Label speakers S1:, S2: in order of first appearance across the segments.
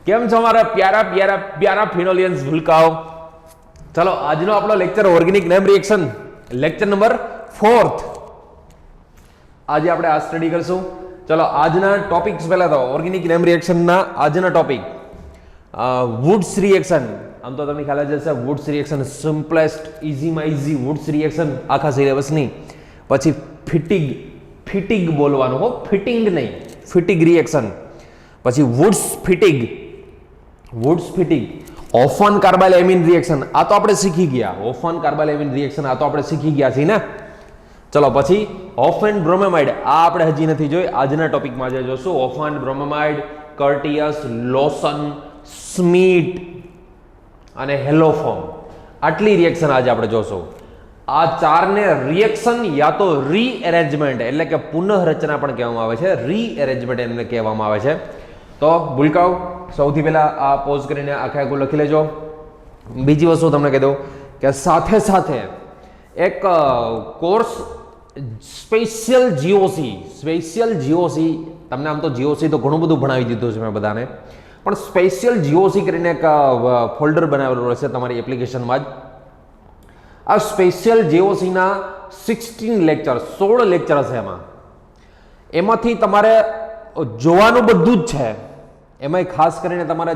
S1: કેમ છો મારા પ્યારા પ્યારા પ્યારા ફિનોલિયન્સ ભૂલકાઓ? ચલો આજનો આપણો lecture organic name reaction lecture number 4th આજે આપણે આ સ્ટડી કરશું. ચલો આજના ટોપિક્સ પહેલા તો ઓર્ગેનિક નેમ રિએક્શનના આજના ટોપિક વુડ્સ રિએક્શન. આમ તો તમને ખ્યાલ જ હશે વુડ્સ રિએક્શન સિમ્પલેસ્ટ ઇઝીમાં ઇઝી વુડ્સ રિએક્શન આખા સિલેબસની. પછી ફિટિગ બોલવાનું હો, ફિટિંગ નહીં, ફિટિગ રિએક્શન. પછી Wurtz Fittig, Hofmann carbylamine reaction આ તો આપણે શીખી ગયા. ઓફન કાર્બાઇલ એમિન રિએક્શન આ તો આપણે શીખી ગયા છીએ ને. ચલો પછી ઓફન બ્રોમેમાઇડ આ આપણે હજી નથી જોઈ, આજના ટોપિકમાં જે જોશું ઓફન બ્રોમેમાઇડ, કર્ટિયસ, લોસન, સ્મીટ અને હેલોફોર્મ આટલી રિએક્શન આજે આપણે જોશું. આ ચારને રિએક્શન યા તો રીએરેન્જમેન્ટ એટલે કે પુનઃરચના પણ કહેવામાં આવે છે, રીએરેન્જમેન્ટ એમને કહેવામાં આવે છે. તો ભૂલકાઓ સૌથી પહેલા આ પોઝ કરીને આખે આખું લખી લેજો. બીજી વસ્તુ તમને કહી દઉં કે સાથે સાથે એક કોર્સ સ્પેશિયલ જીઓસી તમને આમ તો જીઓસી તો ઘણું બધું ભણાવી દીધું છે મેં બધાને, પણ સ્પેશિયલ જીઓસી કરીને એક ફોલ્ડર બનાવેલું રહેશે તમારી એપ્લિકેશનમાં જ. આ સ્પેશિયલ જીઓસીના 16 લેક્ચર હશે. એમાંથી તમારે જોવાનું બધું જ છે. એમાંય ખાસ કરીને તમારે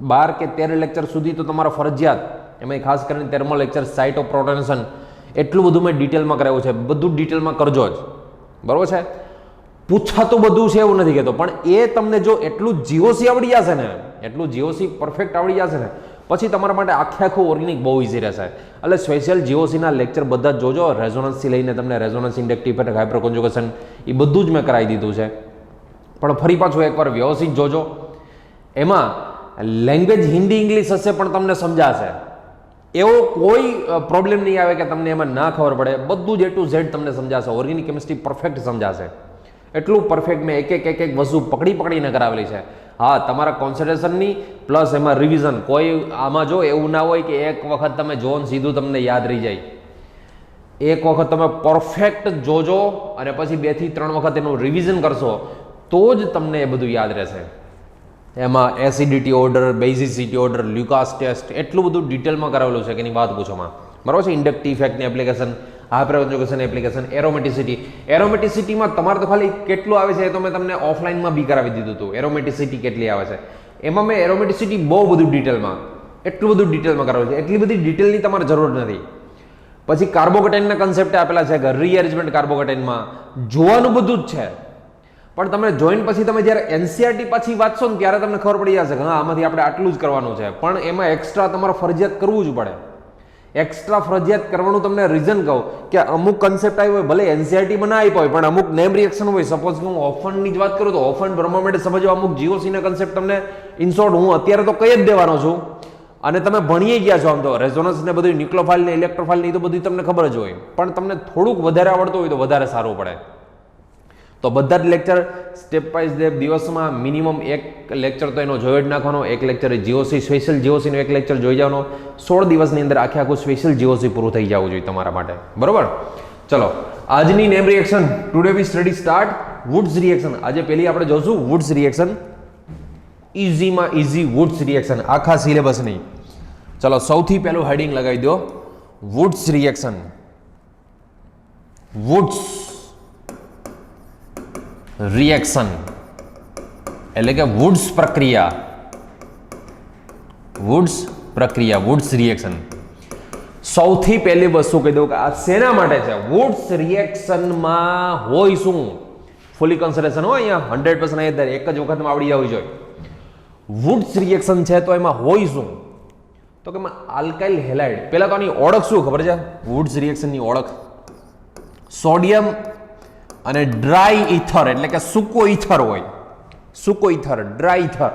S1: 12 કે 13 લેક્ચર સુધી તો તમારા ફરજિયાત, એમાંય ખાસ કરીને 13મો લેક્ચર સાઇટ ઓફ પ્રોટેન્શન એટલું બધું મેં ડિટેલમાં કરાવ્યું છે. બધું ડિટેલમાં કરજો જ, બરાબર છે. પૂછાતું બધું છે એવું નથી કહેતો, પણ એ તમને જો એટલું જીઓસી આવડી જશે ને, એટલું જીઓસી પરફેક્ટ આવડી જશે ને, પછી તમારા માટે આખું ઓર્ગેનિક બહુ ઇઝી રહેશે. એટલે સ્પેશિયલ જીઓસીના લેક્ચર બધા જ જોજો. રેઝોનન્સથી લઈને તમને રેઝોનન્સ ઇન્ડક્ટિવ ઇફેક્ટ, હાઇપર કોન્જુગેશન એ બધું જ મેં કરાવી દીધું છે. પણ ફરી પાછું એકવાર વ્યવસ્થિત જોજો. એમાં લેંગ્વેજ હિન્દી ઇંગ્લિશ હશે પણ તમને સમજાશે, એવો કોઈ પ્રોબ્લેમ નહીં આવે કે તમને એમાં ના ખબર પડે. બધું જ A to Z તમને સમજાશે. ઓર્ગેનિક કેમિસ્ટ્રી પરફેક્ટ સમજાશે. એટલું પરફેક્ટ મેં એક એક વસ્તુ પકડીને કરાવેલી છે. હા, તમારા કોન્સન્ટ્રેશનની પ્લસ એમાં રિવિઝન. કોઈ આમાં જો એવું ના હોય કે એક વખત તમે જો સીધું તમને યાદ રહી જાય. એક વખત તમે પરફેક્ટ જોજો અને પછી 2 થી 3 વખત એનું રિવિઝન કરશો તો જ તમને એ બધું યાદ રહેશે. એમાં એસિડિટી ઓર્ડર, બેઝિસિટી ઓર્ડર, લ્યુકાસ ટેસ્ટ એટલું બધું ડિટેલમાં કરાવેલું છે કે એની વાત પૂછોમાં, બરાબર છે. ઇન્ડક્ટિવ ઇફેક્ટની એપ્લિકેશન, હાઇપર કોન્જુગેશન એપ્લિકેશન, એરોમેટિસિટીમાં તમારે તો ખાલી કેટલું આવે છે એ તો મેં તમને ઓફલાઈનમાં બી કરાવી દીધું હતું. એરોમેટિસિટી કેટલી આવે છે એમાં મેં એરોમેટિસિટી બહુ બધું ડિટેલમાં, એટલું બધું ડિટેલમાં કરાવેલું છે. એટલી બધી ડિટેલની તમારે જરૂર નથી. પછી કાર્બોકેટાઇનના કન્સેપ્ટ આપેલા છે કે રીએરેન્જમેન્ટ કાર્બોકેટાઇનમાં જોવાનું બધું જ છે. પણ તમે જોઈને પછી તમે જ્યારે એનસીઆરટી પાછી વાંચશો ને ત્યારે તમને ખબર પડી જશે કે હા આમાંથી આપણે આટલું જ કરવાનું છે. પણ એમાં એક્સ્ટ્રા તમારે ફરજિયાત કરવું જ પડે. એક્સ્ટ્રા ફરજિયાત કરવાનું તમને રીઝન કહું કે અમુક કન્સેપ્ટ આવ્યો હોય, ભલે એનસીઆરટીમાં ના આપ્યો હોય, પણ અમુક નેમ રિએક્શન હોય. સપોઝ હું ઓફનની જ વાત કરું તો ઓફન બ્રોમેમાઇડ સમજવા અમુક જીઓસીના કન્સેપ્ટ તમને ઇનશોર્ટ હું અત્યારે તો કહી જ દેવાનો છું. અને તમે ભણીએ ગયા છો. આમ તો રેઝોનન્સ ને બધું, ન્યુક્લિયોફાઇલ ને ઇલેક્ટ્રોફાઇલ ને એ તો બધું તમને ખબર જ હોય, પણ તમને થોડુંક વધારે આવડતું હોય તો વધારે સારું પડે. તો બધા જ લેક્ચર સ્ટેપ બાય સ્ટેપ દિવસમાં મિનિમમ એક લેક્ચર તો એનો જોઈ જ નાખવાનો. એક લેક્ચર જીઓસી, સ્પેશિયલ જીઓસીનો એક લેક્ચર જોઈ જવાનો. 16 દિવસની અંદર આખું સ્પેશિયલ જીઓસી પૂરું થઈ જવું જોઈએ તમારા માટે, બરોબર. ચલો આજની name reaction, today we study start Wurtz reaction. આજે પહેલી આપણે જોશું વુડ્સ રિએક્શન, ઇઝીમાં ઇઝી વુડ્સ રિએક્શન આખા સિલેબસની. ચલો સૌથી પહેલું હેડિંગ લગાવી દો, વુડ્સ રિએક્શન. વુડ્સ રિએક્શન એટલે કે વુડ્સ પ્રક્રિયા, વુડ્સ રિએક્શન. સૌથી પહેલી વસ્તુ કહી દઉં કે આ શેના માટે છે. વુડ્સ રિએક્શનમાં હોય શું? ફુલી કન્સિડરેશન હોય અહીંયા 100% અહીંયા એક જ વખતમાં આવડી જવું જોઈએ. વુડ્સ રિએક્શન છે તો એમાં હોય શું? તો કે એમાં આલ્કાઇલ હેલાઇડ. પહેલા તો આની ઓળખ શું ખબર છે? વુડ્સ રિએક્શનની ઓળખ સોડિયમ અને ડ્રાય ઇથર એટલે કે સૂકો ઇથર હોય, સૂકો ether, dry ether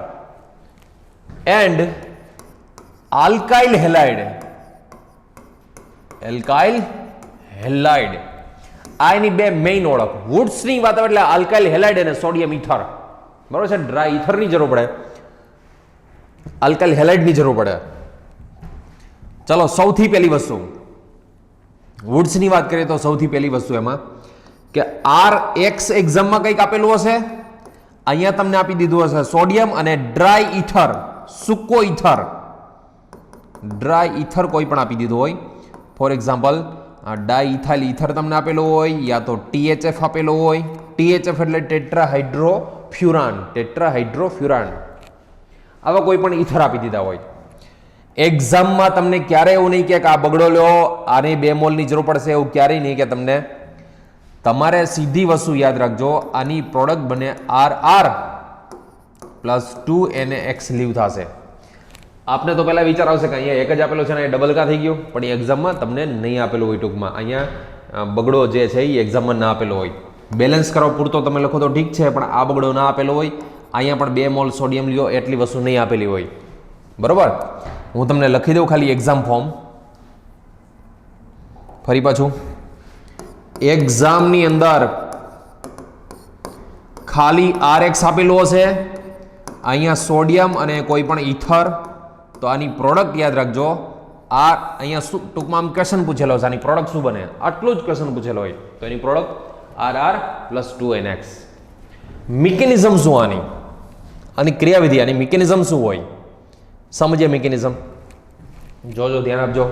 S1: and alkyl halide. આ એની બે મેઇન ઓળખ. વુડ્સની વાત આવે એટલે આલ્કાઇલ હેલાઇડ અને સોડિયમ ઇથર, બરોબર છે. ડ્રાય ઇથરની જરૂર પડે, આલ્કાઇલ હેલાઇડની જરૂર પડે. ચલો સૌથી પહેલી વસ્તુ વુડ્સની વાત કરીએ તો સૌથી પહેલી વસ્તુ એમાં કે આર એક્સ એક્ઝામમાં કંઈક આપેલું હશે અહીંયા તમને આપી દીધું હશે સોડિયમ અને ડ્રાય ઇથર, સૂકો ઇથર, ડ્રાય ઇથર કોઈ પણ આપી દીધું હોય. ફોર એક્ઝામ્પલ ડાઇથાઇલ ઇથર તમને આપેલો હોય, યા તો THF આપેલો હોય. THF એટલે ટેટ્રાહાઇડ્રોફ્યુરાન, ટેટ્રાહાઇડ્રોફ્યુરાન, આવા કોઈ પણ ઇથર આપી દીધા હોય. એક્ઝામમાં તમને ક્યારે એવું નહીં કે આ બગડો લો, આને 2 મોલની જરૂર પડશે, એવું ક્યારેય નહીં કે તમને. તમારે સીધી વસ્તુ યાદ રાખજો, આની પ્રોડક્ટ બને RR પ્લસ 2NaX લીવ થશે. આપને તો પહેલા વિચાર આવશે કે અહીંયા એક જ આપેલો છે ને એ ડબલ કા થઈ ગયો, પણ એ એક્ઝામમાં તમને નહીં આપેલું હોય. ટૂંકમાં અહીંયા બગડો જે છે એ એક્ઝામમાં ના આપેલો હોય. બેલેન્સ કરવા પૂરતો તમે લખો તો ઠીક છે, પણ આ બગડો ના આપેલો હોય. અહીંયા પણ 2 મોલ સોડિયમ લ્યો એટલી વસ્તુ નહીં આપેલી હોય. બરોબર, હું તમને લખી દઉં ખાલી એક્ઝામ ફોર્મ. ફરી પાછું, એક્ઝામની અંદર ખાલી RX આપેલું હશે, અહીંયા સોડિયમ અને કોઈ પણ ઇથર, તો આની પ્રોડક્ટ યાદ રાખજો. આ અહીંયા શું ટૂંકમાં આમ ક્વેશ્ચન પૂછેલો છે, આની પ્રોડક્ટ શું બને, આટલું જ ક્વેશ્ચન પૂછેલો હોય, તો એની product RR plus 2NX. Mechanism શું આની ક્રિયાવિધિ, આની મિકેનિઝમ શું હોય સમજીએ. મિકેનિઝમ જોજો, ધ્યાન આપજો.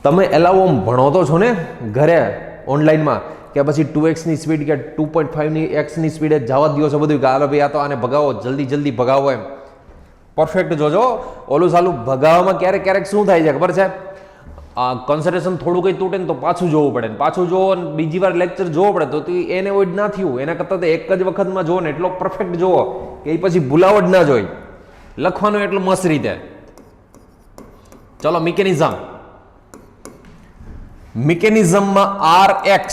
S1: તમે એલાવો ભણો તો છો ને ઘરે ઓનલાઈનમાં, કે પછી 2x ની સ્પીડ કે 2.5 ની x ની સ્પીડે જવા દો છો બધું, કે હાલો ભાઈ આ તો આને ભગાવો, જલ્દી ભગાવો એમ. પરફેક્ટ જોજો. ઓલું સાલું ભગાવવામાં ક્યારેક ક્યારેક શું થાય છે ખબર છે, કોન્સન્ટ્રેશન થોડું કંઈ તૂટે ને તો પાછું જોવું પડે, પાછું જોવો ને બીજી વાર લેક્ચર જોવો પડે, તો એને એવોઇડ ના થયું. એના કરતાં તો એક જ વખતમાં જોવો ને એટલો પરફેક્ટ જોવો કે એ પછી ભૂલાવો જ ના જોઈ. લખવાનું એટલું મસ્ત રીતે. ચલો, મિકેનિઝમમાં RX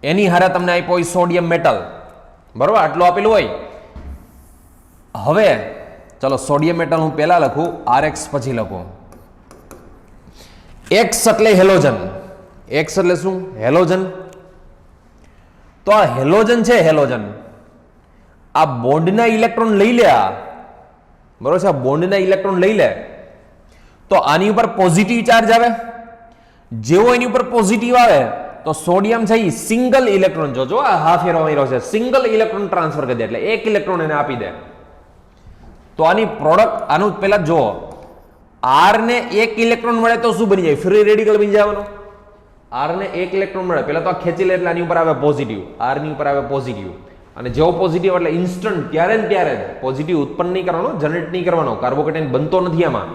S1: એની હારે તમને આપ્યો હોય સોડિયમ મેટલ, બરોબર, આટલું આપેલું હોય. હવે ચલો સોડિયમ મેટલ હું પહેલા લખું, RX પછી લખું. X એટલે હેલોજન. X એટલે શું? હેલોજન. તો આ હેલોજન છે, હેલોજન આ બોન્ડના ઇલેક્ટ્રોન લઈ લે, બરોબર છે, બોન્ડના ઇલેક્ટ્રોન લઈ લે, તો આની ઉપર પોઝિટિવ ચાર્જ આવે. જેવો એની ઉપર પોઝિટિવ આવે તો સોડિયમ છે એ સિંગલ ઇલેક્ટ્રોન, જોજો આ હાફ એરો આવ્યો છે, સિંગલ ઇલેક્ટ્રોન ટ્રાન્સફર કરી દે, એટલે એક ઇલેક્ટ્રોન એને આપી દે. તો આની પ્રોડક્ટ, આનું પહેલા જો R ને 1 ઇલેક્ટ્રોન મળે તો શું બની જાય? ફ્રી રેડિકલ બની જવાનો. R ને 1 ઇલેક્ટ્રોન મળે, પહેલા તો આ ખેંચી લે એટલે આની ઉપર આવે પોઝિટિવ, R ની ઉપર આવે પોઝિટિવ, અને જેવો પોઝિટિવ એટલે ઇન્સ્ટન્ટ ત્યારે ને ત્યારે જ પોઝિટિવ ઉત્પન્ન નહીં કરવાનો, જનરેટ નહીં કરવાનો, કાર્બોકેટાઇન બનતો નથી આમાં.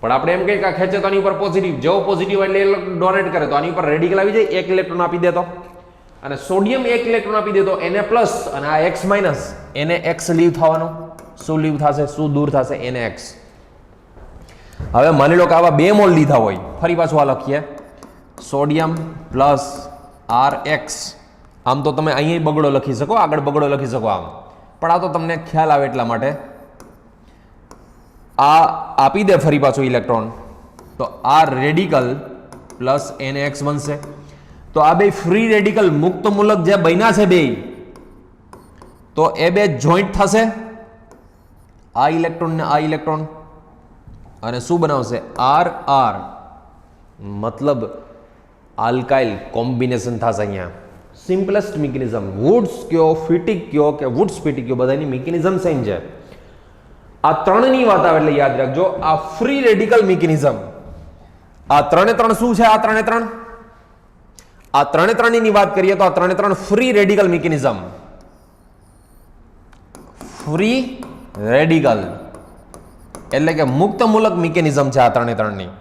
S1: પણ આપણે એમ કહીએ કે ખેંચે તો આની ઉપર પોઝિટિવ, જેવો પોઝિટિવ એટલે ડોનેટ કરે તો આની ઉપર રેડિકલ આવી જાય, 1 ઇલેક્ટ્રોન આપી દેતો, અને સોડિયમ 1 ઇલેક્ટ્રોન આપી દેતો, Na પ્લસ અને આ X માઇનસ, NaX લીવ થવાનો. શું લીવ થશે, શું દૂર થશે? NaX. હવે માની લો કે આવા 2 મોલ લીધા હોય, ફરી પાછું આ લખીએ, સોડિયમ પ્લસ RX. આમ તો તમે અહીંયા બગડો લખી શકો, આગળ બગડો લખી શકો આમ, પણ આ તો તમને ખ્યાલ આવે એટલા માટે. આ આપી દે ફરી પાછું ઇલેક્ટ્રોન, તો આ રેડિકલ પ્લસ NaX બનશે. તો આ બે ફ્રી રેડિકલ મુક્ત મૂલક જે બન્યા છે બે, તો એ બે જોઈન્ટ થશે, આ ઇલેક્ટ્રોન ને આ ઇલેક્ટ્રોન, અને શું બનાવશે? RR, મતલબ આલ્કાઇલ કોમ્બિનેશન થશે. અહીંયા સિમ્પલેસ્ટ મિકેનિઝમ, વુડ્સ કયો, ફિટિક કયો કે વુડ્સ ફિટિક કયો, બધાની મિકેનિઝમ સેમ છે. આ ત્રણની વાત આવે એટલે યાદ રાખજો, આ ફ્રી રેડિકલ મિકેનિઝમ. આ 3 શું છે? આ 3 આ 3 ની વાત કરીએ તો આ 3 free radical mechanism. Free radical એટલે કે મુક્ત મૂલક મિકેનિઝમ છે આ 3 ની.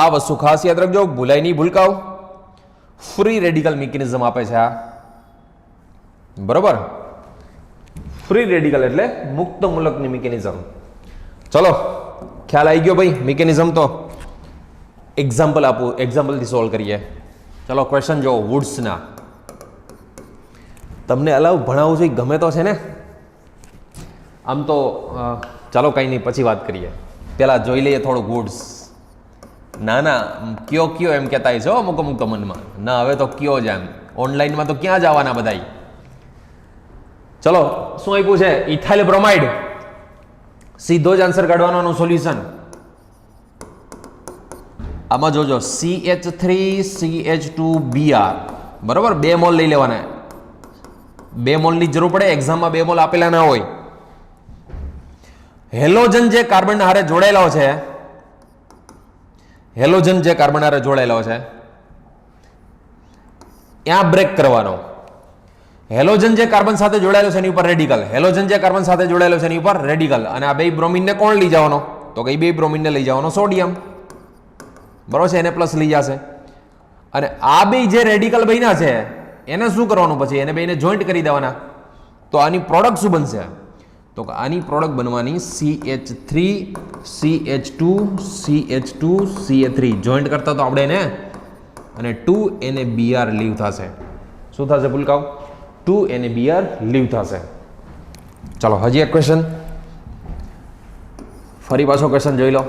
S1: આ વસ્તુ ખાસ યાદ રાખજો, ભૂલાય નહીં, ભૂલકાઓ. ફ્રી રેડિકલ મિકેનિઝમ આપે છે આ, બરોબર. ફ્રી રેડિકલ એટલે મુક્ત મૂલકની મિકેનિઝમ. ચલો, ખ્યાલ આવી ગયો ભાઈ મિકેનિઝમ. તો એક્ઝામ્પલ આપું, એક્ઝામ્પલથી સોલ્વ કરીએ. ચલો ક્વેશ્ચન જો વુડ્સના. તમને અલાવ ભણાવવું જોઈએ, ગમે તો છે ને. આમ તો ચાલો કંઈ નહીં, પછી વાત કરીએ, પહેલાં જોઈ લઈએ થોડું વુડ્સ. ના કયો એમ કહેતા છે અમુક તો મનમાં, ના હવે તો કયો જ એમ, ઓનલાઈનમાં તો ક્યાં જવાના બધા. ચલો શું આપ્યું છે? Ethyl bromide. સીધો જ આન્સર કાઢવાનો સોલ્યુશન. આમાં જોજો CH3CH2Br, બરોબર, 2 મોલ લઈ લેવાના. 2 મોલની જરૂર પડે, એક્ઝામમાં 2 મોલ આપેલા ના હોય. હેલોજન જે કાર્બન હારે જોડાયેલો છે, હેલોજન જે કાર્બન હારે જોડાયેલો છે ત્યાં બ્રેક કરવાનો. હેલોજન જે કાર્બન સાથે જોડાયેલો છે એની ઉપર રેડિકલ, હેલોજન જે કાર્બન સાથે જોડાયેલો છે એની ઉપર રેડિકલ, અને આ બે બ્રોમિનને કોણ લઈ જવાનો? તો કે બે બ્રોમિનને લઈ જવાનો સોડિયમ, બરોબર છે, એને પ્લસ લઈ જશે. અને આ બે જે રેડિકલ બન્યા છે એને શું કરવાનું? પછી એને બેને જોઈન્ટ કરી દેવાના. તો આની પ્રોડક્ટ શું બનશે? તો આની પ્રોડક્ટ બનવાની CH3 CH2 CH2 CH3, joint કરતા તો આપણે એને, અને 2 NaBr લીવ થશે. શું થશે પુલકાવ? 2 NaBr લીવ થશે. ચલો હજી એક ક્વેશ્ચન, ફરી પાછો ક્વેશ્ચન જોઈ લો.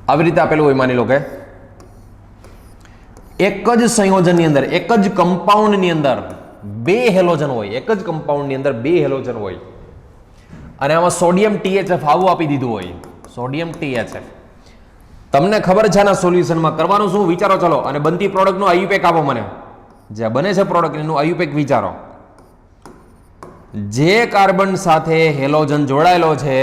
S1: આવી રીતે આપેલું હોય, માની લો કે એક જ સંયોજનની અંદર, એક જ કમ્પાઉન્ડની અંદર 2 હેલોજન હોય, એક જ કમ્પાઉન્ડની અંદર 2 હેલોજન હોય, અને આમાં સોડિયમ THF આવું આપી દીધું હોય, સોડિયમ THF. તમને ખબર છે આના સોલ્યુશનમાં કરવાનું શું? વિચારો ચલો, અને બનતી પ્રોડક્ટનું આયુપેક આપો મને, જે બને છે પ્રોડક્ટ એનું આયુપેક વિચારો. જે કાર્બન સાથે હેલોજન જોડાયેલો છે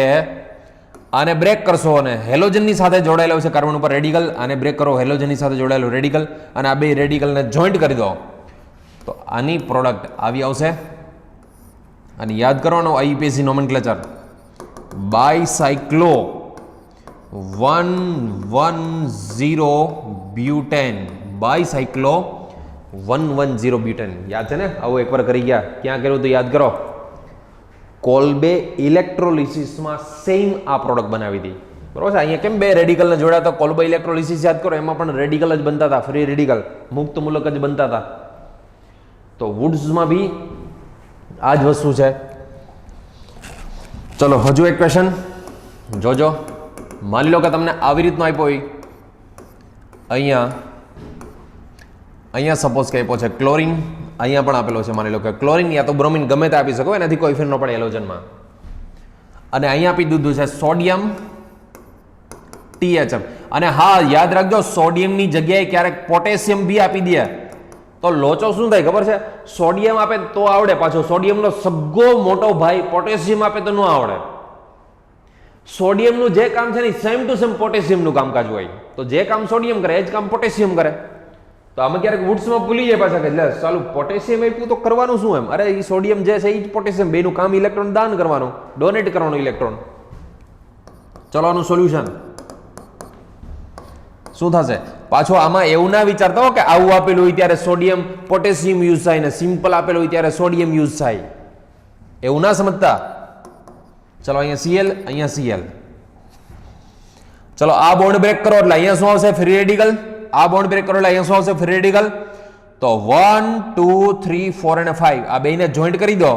S1: આને બ્રેક કરશો, અને હેલોજનની સાથે જોડાયેલો છે કાર્બન ઉપર રેડિકલ, આને બ્રેક કરો, હેલોજનની સાથે જોડાયેલો રેડિકલ, અને આ બે રેડિકલને જોઈન્ટ કરી દો, તો આની પ્રોડક્ટ આવી આવશે. અને યાદ કરવાનો IUPAC nomenclature, bicyclo 110 butane, bicyclo 110 butane. યાદ છે ને? આવું એકવાર કરી ગયા, ક્યાં કર્યું તો યાદ કરો. કોલ્બે ઇલેક્ટ્રોલિસિસમાં સેમ આ પ્રોડક્ટ બનાવી હતી, બરોબર છે. અહીંયા કેમ બે રેડિકલને જોડ્યા? તો કોલ્બે ઇલેક્ટ્રોલિસિસ યાદ કરો, એમાં પણ રેડિકલ જ બનતા હતા, ફ્રી રેડિકલ, મુક્ત મૂલક જ બનતા હતા. તો વુડ્સમાં બી આ જ વસ્તુ છે. ચલો હજુ એક ક્વેશ્ચન જોજો. માની લો કે તમને આવી રીતનો આપ્યો હોય, અહીંયા સપોઝ કે આપ્યો છે ક્લોરીન, અહીંયા પણ આપેલો છે, માની લો કે ક્લોરીન યા તો બ્રોમિન, ગમે તે આપી શકો, એનાથી કોઈ ફેર ન પડે હેલોજનમાં. અને અહીંયા આપી દીધું છે સોડિયમ THF. અને હા યાદ રાખજો, સોડિયમની જગ્યાએ ક્યારેક પોટેશિયમ બી આપી દે તો લોચો શું થાય ખબર છે? સોડિયમ આપે તો આવડે, પાછો સોડિયમનો સગ્ગો મોટો ભાઈ પોટેશિયમ આપે તો ન આવડે. સોડિયમનું જે કામ છે ને સેમ ટુ સેમ પોટેશિયમનું કામકાજ હોય, તો જે કામ સોડિયમ કરે એ જ કામ પોટેશિયમ કરે. તો આમાં ક્યારેક વુડ્સમાં ભૂલી જાય પાછા કે ચાલુ પોટેશિયમ આપ્યું તો કરવાનું શું એમ? અરે એ સોડિયમ જે છે એ જ પોટેશિયમ, બેનું કામ ઇલેક્ટ્રોન દાન કરવાનું, ડોનેટ કરવાનું ઇલેક્ટ્રોન. ચલો આનું સોલ્યુશન શું થશે? પાછો આમાં એવું ના વિચારતા હો કે આવું આપેલું હોય ત્યારે સોડિયમ પોટેશિયમ યુઝ થાય, ને સિમ્પલ આપેલું હોય ત્યારે સોડિયમ યુઝ થાય, એવું ના સમજતા. ચલો અહીંયા Cl, અહીંયા Cl. ચલો આ બોન્ડ બ્રેક કરો એટલે અહીંયા શું આવશે? Free radical. આ બોન્ડ બ્રેક કરો એટલે અહીંયા શું આવશે? Free radical. તો 1 2 3 4 અને 5 આ બેને જોઈન્ટ કરી દો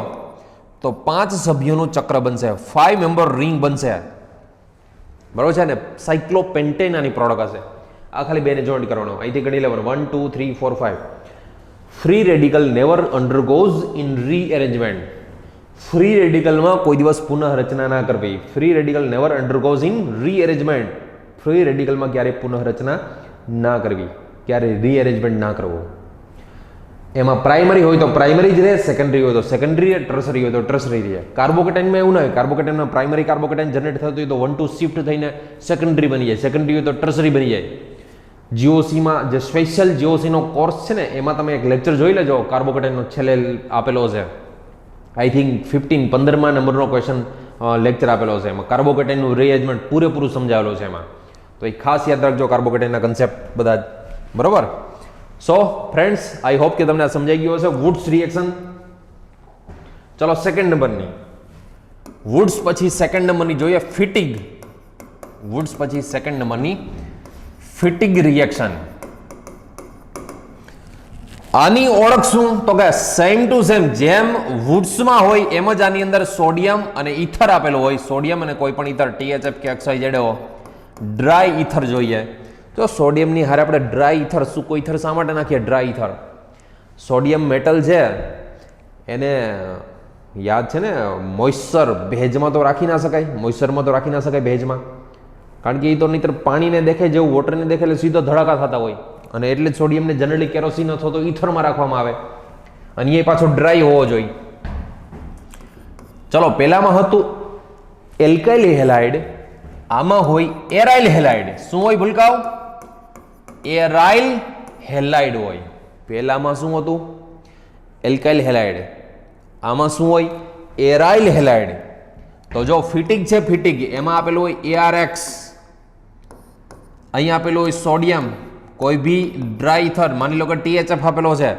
S1: તો 5 સભ્યોનું ચક્ર બનશે, 5 મેમ્બર રિંગ બનશે, બરોબર છે ને? સાયક્લોપેન્ટેન આની પ્રોડક્ટ હશે. આ ખાલી બેને જોઈન્ટ કરવાનો, અહીંથી ગણી લેવાનું 1 2 3 4 5. Free radical never undergoes in rearrangement. Free રેડિકલમાં કોઈ દિવસ પુનઃરચના ના કરવી. Free radical never undergoes in rearrangement. Free રેડિકલમાં ક્યારેય પુનઃરચના ના કરવી, ક્યારે રીઅરેન્જમેન્ટ ના કરવું. એમાં પ્રાઇમરી હોય તો પ્રાઇમરી જ રહે, સેકન્ડરી હોય તો સેકન્ડરી, ટર્સરી હોય તો ટર્સરી રહે. કાર્બોકેટાઇનમાં એવું ના હોય, કાર્બોકેટાઇનમાં પ્રાઇમરી કાર્બોકેટાઇન જનરેટ થતું હોય તો 1 2 શિફ્ટ થઈને સેકન્ડરી બની જાય, સેકન્ડરી હોય તો ટર્સરી બની જાય. જીઓસીમાં જે સ્પેશિયલ જીઓસીનો કોર્સ છે ને એમાં તમે એક લેક્ચર જોઈ લેજો, કાર્બોકેટાઇનનો છેલ્લે આપેલો છે, આઈ થિંક 15 નંબરનો ક્વેશ્ચન લેક્ચર આપેલો છે. એમાં કાર્બોકેટાઇનનું રીએરેન્જમેન્ટ પૂરેપૂરું સમજાવેલું છે એમાં, તો એ ખાસ યાદ રાખજો કાર્બોકેટાઇનના કન્સેપ્ટ બધા જ, બરોબર. સો ફ્રેન્ડ્સ, આઈ હોપ કે તમને આ સમજાઈ ગયું હશે. Wurtz reaction. ચલો સેકન્ડ નંબરની, વુડ્સ પછી સેકન્ડ નંબરની જોઈએ ફિટિગ. વુડ્સ પછી સેકન્ડ નંબરની ફિટિગ રિએક્શન. આની ઓળખ શું? તો કે સેમ ટુ સેમ જેમ વુડ્સમાં હોય એમ જ આની અંદર સોડિયમ અને ઈથર આપેલું હોય. સોડિયમ અને કોઈ પણ ઈથર THF કે XYZ ડ્રાય ઈથર જોઈએ. તો સોડિયમની હારે આપણે ડ્રાય ઈથર, સૂકો ઈથર શા માટે નાખીએ? Dry ether. સોડિયમ મેટલ છે એને યાદ છે ને, મોઇશ્ચર, ભેજમાં તો રાખી ના શકાય, મોઇશ્ચરમાં તો રાખી ના શકાય ભેજમાં, કારણ કે એ તો નહીતર પાણીને દેખે જેવું વોટરને દેખે એટલે સીધો ધડાકા થતા હોય. અને એટલે જ સોડિયમને જનરલી કેરોસીન અથવા તો ઈથરમાં રાખવામાં આવે. અને એ પાછો ડ્રાય હોવો જોઈએ. ચલો પહેલામાં હતું એલ્કાઇલ હેલાઇડ, આમાં હોય એરાઇલ હેલાઇડ. શું હોય ભૂલકાઓ? એરાઇલ હેલાઇડ હોય. પહેલામાં શું હતું? Alkyl halide. આમાં શું હોય? Aryl halide. તો જો ફિટિક છે, ફિટિક એમાં આપેલું હોય ARX, અહીંયા આપેલું હોય સોડિયમ, કોઈ બી ડ્રાય ઇથર, માની લો કે THF આપેલો છે.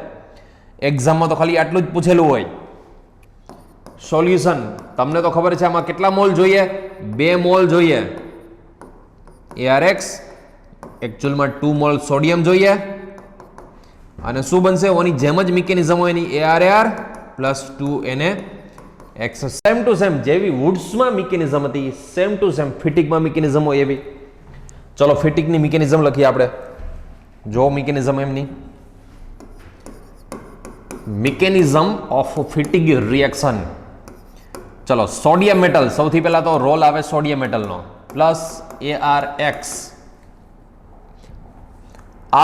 S1: એક્ઝામમાં તો ખાલી આટલું જ પૂછેલું હોય. સોલ્યુશન તમને તો ખબર છે આમાં કેટલા મોલ જોઈએ? 2 મોલ જોઈએ. ARX એકચ્યુઅલમાં 2 મોલ સોડિયમ જોઈએ. અને શું બનશે? ઓની જેમ જ મિકેનિઝમ હોય એની ARAR plus 2NaX. Same to same જેવી વુડ્સમાં મિકેનિઝમ હતી, સેમ ટુ સેમ ફિટિકમાં મિકેનિઝમ હોય એવી. ચલો ફિટિકની મિકેનિઝમ લખીએ આપણે. જો મિકેનિઝમ એમની, મિકેનિઝમ ઓફ ફિટિક રિએક્શન. ચલો સોડિયમ મેટલ, સૌથી પહેલા તો રોલ આવે સોડિયમ મેટલનો, પ્લસ ARX.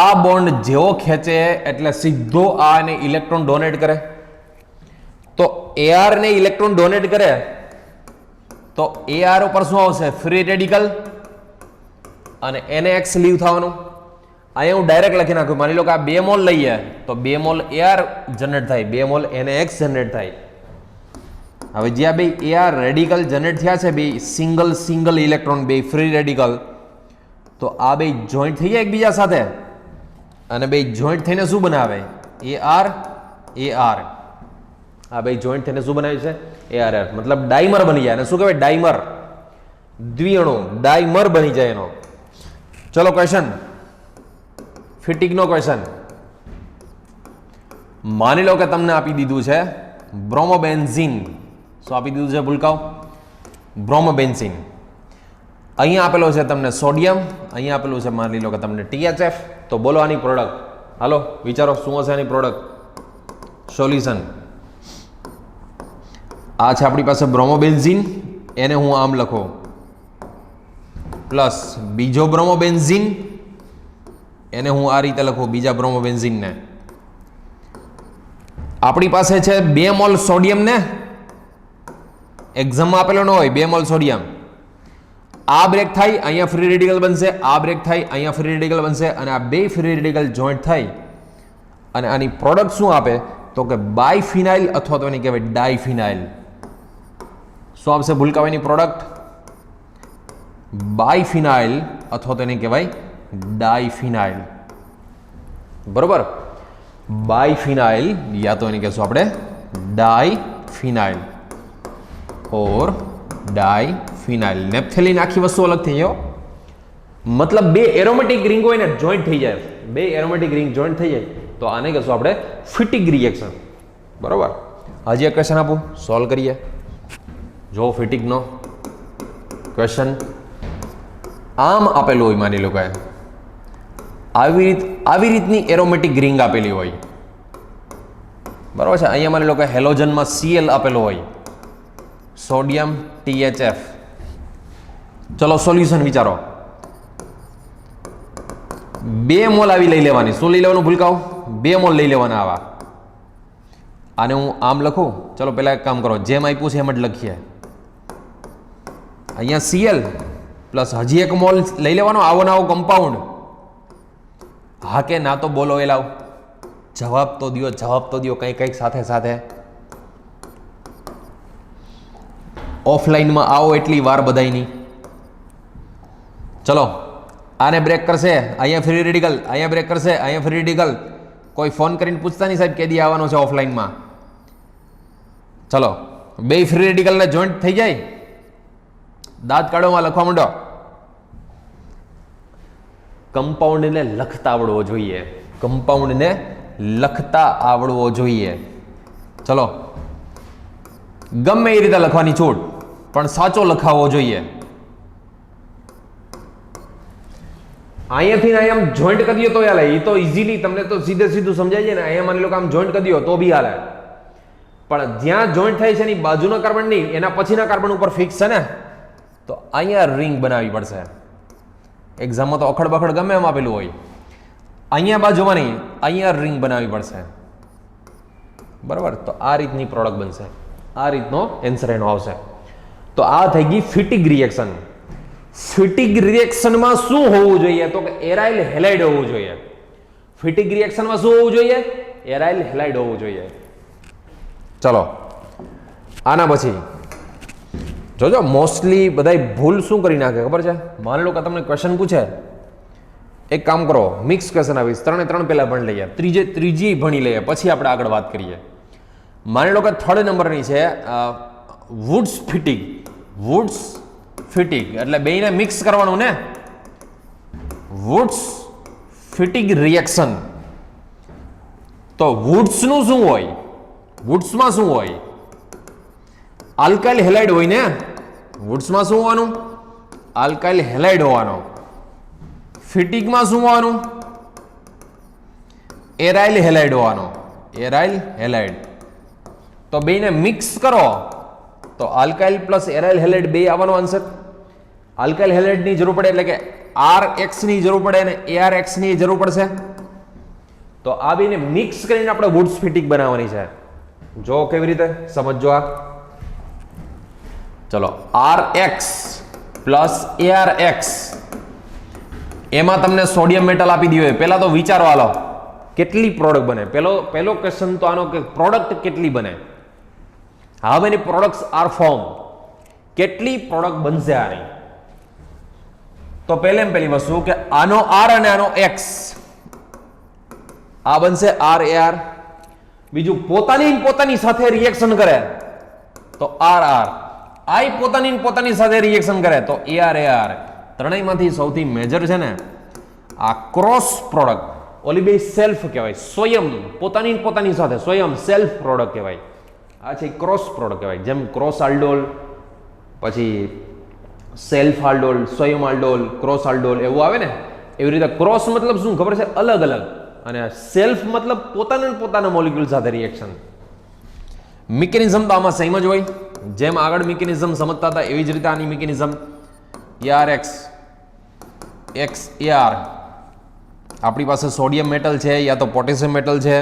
S1: આ બોન્ડ જેવો ખેંચે એટલે સીધો આ ને ઇલેક્ટ્રોન ડોનેટ કરે. તો AR ને ઇલેક્ટ્રોન ડોનેટ કરે તો AR ઉપર શું આવશે? ફ્રી રેડિકલ અને NaX લીવ થવાનું. અહીંયા હું ડાયરેક્ટ લખી નાખું. માની લો કે આ 2 મોલ લઈએ તો 2 મોલ AR જનરેટ થાય, 2 મોલ NaX જનરેટ થાય. હવે જ્યાં બે AR રેડિકલ જનરેટ થયા છે, બે સિંગલ ઇલેક્ટ્રોન, બે ફ્રી રેડિકલ, તો આ બે જોઈન્ટ થઈ જાય એકબીજા સાથે અને બે જોઈન્ટ થઈને શું બનાવે? AR. આ બે જોઈન્ટ થઈને શું બનાવે છે? AR. મતલબ ડાઈમર બની જાય. અને શું કહેવાય? ડાઈમર. દ્વિઅણુ ડાઈમર બની જાય એનો. ચલો ક્વેશ્ચન, ફિટિકનો ક્વેશ્ચન. માની લો કે તમને આપી દીધું છે બ્રોમોબેન્ઝીન. શું આપી દીધું છે ભૂલકાઓ? બ્રોમોબેન્ઝીન. અહીંયા આપેલો છે તમને સોડિયમ, અહીંયા આપેલું છે માની લો કે તમને THF. તો બોલો આની પ્રોડક્ટ. હાલો વિચારો શું હશે આની પ્રોડક્ટ? સોલ્યુશન. આ છે આપણી પાસે બ્રોમોબેન્ઝીન, એને હું આમ લખો, પ્લસ બીજો બ્રોમોબેન્ઝીન, એને હું આ રીતે લખું, બીજા બ્રોમોબેન્ઝીનને. આપણી પાસે છે 2 મોલ સોડિયમ ને, એક્ઝામમાં આપેલો ન હોય 2 મોલ સોડિયમ. આ બ્રેક થાય, અહીંયા ફ્રી રેડિકલ બનશે, આ બ્રેક થાય, અહીંયા ફ્રી રેડિકલ બનશે, અને આ બે ફ્રી રેડિકલ જોઈન્ટ થાય અને આની પ્રોડક્ટ શું આપે? તો કે બાયફિનાઇલ અથવા તો એને કહેવાય ડાયફિનાઇલ. શું આવશે ભૂલકાઓની પ્રોડક્ટ? બાયફિનાઇલ અથવા તો એને કહેવાય ડાયફિનાઇલ. બરોબર? બાયફિનાઇલ યા તો એને કહેશું આપણે ડાયફિનાઇલ ઓર ડાયફિનાઇલ. નેપ્થેલિન આખી વસ્તુ અલગ થઈ જાય. મતલબ 2 એરોમેટિક રિંગ હોય ને જોઈન્ટ થઈ જાય, 2 એરોમેટિક રિંગ જોઈન્ટ થઈ જાય તો આને કહેશું આપણે ફિટિક રિએક્શન. બરોબર? હજી એક ક્વેશ્ચન આપું, સોલ્વ કરીએ. જો ફિટિકનો ક્વેશ્ચન આમ આપેલું હોય, માની લો કે આવી રીતની એરોમેટિક રિંગ આપેલી હોય. બરાબર છે? અહીંયા માની લો કે હેલોજનમાં Cl આપેલો હોય, સોડિયમ THF. ચલો સોલ્યુશન વિચારો. 2 મોલ આવી લઈ લેવાની. શું લઈ લેવાનું ભૂલકાઓ? 2 મોલ લઈ લેવાના આવા. આને હું આમ લખું. ચલો પહેલા એક કામ કરો, જેમ આપ્યું છે એમ જ લખીએ. અહીંયા Cl પ્લસ હજી 1 મોલ લઈ લેવાનો, આવો ને આવો કમ્પાઉન્ડ. હા કે ના તો બોલો એલાવ. જવાબ તો દો, જવાબ તો દો કંઈક સાથે સાથે. ઓફલાઈનમાં આવો એટલી વાર બધાયની. ચલો આને બ્રેક કરશે, અહીંયા ફ્રી રેડિકલ, અહીંયા બ્રેક કરશે, અહીંયા ફ્રી રેડિકલ. કોઈ ફોન કરીને પૂછતા નહીં સાહેબ કેદી આવવાનો છે ઓફલાઈનમાં. ચલો 2 ફ્રી રેડિકલને જોઈન્ટ થઈ જાય, દાંત કાઢોમાં લખવા માંડો. કમ્પાઉન્ડને લખતા આવડવો જોઈએ, કમ્પાઉન્ડને લખતા આવડવો જોઈએ. ચલો ગમે એ રીતે લખવાની છૂટ, પણ સાચો લખાવવો જોઈએ. અહીંયાથી અહીંયા જોઈન્ટ કરી દો તો હાલે. એ તો ઇઝીલી તમને તો સીધું સમજાય છે ને. અહીંયા માની લો કે આમ જોઈન્ટ કરી દો તો બી હાલે. પણ જ્યાં જોઈન્ટ થાય છે એની બાજુના કાર્બન નહીં, એના પછીના કાર્બન ઉપર ફિક્સ છે ને, તો અહીંયા રિંગ બનાવવી પડશે. એક્ઝામમાં તો અખડ બખડ ગમે એમ આપેલું હોય. અહીંયા બાજુમાં નહીં, અહીંયા રિંગ બનાવવી પડશે. બરાબર. તો આ રીતની પ્રોડક્ટ બનશે, આ રીતનો એન્સર એનો આવશે. તો આ થઈ ગઈ ફિટિગ રિએક્શન. ફિટિગ રિએક્શનમાં શું હોવું જોઈએ? તો કે એરાઇલ હેલાઇડ હોવું જોઈએ. ફિટિગ રિએક્શનમાં શું હોવું જોઈએ? એરાઇલ હેલાઇડ હોવું જોઈએ. ચલો આના પછી જોજો, મોસ્ટલી બધા ભૂલ શું કરી નાખે ખબર છે? માની લો કે તમને ક્વેશ્ચન પૂછે, એક કામ કરો, મિક્સ ક્વેશ્ચન આવીશ, 3 એ 3 પહેલા ભણી લઈએ, ત્રીજી ભણી લઈએ, પછી આપણે આગળ વાત કરીએ. માની લો કે 3rd નંબરની છે વુડ્સ ફિટિગ. વુડ્સ ફિટિગ એટલે બેયને મિક્સ કરવાનું ને. Wurtz Fittig reaction. તો વુડ્સનું શું હોય? વુડ્સમાં શું હોય? આલ્કાઇલ હેલાઇડ હોય ને. વુડ્સમાં શું હોવાનું? આલ્કાઇલ હેલાઇડ હોવાનો. ફિટિગમાં શું હોવાનું? એરાઇલ હેલાઇડ હોવાનો. Aryl halide. તો બેને મિક્સ કરો તો આલ્કાઇલ પ્લસ એરાઇલ હેલાઇડ બે આવવાનો આન્સર. આલ્કાઇલ હેલાઇડની જરૂર પડે એટલે કે RX ની જરૂર પડે અને ARX ની જરૂર પડશે. તો આ બેને મિક્સ કરીને આપણે વુડ્સ ફિટિગ બનાવવાની છે. જો કેવી રીતે સમજો આ. ચલો RX પ્લસ ARX, એમાં તમને સોડિયમ મેટલ આપી દીધું હોય. પહેલા તો વિચારો હાલો કેટલી પ્રોડક્ટ બને. પહેલો ક્વેશ્ચન તો આનો કે પ્રોડક્ટ કેટલી બને. How many products are form. કેટલી પ્રોડક્ટ બનશે આની? તો પહેલી વસ્તુ કે આનો R અને આનો X, આ બનશે RAR. બીજું પોતાની સાથે રિએક્શન કરે તો RR. આઈ પોતાની સાથે રિએક્શન કરે તો AR. ત્રણેયમાંથી સૌથી મેજર છે ને આ ક્રોસ પ્રોડક્ટ. ઓલી બે સેલ્ફ કહેવાય, સ્વયં પોતાની સાથે સ્વયં સેલ્ફ પ્રોડક્ટ કહેવાય. આ છે ક્રોસ પ્રોડક્ટ કહેવાય. જેમ ક્રોસ આલ્ડોલ, પછી સેલ્ફ આલ્ડોલ, સ્વયં આલ્ડોલ, ક્રોસ આલ્ડોલ એવું આવે ને. એવી રીતે ક્રોસ મતલબ શું ખબર છે? અલગ અલગ. અને સેલ્ફ મતલબ પોતાના મોલિક્યુલ સાથે રિએક્શન. મિકેનિઝમ તો આમાં સેમ જ હોય. જેમ આગળ મિકેનિઝમ સમજતા હતા એવી જ રીતે આની મિકેનિઝમ. ARX XAR, આપણી પાસે સોડિયમ મેટલ છે યા તો પોટેશિયમ મેટલ છે.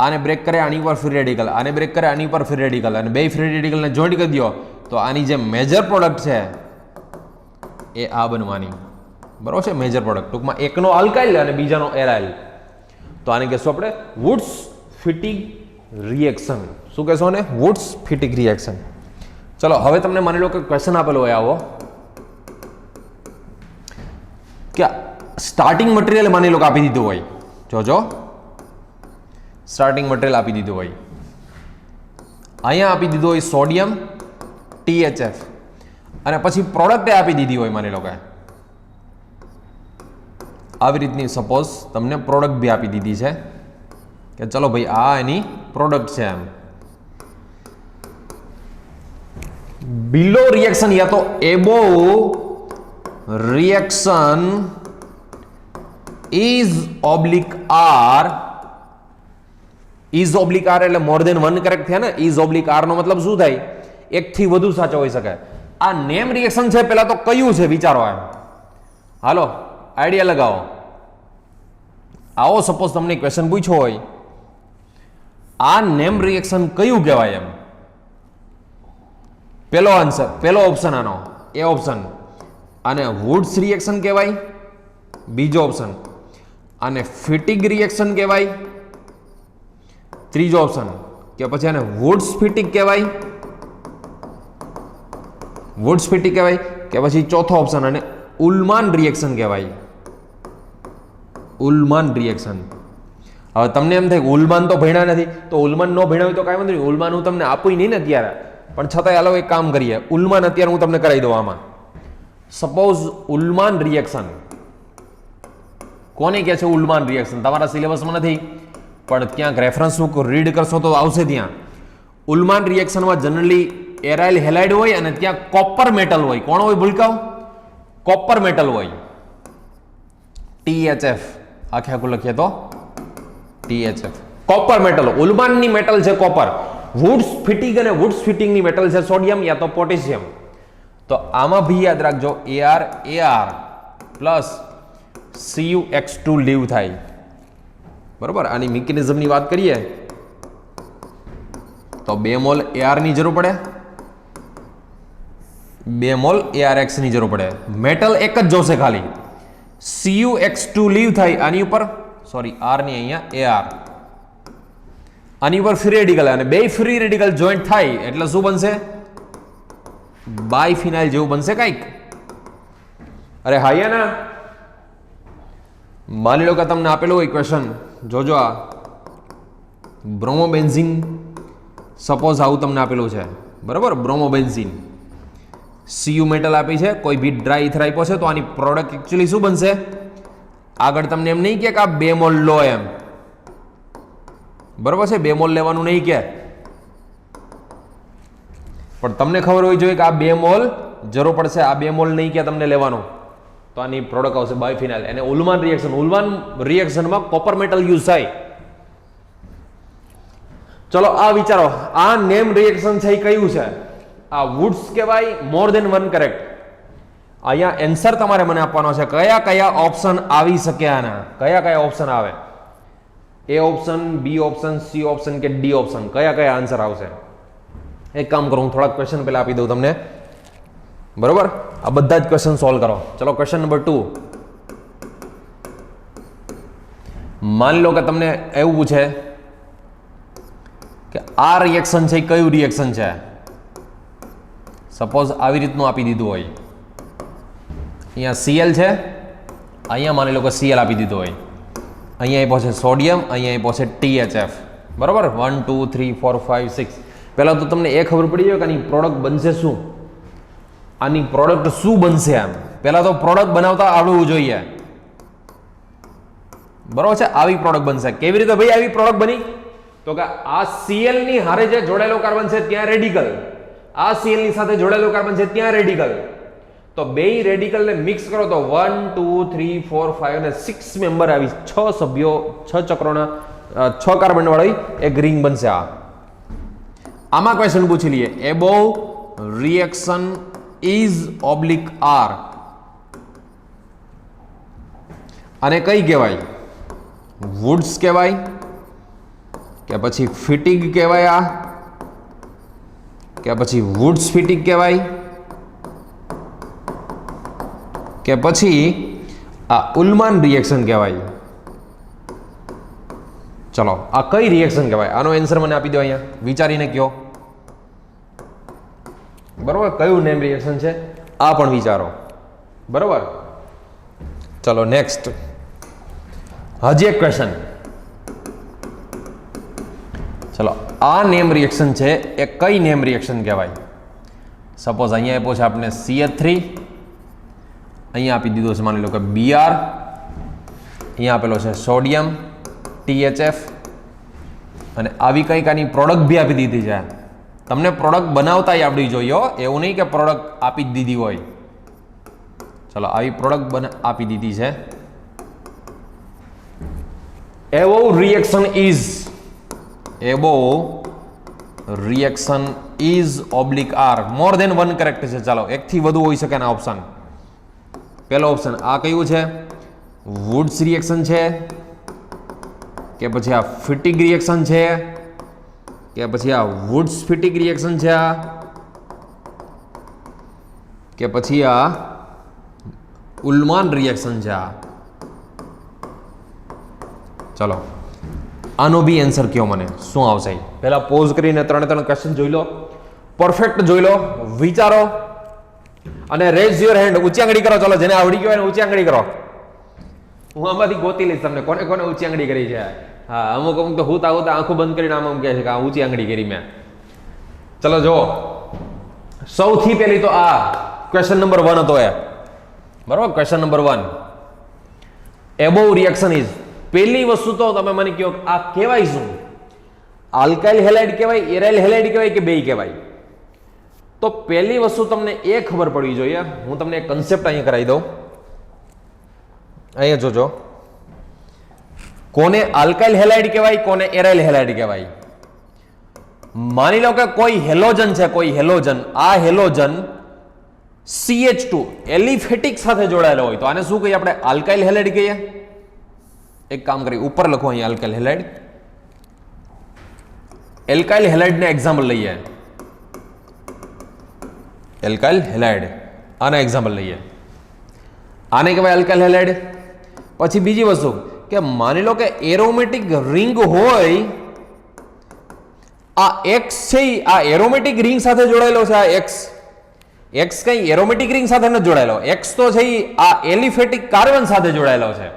S1: આને બ્રેક કરે આની પર ફ્રી રેડિકલ, આને બ્રેક કરે આની પર ફ્રી રેડિકલ, અને બે ફ્રી રેડિકલને જોઈન્ટ કરી દો તો આની જે મેજર પ્રોડક્ટ છે એ આ બનવાની. બરોબર છે? Major product. ટૂંકમાં એકનો આલ્કાઇલ અને બીજાનો એરાઇલ. તો આને કહેશું આપણે વુડ્સ ફિટિગ રિએક્શન. શું કહેશો ને? Wurtz Fittig reaction. ચલો હવે તમને માની લો કે ક્વેશ્ચન આપેલો હોય આવો કે સ્ટાર્ટિંગ મટીરિયલ માની લો કે આપી દીધું હોય. જોજો, સ્ટાર્ટિંગ મટીરિયલ આપી દીધું હોય. અહીંયા આપી દીધું હોય સોડિયમ THF, અને પછી પ્રોડક્ટ આપી દીધી હોય માની લો કે આવી રીતની. સપોઝ તમને પ્રોડક્ટ બી આપી દીધી છે કે ચલો ભાઈ આ એની પ્રોડક્ટ છે. એમ બિલો રિએક્શન યા તો above reaction is oblique R. Is oblique R એટલે મોર દેન વન કરેક્ટ થયા ને. ઇઝ ઓબ્લિક આર નો મતલબ શું થાય? એકથી વધુ સાચો હોઈ શકે. આ નેમ રિએક્શન છે, પેલા તો કયું છે વિચારો. એમ હાલો આઈડિયા લગાવો. આવો સપોઝ તમને ક્વેશ્ચન પૂછ્યો હોય આ નેમ રિએક્શન કયું કહેવાય? એમ પેલો આન્સર, પેલો ઓપ્શન આનો એ ઓપ્શન. આને વુડ્સ રિએક્શન કહેવાય. બીજો ઓપ્શન આને ફિટિગ રિએક્શન કહેવાય. ત્રીજો ઓપ્શન કે પછી આને વુડ્સ ફિટિગ કહેવાય. વુડ્સ ફિટિગ કહેવાય કે પછી ચોથો ઓપ્શન આને ઉલમાન રિએક્શન કહેવાય. Ullman reaction. હવે તમને એમ થાય ઉલમાન તો ભણ્યા નથી, તો ઉલમાન ન ભણ્યા હોય તો કાંઈ વાંધો નહીં. ઉલમાન હું તમને આપું નહીં ને અત્યારે, પણ છતાંય હાલો એક કામ કરીએ. ઉલમાન અત્યારે હું તમને કરાવી દઉં. આમાં સપોઝ ઉલમાન રિએક્શન કોને કહે છે? ઉલમાન રિએક્શન તમારા સિલેબસમાં નથી, પણ ક્યાંક રેફરન્સ બુક રીડ કરશો તો આવશે ત્યાં. ઉલમાન રિએક્શનમાં જનરલી એરાઇલ હેલાઇડ હોય અને ત્યાં કોપર મેટલ હોય. કોણ હોય ભૂલકાઓ? કોપર મેટલ હોય. THF આખે આખું લખીએ તો THF કોપર મેટલ. ઉલમાનની મેટલ છે કોપર. વુડ્સ ફિટિગ અને વુડ્સ ફિટિંગની મેટલ છે સોડિયમ યા તો પોટેશિયમ. તો આમાં ભી યાદ રાખજો AR પ્લસ CuX2 લીવ થાય. બરોબર? આની મિકેનિઝમની વાત કરીએ તો 2 મોલ AR ની જરૂર પડે, 2 મોલ ArX ની જરૂર પડે. મેટલ એક જ જોશે ખાલી. CuX2 લીવ થાય આની ઉપર, સોરી R ની અહીંયા AR, આની ઉપર ફ્રી રેડિકલ, અને બે ફ્રી રેડિકલ જોઈન્ટ થાય એટલે શું બનશે? બાયફિનાઇલ જેવું બનશે કંઈક. અરે હાયા ના, માની લો કે તમને આપેલું હોય ક્વેશ્ચન, જોજો આ બ્રોમોબેન્ઝીન, સપોઝ આવું તમને આપેલું છે, બરાબર? બ્રોમોબેન્ઝીન Cu મેટલ આપી છે, કોઈ બી ડ્રાય ઇથર આપ્યો છે, તો આની પ્રોડક્ટ એકચ્યુઅલી શું બનશે? આગળ તમને એમ નહીં કે આ 2 મોલ લો એમ, બરોબર છે? 2 મોલ લેવાનું નહીં કે, પણ તમને ખબર હોવી જોઈએ કે આ 2 મોલ જરૂર પડશે, આ 2 મોલ નહીં કે તમને લેવાનો, તો આની પ્રોડક્ટ આવશે બાયફિનાઇલ. અને ઉલમાન રિએક્શન, ઉલમાન રિએક્શનમાં કોપર મેટલ યુઝ થાય. ચલો આ વિચારો, આ નેમ રિએક્શન છે એ કયું છે? આ વુડ્સ કહેવાય, મોર ધેન વન કરેક્ટ. અહીંયા એન્સર તમારે મને આપવાનો છે, કયા કયા ઓપ્શન આવી શકે આના, કયા કયા ઓપ્શન આવે? A option, B option, C option કે D ઓપ્શન, કયા કયા આન્સર આવશે? એક કામ કરો, હું થોડાક ક્વેશ્ચન પહેલા આપી દઉં તમને, બરોબર? આ બધા જ ક્વેશ્ચન સોલ્વ કરો. ચલો ક્વેશ્ચન નંબર 2. માની લો કે તમને એવું પૂછે કે આ રિએક્શન છે કયું રિએક્શન છે? સપોઝ આવી રીતનું આપી દીધું હોય, અહીંયા Cl છે, અહીંયા માની લો કે Cl આપી દીધું હોય, અહીંયા આપ્યો છે સોડિયમ, અહીંયા આપ્યો છે THF, બરોબર? 1 2 3 4 5 6. પહેલા તો તમને એ ખબર પડી જાય કે આની પ્રોડક્ટ બનશે શું, આની પ્રોડક્ટ શું બનશે. એમ પહેલા તો પ્રોડક્ટ બનાવતા આવડવું જોઈએ, બરોબર છે? આવી પ્રોડક્ટ બનશે. કેવી રીતે ભાઈ આવી પ્રોડક્ટ બની? તો કે આ Cl ની હારે જે જોડાયેલો કાર્બન છે ત્યાં રેડિકલ, આ Cl ની સાથે જોડાયેલો કાર્બન છે ત્યાં રેડિકલ, તો બે રેડિકલ ને મિક્સ કરો તો 1 2 3 4 5 અને 6 મેમ્બર આવી 6 સભ્યો, 6 ચક્રોના 6 કાર્બન વાળી એક રિંગ બનશે. આમાં ક્વેશ્ચન પૂછી લઈએ, above reaction is oblique R, આને કઈ કહેવાય? વુડ્સ કહેવાય કે પછી ફિટિગ કહેવાય, આ કે પછી વુડ્સ ફિટિગ કહેવાય કે પછી આ ઉલમાન રિએક્શન કહેવાય? ચલો આ કઈ રિએક્શન કહેવાય? આનો આન્સર મને આપી દો, અહીંયા વિચારીને કયો, બરોબર? કયું નેમ રિએક્શન છે આ પણ વિચારો, બરોબર? ચલો નેક્સ્ટ, હજી એક ક્વેશ્ચન. ચલો આ નેમ રિએક્શન છે એ કઈ નેમ રિએક્શન કહેવાય? સપોઝ અહીંયા આપ્યો છે આપણે CH3, અહીંયા આપી દીધો છે માની લો કે Br, અહીંયા આપેલો છે સોડિયમ THF, અને આવી કંઈક આની પ્રોડક્ટ બી આપી દીધી છે. તમને પ્રોડક્ટ બનાવતા આવડવી જોઈએ, એવું નહીં કે પ્રોડક્ટ આપી જ દીધી હોય. ચલો આવી પ્રોડક્ટ આપી દીધી છે. Above reaction is oblique R, more than one correct છે. ચાલો એકથી વધુ હોઈ શકે ના ઓપ્શન. પહેલો ઓપ્શન આ કયું છે? વુડ્સ રિએક્શન છે કે પછી આ ફિટિગ રિએક્શન છે કે પછી આ વુડ્સ ફિટિગ રિએક્શન છે કે પછી આ ઉલમાન રિએક્શન છે? ચલો આનો બી આન્સર કયો મને, શું આવશે? પહેલા પોઝ કરીને 3 ક્વેશ્ચન જોઈ લો, પરફેક્ટ જોઈ લો, વિચારો અને રેઝ યોર હેન્ડ, ઊંચી આંગળી કરો. ચલો જેને આવડી ગયો એને ઊંચી આંગળી કરો. હું આમાંથી ગોતી લઈશ તમને કોને કોને ઊંચી આંગળી કરી છે. હા, અમુક તો હું આંખો બંધ કરીને આમ કહે છે કે આ ઊંચી આંગળી કરી મેં. ચલો જો, સૌથી પહેલી તો આ ક્વેશ્ચન નંબર 1 હતો એ, બરોબર? Question number 1, above reaction is, પહેલી વસ્તુ તો તમે મને કહો આ કહેવાય શું? આલ્કાઇલ હેલાઇડ કહેવાય, એરાઇલ હેલાઇડ કહેવાય કે બેય કહેવાય? તો પહેલી વસ્તુ તમને એ ખબર પડવી જોઈએ. હું તમને એક કન્સેપ્ટ અહીંયા કરાવી દઉં. અહીંયા જોજો, કોને આલ્કાઇલ હેલાઇડ કહેવાય, કોને એરાઇલ હેલાઇડ કહેવાય? માની લો કે કોઈ હેલોજન છે, કોઈ હેલોજન, આ હેલોજન CH2 એલિફેટિક સાથે જોડાયેલો હોય તો આને શું કહીએ આપણે? આલ્કાઇલ હેલાઇડ કહીએ. એક કામ કરી, ઉપર લખો અહીંયા આલ્કાઇલ હેલાઇડ. એલ્કાઇલ હેલાઇડને એક્ઝામ્પલ લઈએ, એલ્કાઇલ હેલાઇડ આના એક્ઝામ્પલ લઈએ, આને કહેવાય એલ્કાઇલ હેલાઇડ. પછી બીજી વસ્તુ કે માની લો કે એરોમેટિક રિંગ હોય, આ એક્સ છે આ એરોમેટિક રિંગ સાથે જોડાયેલો છે. આ એક્સ કઈ એરોમેટિક રિંગ સાથે નથી જોડાયેલો, એક્સ તો છે આ એલિફેટિક કાર્બન સાથે જોડાયેલો છે.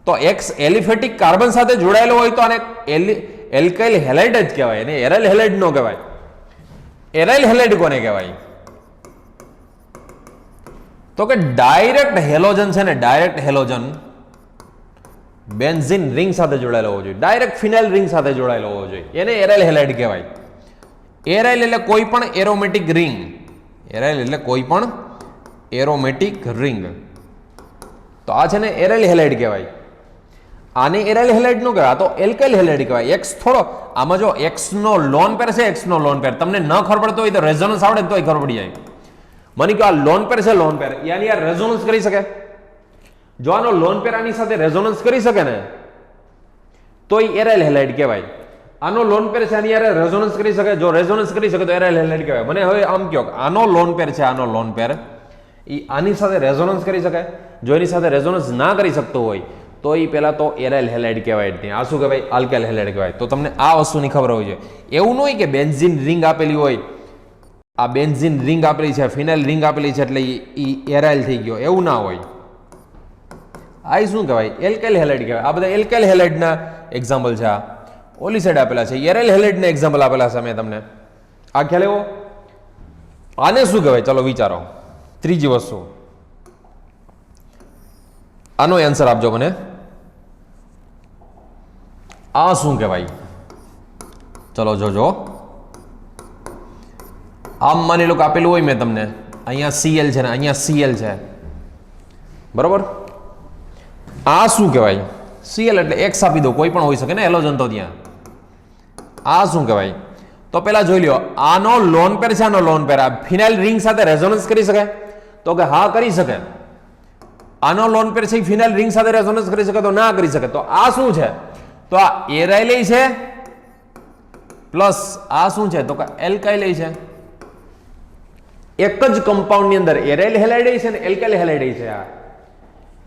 S1: તો એક્સ એલિફેટિક કાર્બન સાથે જોડાયેલો હોય તો આને એલ્કાઇલ હેલાઇડ જ કહેવાય, એને એરાઇલ હેલાઇડ નો કહેવાય. એરાઇલ હેલાઇડ કોને કહેવાય? તો કે ડાયરેક્ટ હેલોજન છે ને, ડાયરેક્ટ હેલોજન બેન્ઝીન રિંગ સાથે જોડાયેલો હોવો જોઈએ, ડાયરેક્ટ ફિનાઇલ રિંગ સાથે જોડાયેલો હોવો જોઈએ, એને એરાઇલ હેલાઇડ કહેવાય. એરાઇલ એટલે કોઈ પણ એરોમેટિક રિંગ, એરાઇલ એટલે કોઈ પણ એરોમેટિક રિંગ. તો આ છે ને એરાઇલ હેલાઇડ કહેવાય. આને એરાઇલ હેલાઇડ નો કહેવાય, આ તો એલ્કાઇલ હેલાઇડ કહેવાય. એક્સ થોડો આમાં જો એક્સ નો લોન પેર છે, એક્સ નો લોન પેર તમને ન ખબર પડતો હોય તો રેઝોનન્સ આવડે તોય ખબર પડી જાય. મને કહો આ લોન પેર છે, લોન પેર યાની આ રેઝોનન્સ કરી શકે. જો આનો લોન પેર આની સાથે રેઝોનન્સ કરી શકે ને તો એ એરાઇલ હેલાઇડ કહેવાય. આનો લોન પેર છે આની યાર રેઝોનન્સ કરી શકે, જો રેઝોનન્સ કરી શકે તો એરાઇલ હેલાઇડ કહેવાય. મને હવે આમ કહો આનો લોન પેર છે, આનો લોન પેર એ આની સાથે રેઝોનન્સ કરી શકે, જો એની સાથે રેઝોનન્સ ના કરી શકતો હોય તો એ પહેલા તો એરાઇલ હેલાઇડ કહેવાય. આ શું કહેવાય? આલ્કાઇલ હેલાઇડ કહેવાય. તો તમને આ વસ્તુની ખબર હોવી જોઈએ. એવું ન હોય કે બેન્ઝીન રિંગ આપેલી હોય, આ બેન્ઝીન રિંગ આપેલી છે, ફિનાઇલ રિંગ આપેલી છે એટલે એ એરાઇલ થઈ ગયો, એવું ના હોય. આ શું કહેવાય? એલ્કાઇલ હેલાઇડ કહેવાય. આ બધા એલ્કાઇલ હેલાઇડના એક્ઝામ્પલ છે. આ ઓલી સાઈડ આપેલા છે, એરાઇલ હેલાઇડના એક્ઝામ્પલ આપેલા છે મેં તમને. આ ખ્યાલ એવો. આને શું કહેવાય? ચલો વિચારો. ત્રીજી વસ્તુ, આનો આન્સર આપજો મને. આ શું કહેવાય? ચલો જોજો. આમ માની લો કે આપેલું હોય મેં તમને, અહીંયા Cl છે ને અહીંયા Cl છે, બરોબર? આ શું કહેવાય? Cl એટલે X આપી દો, કોઈ પણ હોઈ શકે ને હેલોજન તો ત્યાં. આ શું કહેવાય? તો પેલા જોઈ લ્યો, આનો લોન પેર છે, આનો લોન પેર આ ફિનાઇલ રિંગ સાથે રેઝોનન્સ કરી શકે? તો કે હા કરી શકે. આનો લોન પેર છે ફિનાઇલ રિંગ સાથે રેઝોનન્સ કરી શકે? તો ના કરી શકે. તો આ શું છે? તો આ એરાઇલ છે પ્લસ આ શું છે? તો કે એલ્કાઇલ છે. એક જ કમ્પાઉન્ડ ની અંદર એરાઇલ હેલાઇડ છે ને એલ્કાઇલ હેલાઇડ છે. આ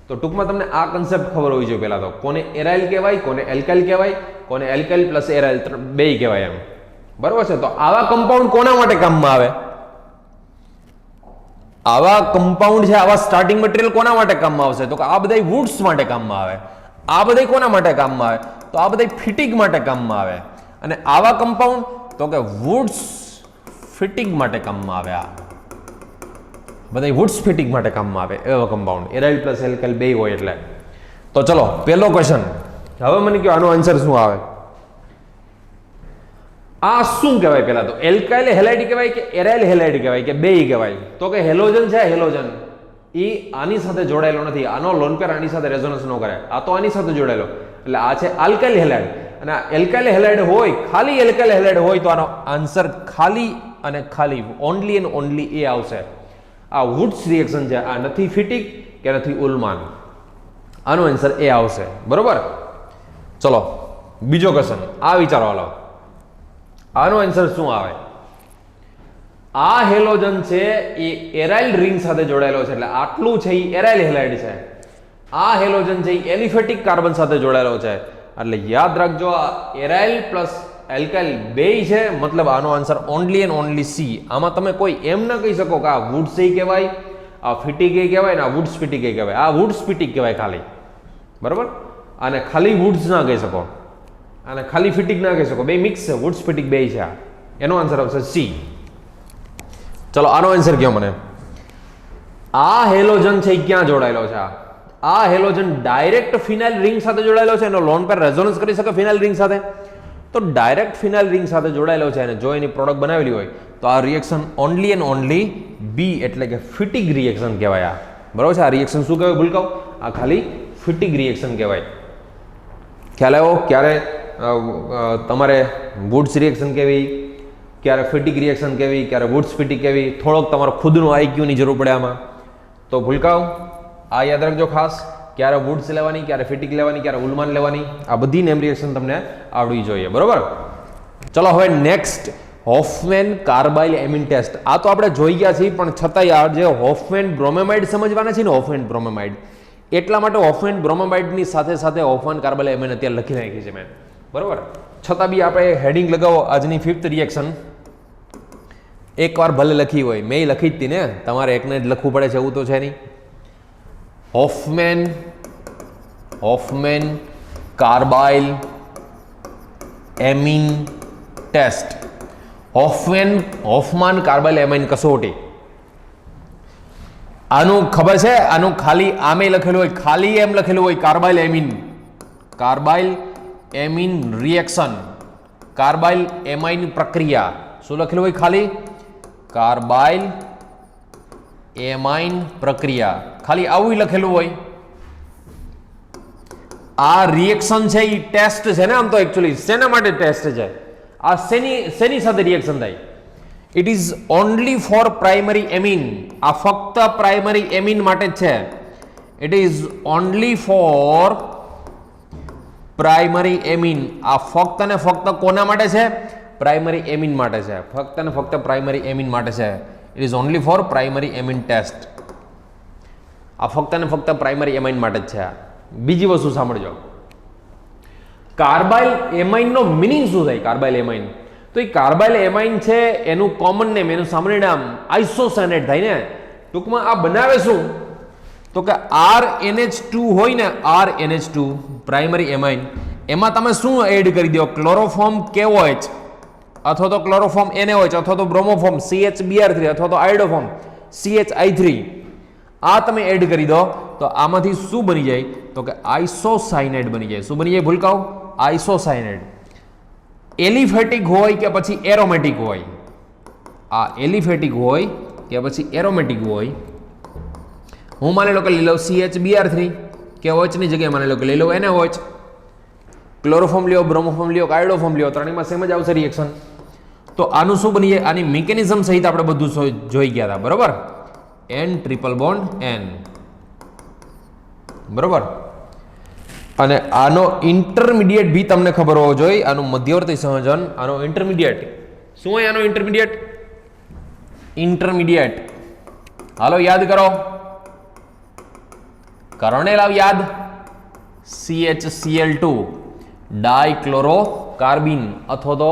S1: તો ટૂંકમાં તમને આ કન્સેપ્ટ ખબર હોવી જોઈએ પહેલા તો, કોને એરાઇલ કહેવાય, કોને એલ્કાઇલ કહેવાય, કોને એલ્કાઇલ પ્લસ એરાઇલ બેય કહેવાય એમ, બરોબર છે? તો આવા કમ્પાઉન્ડ કોના માટે કામમાં આવે? આવા કમ્પાઉન્ડ છે, આવા સ્ટાર્ટિંગ મટીરિયલ કોના માટે કામમાં આવશે? તો કે આ બધા વુડ્સ માટે કામમાં આવે. આ બધા કોના માટે કામમાં આવે? તો આ બધા ફિટિંગ માટે કામમાં આવે. અને આવા કમ્પાઉન્ડ તો કે વુડ્સ ફિટિંગ માટે કામમાં આવે. આ બધા વુડ્સ ફિટિંગ માટે કામમાં આવે એવા કમ્પાઉન્ડ, એરાઇલ પ્લસ એલ્કાઇલ બે હોય એટલે. તો ચલો પહેલો ક્વેશ્ચન. હવે મને કહો આનો આન્સર શું આવે? આ શું કહેવાય? પહેલા તો એલ્કાઇલ હેલાઇડ કહેવાય કે એરાઇલ હેલાઇડ કહેવાય કે બેય કહેવાય? તો કે હેલોજન છે, હેલોજન એ આની સાથે જોડાયેલો નથી, આનો લોન પેર આની સાથે રેઝોનન્સ ન કરે, આ તો આની સાથે જોડાયેલો, એટલે આ છે આલ્કાઇલ હેલાઇડ. અને આ એલ્કાઇલ હેલાઇડ હોય, ખાલી એલ્કાઇલ હેલાઇડ હોય તો આનો આન્સર ખાલી અને ખાલી ઓનલી એન્ડ ઓનલી એ આવશે. આ વુડ્સ રિએક્શન છે, આ નથી ફિટિક કે નથી ઉલ્માન, આનો આન્સર એ આવશે, બરોબર? ચલો બીજો ક્વેશ્ચન આ વિચારો હાલો. આનો આન્સર શું આવે? આ હેલોજન છે એ એરાઇલ રિંગ સાથે જોડાયેલો છે, એટલે આટલું છે એ એરાઇલ હેલાઇડ છે. આ હેલોજન છે એ એલિફેટિક કાર્બન સાથે જોડાયેલો છે, એટલે યાદ રાખજો આ એરાઇલ પ્લસ એલ્કાઇલ બેય છે, મતલબ આનો answer only and only C. આમાં તમે કોઈ એમ ના કહી શકો કે આ વુડ્સ કહેવાય, આ ફિટિક કહેવાય ને આ વુડ્સ ફિટિક કહેવાય. આ વુડ્સ ફિટિક કહેવાય ખાલી, બરોબર? આને ખાલી વુડ્સ ના કહી શકો, આને ખાલી ફિટિક ના કહી શકો, બે મિક્સ છે, વુડ્સ ફિટિક બે છે. એનો આન્સર આવશે સી. ચલો આનો આન્સર કયો મને. આ હેલોજન છે એ ક્યાં જોડાયેલો છે? આ હેલોજન ડાયરેક્ટ ફિનાઇલ રિંગ સાથે જોડાયેલો છે, એનો લોન પેર રેઝોનન્સ કરી શકે ફિનાઇલ રિંગ સાથે, તો ડાયરેક્ટ ફિનાઇલ રિંગ સાથે જોડાયેલો છે અને જો એની પ્રોડક્ટ બનાવેલી હોય તો આ રિએક્શન ઓનલી એન્ડ ઓનલી બી એટલે કે ફિટિક રિએક્શન કહેવાય. આ બરોબર છે? આ રિએક્શન શું કહેવાય ભૂલકાઓ? આ ખાલી ફિટિક રિએક્શન કહેવાય. ખ્યાલ આવ્યો? ક્યારે તમારે વુડ્સ રિએક્શન કેવી, ક્યારે ફિટિક રિએક્શન કેવી, ક્યારે વુડ્સ ફિટિક કેવી, થોડોક તમારો ખુદનું આઈક્યુની જરૂર પડે આમાં. તો ભૂલકાઓ આ યાદ રાખજો ખાસ, ક્યારે વુડ્સ લેવાની, ક્યારે ફિટિક લેવાની, ક્યારે ઉલ્માન લેવાની, આ બધી નેમ રિએક્શન તમને આવડવી જોઈએ, બરોબર? ચલો હવે નેક્સ્ટ હોફમેન કાર્બાઇલ એમિન ટેસ્ટ. આ તો આપણે જોઈ ગયા છીએ, પણ છતાંય આ જે હોફમેન બ્રોમેમાઇડ સમજવાના છે ને, હોફમેન બ્રોમેમાઇડ, એટલા માટે હોફમેન બ્રોમેમાઇડની સાથે સાથે હોફમેન કાર્બાઇલ એમિન અત્યારે લખી નાખી છે મેં, બરોબર. છતાં બી આપણે હેડિંગ લગાવો આજની 5th રિએક્શન, એકવાર ભલે લખી હોય, મેં લખી જ હતી ને, તમારે એકને જ લખવું પડે છે એવું તો છે નહીં. Hofmann carbyl એમિન test, Hofmann carbylamine કસોટી. આનું ખબર છે, આનું ખાલી આમે લખેલું હોય, ખાલી એમ લખેલું હોય કાર્બાઇલ એમિન રિએક્શન, કાર્બાઇલ એમાઇન પ્રક્રિયા. શું લખેલું હોય? ખાલી કાર્બાઇલ એમાઇન પ્રક્રિયા, ખાલી આવું લખેલું હોય. આ રિએક્શન છે એ ટેસ્ટ છે ને, આમ તો એકચ્યુઅલી શેના માટે ટેસ્ટ છે? આ શેની સાથે રિએક્શન થાય? It is only for primary amine. આ ફક્ત પ્રાઇમરી એમિન માટે જ છે. It is only for primary amine. આ ફક્ત ને ફક્ત કોના માટે છે? પ્રાઇમરી એમિન માટે છે. ફક્ત ને ફક્ત પ્રાઇમરી એમિન માટે છે. It is only for primary amine test. આ ફક્ત ને ફક્ત પ્રાઇમરી એમાઇન માટે જ છે. બીજી વસ્તુ સાંભળજો, કાર્બાઇલ એમાઇનનો મિનિંગ શું થાય? કાર્બાઇલ એમાઇન તો એ કાર્બાઇલ એમાઇન છે, એનું કોમન નેમ, એનું સામાન્ય નામ આઇસોસાયનેટ થાય ને. ટૂંકમાં આ બનાવે શું? તો કે RNH2 હોય ને, RNH2 પ્રાઇમરી એમાઇન, એમાં તમે શું એડ કરી દો? ક્લોરોફોર્મ KOH અથવા તો ક્લોરોફોર્મ NaOH અથવા તો બ્રોમોફોર્મ CHBr3 અથવા તો આયોડોફોર્મ CHI3. આ તમે એડ કરી દો તો આમાંથી શું બની જાય? તો કે આઇસોસાયનેટ બની જાય. શું બની જાય ભૂલકાઓ? આઇસોસાયનેટ. એલિફેટિક હોય કે પછી એરોમેટિક હોય, આ એલિફેટિક હોય કે પછી એરોમેટિક હોય. હું માની લો કે લઈ લઉં CHBr3 કે OH ની જગ્યાએ માની લો કે લઈ લઉં NaOH. ક્લોરોફોર્મ લ્યો, બ્રોમોફોર્મ લ્યો, આયોડોફોર્મ લ્યો, ત્રણેયમાં સેમ જ આવશે રિએક્શન. તો આનું શું બની જાય? આની મિકેનિઝમ સહિત આપણે બધું જોઈ ગયા હતા, બરોબર. N ટ્રિપલ બોન્ડ N, બરોબર. અને આનો ઇન્ટરમીડિયેટ બી તમને ખબર હોવો જોઈએ. આનું મધ્યવર્તી સંયોજન, આનો ઇન્ટરમીડિયેટ શું હોય? આનો ઇન્ટરમીડિયેટ હાલો યાદ કરો, કરને લાવ યાદ. CHCl2 ડાયક્લોરોકાર્બિન અથવા તો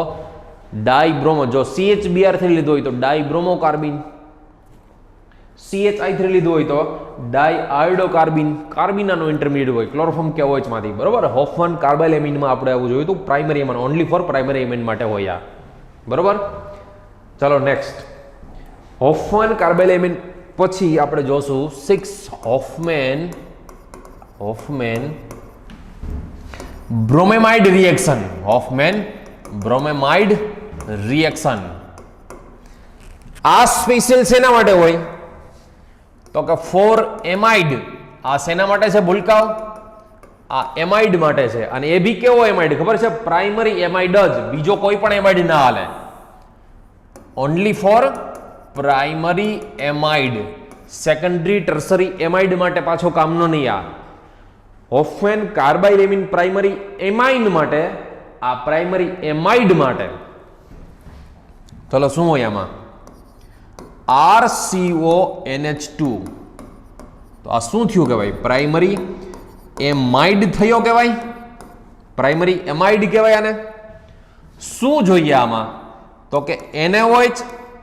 S1: ડાયબ્રોમો. જો CHBr3 લીધો હોય તો ડાયબ્રોમોકાર્બિન, CHI3 લીધું હોય તો ડાયઆયોડોકાર્બિન. કાર્બિન આનો ઇન્ટરમીડિયેટ હોય ક્લોરોફોર્મ KOH માંથી, બરોબર. હોફમાન કાર્બાઇલ એમિનમાં આપણે આવું જોયું હતું, primary એમિન, only for primary amine માટે હોય આ, બરોબર. ચલો નેક્સ્ટ હોફમાન કાર્બાઇલ એમિન પછી આપણે જોશું 6 Hofmann bromamide reaction. Hofmann bromamide reaction આ સ્પેશિયલ શેના માટે હોય? તો કે ફોર એમાઇડ. આ શેના માટે છે ભૂલકાઓ? આ એમાઇડ માટે છે. અને એ બી કેવો એમાઇડ ખબર છે? પ્રાઇમરી એમાઇડ જ, બીજો કોઈ પણ એમાઇડ ના હાલે. Only for primary amide. Secondary tertiary amide માટે પાછો કામનો નહીં. આ Hofmann carbyl amine primary amine માટે, આ પ્રાઇમરી એમાઇડ માટે. ચલો શું હોય આમાં? RCONH2. તો આ શું થયું કહેવાય? પ્રાઇમરી એમાઇડ થયો કહેવાય, પ્રાઇમરી એમાઇડ કહેવાય આને. શું જોઈએ આમાં? તો કે NaOH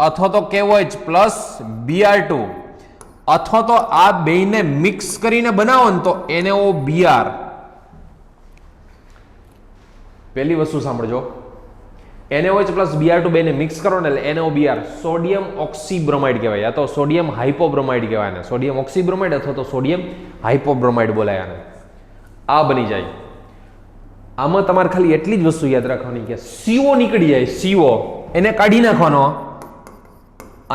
S1: અથવા તો KOH પ્લસ Br2 અથવા તો આ બેને મિક્સ કરીને બનાવો ને તો NaOBr. પહેલી વસ્તુ સાંભળજો, NaOH પ્લસ Br2 બેને મિક્સ કરો ને એટલે NaOBr, સોડિયમ ઓક્સીબ્રોમાઇડ કહેવાય, યા તો સોડિયમ હાઇપોબ્રોમાઇડ કહેવાય ને. સોડિયમ ઓક્સીબ્રોમાઇડ અથવા તો સોડિયમ હાઇપોબ્રોમાઇડ બોલાય આને. આ બની જાય. આમાં તમારે ખાલી એટલી જ વસ્તુ યાદ રાખવાની કે CO નીકળી જાય, CO એને કાઢી નાખવાનો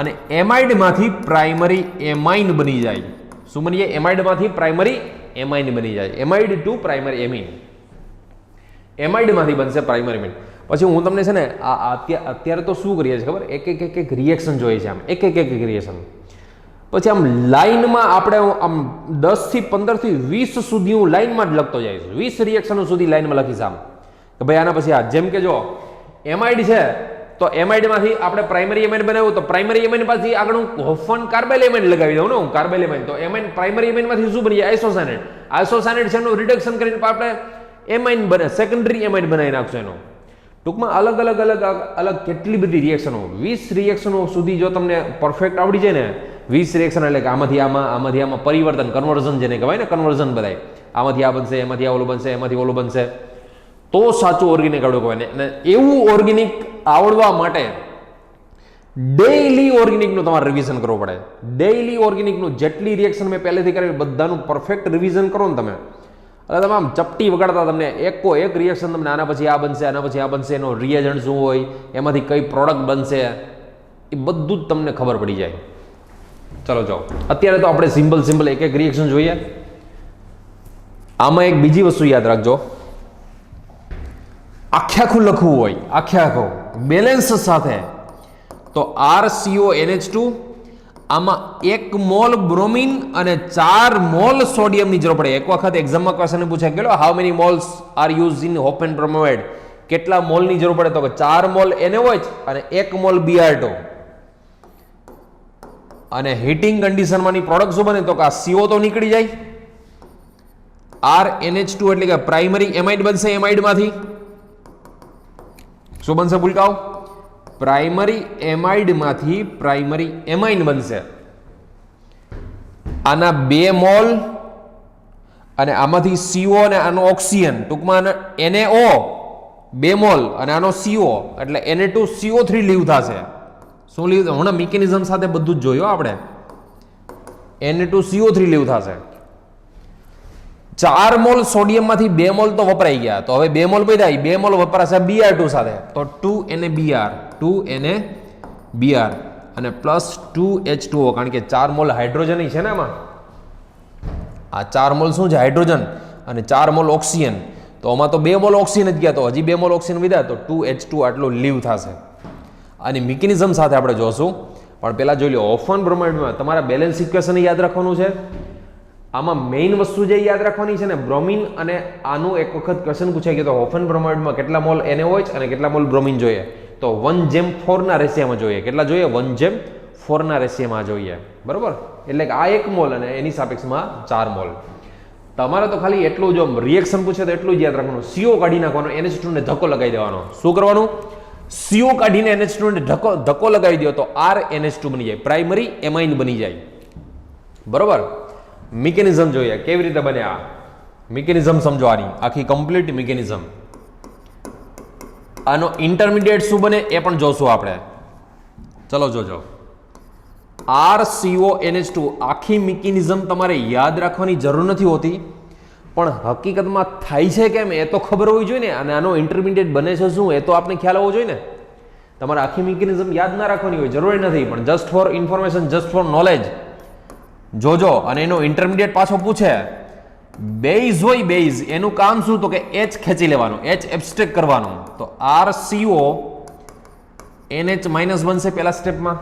S1: અને એમાઇડમાંથી પ્રાઇમરી એમાઇન બની જાય. શું બની જાય? એમાઇડમાંથી પ્રાઇમરી એમાઇન બની જાય. એમાઇડ ટુ પ્રાઇમરી એમિન, એમાઇડમાંથી બનશે પ્રાઇમરી એમિન. પછી હું તમને છે ને અત્યારે તો શું કરીએ છીએ ખબર? એક રિએક્શન જોઈએ છે, આમ એક રિએક્શન. પછી આમ લાઈનમાં આપણે આમ 10 થી 15 થી 20 સુધી હું લાઈનમાં જ લખતો જઈશ. 20 રિએક્શનો સુધી લાઈનમાં લખીશ આમ કે ભાઈ આના પછી આ. જેમ કે જો એમાઇડ છે તો એમાઇડ માંથી આપણે પ્રાઇમરી એમાઇડ બનાવ્યું તો પ્રાઇમરી એમાઇડ પાછી આગળ હું હોફન કાર્બેલ એમાઇડ લગાવી દઉં ને હું કાર્બેલ એમાઇડ તો એમાઇડ પ્રાઇમરી એમાઇડ માંથી શું બની જાય આઇસોસાયનાઇડ આઇસોસાયનાઇડ છે એનું રિડક્શન કરીને આપણે એમાઇડ બને સેકન્ડરી એમાઇડ બનાવી નાખશું એનો ટૂંકમાં અલગ અલગ અલગ અલગ કેટલી બધી રિએક્શનો 20 રિએક્શનો સુધી જો તમને પરફેક્ટ આવડી જાય ને 20 રિએક્શન એટલે કે આમાંથી આમાં પરિવર્તન કન્વર્ઝન જેને કહેવાય ને કન્વર્ઝન બધાય આમાંથી આ બનશે એમાંથી આ ઓલું બનશે એમાંથી ઓલું બનશે તો સાચું ઓર્ગેનિક આવડવું કહેવાય ને એવું ઓર્ગેનિક આવડવા માટે ડેઇલી ઓર્ગેનિકનું તમારે રિવિઝન કરવું પડે ડેઇલી ઓર્ગેનિકનું જેટલી રિએક્શન મેં પહેલેથી કરેલી બધાનું પરફેક્ટ રિવિઝન કરો ને તમે એટલે તમે આમ ચપટી વગાડતા તમને એકો એક રિએક્શન તમને આના પછી આ બનશે આના પછી આ બનશે એનો રિએજન્ટ શું હોય એમાંથી કઈ પ્રોડક્ટ બનશે એ બધું જ તમને ખબર પડી જાય ચલો જાઓ અત્યારે તો આપણે સિમ્પલ એક એક રિએક્શન જોઈએ આમાં એક બીજી વસ્તુ યાદ રાખજો આખું લખવું હોય આખું બેલેન્સ સાથે તો RCONH2 આમાં 1 મોલ બ્રોમિન અને 4 મોલ સોડિયમની જરૂર પડે એક વખત એક્ઝામમાં ક્વેશ્ચન પૂછાય ગયેલો how many moles are use in Hofmann bromide કેટલા મોલની જરૂર પડે તો 4 મોલ NaOH અને 1 મોલ Br2 અને હીટિંગ કન્ડિશનમાંની પ્રોડક્ટ શું બને તો કે આ CO તો નીકળી જાય RNH2 એટલે કે પ્રાઇમરી એમાઇડ બનશે એમાઇડમાંથી શું બનશે ભૂલકાઓ પ્રાઇમરી એમાઇડમાંથી પ્રાઇમરી એમાઇન બનશે આના 2 મોલ અને આમાંથી CO અને આનો ઓક્સિજન ટૂંકમાં NaO 2 મોલ અને આનો CO એટલે Na2CO3 લીવ થશે શું લીવ હમણાં મિકેનિઝમ સાથે બધું જ જોયું આપણે Na2CO3 લીવ થશે 4 મોલ સોડિયમમાંથી 2 મોલ તો વપરાઈ ગયા તો હવે 2 મોલ પૈદા 2 મોલ વપરાશે Br2 સાથે તો 2NaBr અને પ્લસ 2H2O કારણ કે 4 મોલ હાઇડ્રોજન છે ને આમાં આ 4 મોલ શું છે હાઇડ્રોજન અને 4 મોલ ઓક્સિજન તો આમાં તો 2 મોલ ઓક્સિજન જ ગયા તો હજી 2 મોલ ઓક્સિજન વધ્યા તો 2H2 આટલું લીવ થશે અને મિકેનિઝમ સાથે આપણે જોશું પણ પહેલા જોઈ લો ઓફન બ્રોમાઇડમાં તમારા બેલેન્સ ઇક્વેશન યાદ રાખવાનું છે આમાં મેઇન વસ્તુ જે યાદ રાખવાની છે ને બ્રોમિન અને આનું એક વખત ક્વેશ્ચન પૂછાય કે તો ઓફન બ્રોમાઇડમાં કેટલા મોલ NaOH અને કેટલા મોલ બ્રોમિન જોઈએ તો 1:4 ના રેશિયામાં જોઈએ કેટલા જોઈએ 1:4 ના રેશિયામાં જોઈએ બરોબર એટલે કે આ 1 મોલ અને એની સાપેક્ષમાં 4 મોલ તમારે તો ખાલી એટલું જો રિએક્શન પૂછે તો એટલું જ યાદ રાખવાનું CO કાઢી નાખવાનો NH2 ને ધક્કો લગાવી દેવાનો શું કરવાનું CO કાઢીને NH2 ને ધક્કો લગાવી દો તો RNH2 બની જાય પ્રાઇમરી એમાઇન બની જાય બરોબર મિકેનિઝમ જોઈએ કેવી રીતે બને આ મિકેનિઝમ સમજો આની આખી કમ્પ્લીટ મિકેનિઝમ આનો ઇન્ટરમીડિયેટ શું બને એ પણ જોશું આપણે ચલો જોજો RCONH2 આખી મિકેનિઝમ તમારે યાદ રાખવાની જરૂર નથી હોતી પણ હકીકતમાં થાય છે કેમ એ તો ખબર હોવી જોઈએ ને અને આનો ઇન્ટરમીડિયેટ બને છે શું એ તો આપણે ખ્યાલ હોવો જોઈએ ને તમારે આખી મિકેનિઝમ યાદ ના રાખવાની હોય જરૂરી નથી પણ just four information just four knowledge જોજો અને એનો ઇન્ટરમીડિયેટ પાછો પૂછે બેઝ હોય બેઝ એનું કામ શું તો કે H ખેંચી લેવાનું H એબ્સ્ટ્રેક્ટ કરવાનું તો RCONH માઇનસ બનશે પહેલા સ્ટેપમાં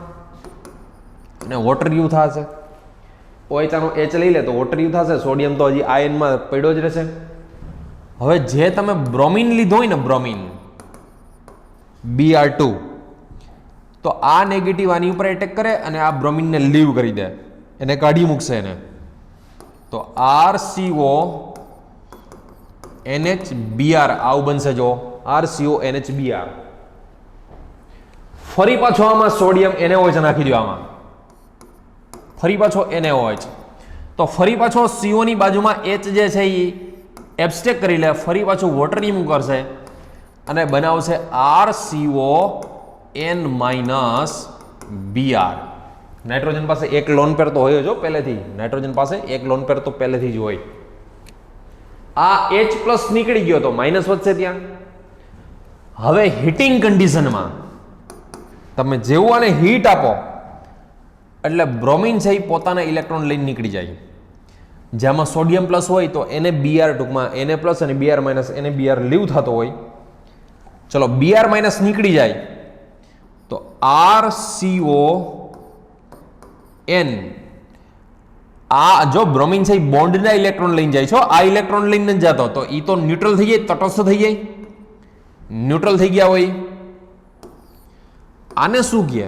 S1: અને વોટર યુ થશે OH આનો H લઈ લે તો વોટર યુ થશે સોડિયમ તો હજી આયનમાં પડ્યો જ રહેશે હવે જે તમે બ્રોમિન લીધો હોય ને બ્રોમિન Br2 તો આ નેગેટિવ આની ઉપર એટેક કરે અને આ બ્રોમિનને લીવ કરી દે એને કાઢી મૂકશે એને તો RCONHBr આવું બનશે જો RCONHBr ફરી પાછો આમાં સોડિયમ NaOH નાખી દો આમાં ફરી પાછો NaOH તો ફરી પાછો CO ની બાજુમાં H જે છે એ એબ્સ્ટ્રેક્ટ કરી લે ફરી પાછું વોટર રિમૂવ કરશે અને બનાવશે RCON-Br નાઇટ્રોજન પાસે એક લોન પેર તો હોય જ પહેલેથી નાઇટ્રોજન પાસે એક લોન પેર તો પહેલેથી જ હોય આ H પ્લસ નીકળી ગયો તો માઇનસ વધશે ત્યાં હવે હીટિંગ કન્ડિશનમાં તમે જેવું આને હીટ આપો એટલે બ્રોમિન છે એ પોતાના ઇલેક્ટ્રોન લઈને નીકળી જાય જેમાં સોડિયમ પ્લસ હોય તો એને Br ટૂંકમાં Na પ્લસ અને Br માઇનસ એને Br લીવ થતો હોય ચલો Br માઇનસ નીકળી જાય તો RCON આ જો બ્રોમિન છે એ બોન્ડના ઇલેક્ટ્રોન લઈને જાય છો આ ઇલેક્ટ્રોન લઈને જ જતો તો એ તો ન્યુટ્રલ થઈ જાય તટસ્થ થઈ જાય ન્યુટ્રલ થઈ ગયા હોય આને શું કહે?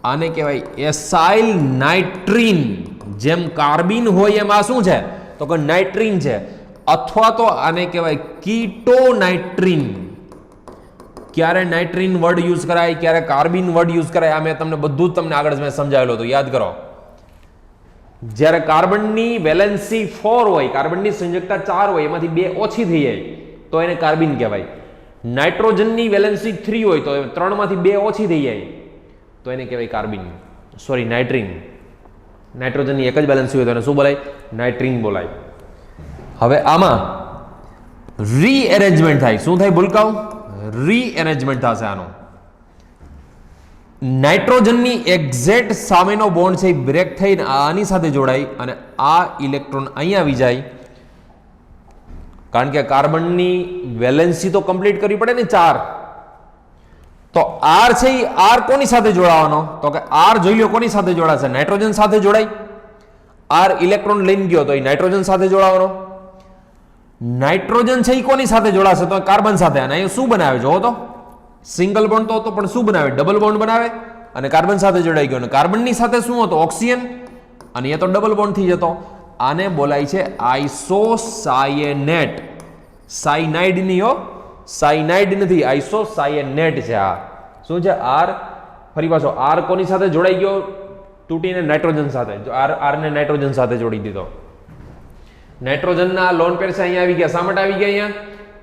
S1: આને કહેવાય એસાઇલ નાઇટ્રીન. જેમ કાર્બિન હોય એમ આ શું છે? તો કે નાઇટ્રીન છે. અથવા તો આને કહેવાય કીટો નાઇટ્રીન. ક્યારે નાઇટ્રીન વર્ડ યુઝ કરાય, ક્યારે કાર્બિન વર્ડ યુઝ કરાય, આ મેં તમને બધું જ તમને આગળ મેં સમજાવેલું હતું, યાદ કરો. જ્યારે કાર્બનની વેલેન્સી 4 હોય, કાર્બનની સંયોજકતા 4 હોય, એમાંથી 2 ઓછી થઈ જાય તો એને કાર્બિન કહેવાય. નાઇટ્રોજનની વેલેન્સી 3 હોય તો 3 માંથી 2 ઓછી થઈ જાય તો એને કહેવાય કાર્બિન, સોરી નાઇટ્રીન. નાઇટ્રોજનની એક જ બેલેન્સી હોય તો એને શું બોલાય? નાઇટ્રીન બોલાય. હવે આમાં રીએરેન્જમેન્ટ થાય. શું થાય ભૂલકાઓ? રીએરેન્જમેન્ટ થશે આનો. નાઇટ્રોજનની એક્ઝેક્ટ સામેનો બોન્ડ છે એ બ્રેક થઈને આની સાથે જોડાય અને આ ઇલેક્ટ્રોન અહીંયા આવી જાય. કારણ કે કાર્બનની વેલેન્સી તો કમ્પ્લીટ કરવી પડે ને 4. તો આર છે એ આર કોની સાથે જોડાવાનો? તો કે આર જોઈ લો કોની સાથે જોડાશે? નાઇટ્રોજન સાથે જોડાય. આર ઇલેક્ટ્રોન લઈને ગયો તો એ નાઇટ્રોજન સાથે જોડાવાનો. નાઇટ્રોજન છે એ કોની સાથે જોડાશે? તો કાર્બન સાથે. અને અહીંયા શું બનાવે? જોવો તો સિંગલ બોન્ડ તો હતો, પણ શું બનાવે? ડબલ બોન્ડ બનાવે અને કાર્બન સાથે જોડાઈ ગયો. અને કાર્બનની સાથે શું હતો? ઓક્સિજન. અને એ તો ડબલ બોન્ડ થઈ જતો. આને બોલાય છે આઇસોસાયનેટ. સાયનાઇડ નહીં હો, સાયનાઇડ નથી, આઇસોસાયનેટ છે. આ શું છે? આર. ફરી પાછો આર કોની સાથે જોડાઈ ગયો? તૂટીને નાઇટ્રોજન સાથે. આર ને નાઇટ્રોજન સાથે જોડી દીધો. નાઇટ્રોજનના લોન પેર છે અહીંયા આવી ગયા. શા માટે આવી ગયા અહીંયા?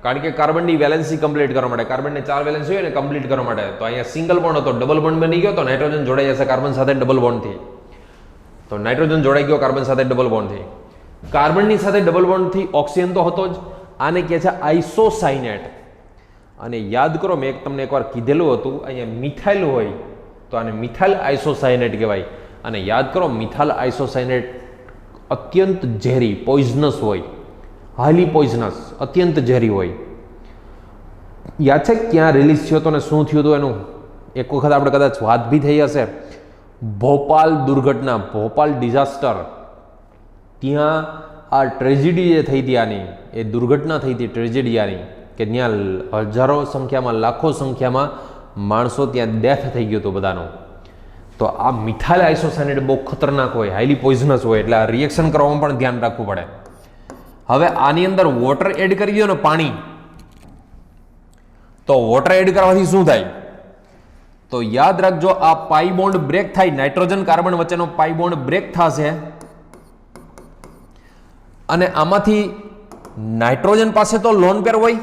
S1: કારણ કે કાર્બનની વેલેન્સી કમ્પ્લીટ કરવા માટે. કાર્બનને 4 વેલેન્સી હોય ને કમ્પ્લીટ કરવા માટે. તો અહીંયા સિંગલ બોન્ડ હતો, ડબલ બોન્ડ બની ગયો તો નાઇટ્રોજન જોડાઈ જશે કાર્બન સાથે ડબલ બોન્ડથી. તો નાઇટ્રોજન જોડાઈ ગયો કાર્બન સાથે ડબલ બોન્ડથી. કાર્બનની સાથે ડબલ બોન્ડથી ઓક્સિજન તો હતો જ. આને કહે છે આઇસોસાયનેટ. અને યાદ કરો, મેં તમને એકવાર કીધેલું હતું, અહીંયા મિથાઇલ હોય તો આને મિથાઇલ આઇસોસાયનેટ કહેવાય. અને યાદ કરો, મિથાઇલ આઇસોસાયનેટ અત્યંત ઝેરી, પોઈઝનસ હોય, હાઈલી પોઈઝનસ, અત્યંત ઝેરી હોય. યાદ છે ક્યાં રિલીઝ થયો હતો ને શું થયું હતું એનું? એક વખત આપણે કદાચ વાત બી થઈ હશે. ભોપાલ દુર્ઘટના, ભોપાલ ડિઝાસ્ટર, ત્યાં આ ટ્રેજેડી જે થઈ હતી આની, એ દુર્ઘટના થઈ હતી ટ્રેજેડી આની, કે ત્યાં હજારો સંખ્યામાં, લાખો સંખ્યામાં માણસો ત્યાં ડેથ થઈ ગયું હતું બધાનું. તો આ મિથાઇલ આઇસોસાયનેટ બહુ ખતરનાક હોય, હાઈલી પોઈઝનસ હોય, એટલે આ રિએક્શન કરવામાં પણ ધ્યાન રાખવું પડે. હવે આની અંદર વોટર એડ કરી દો ને, પાણી. તો વોટર એડ કરવાથી શું થાય? તો યાદ રાખજો, આ પાઈ બોન્ડ બ્રેક થાય, નાઇટ્રોજન કાર્બન વચ્ચેનો પાઈ બોન્ડ બ્રેક થશે અને આમાંથી નાઇટ્રોજન પાસે તો લોન પેર હોય,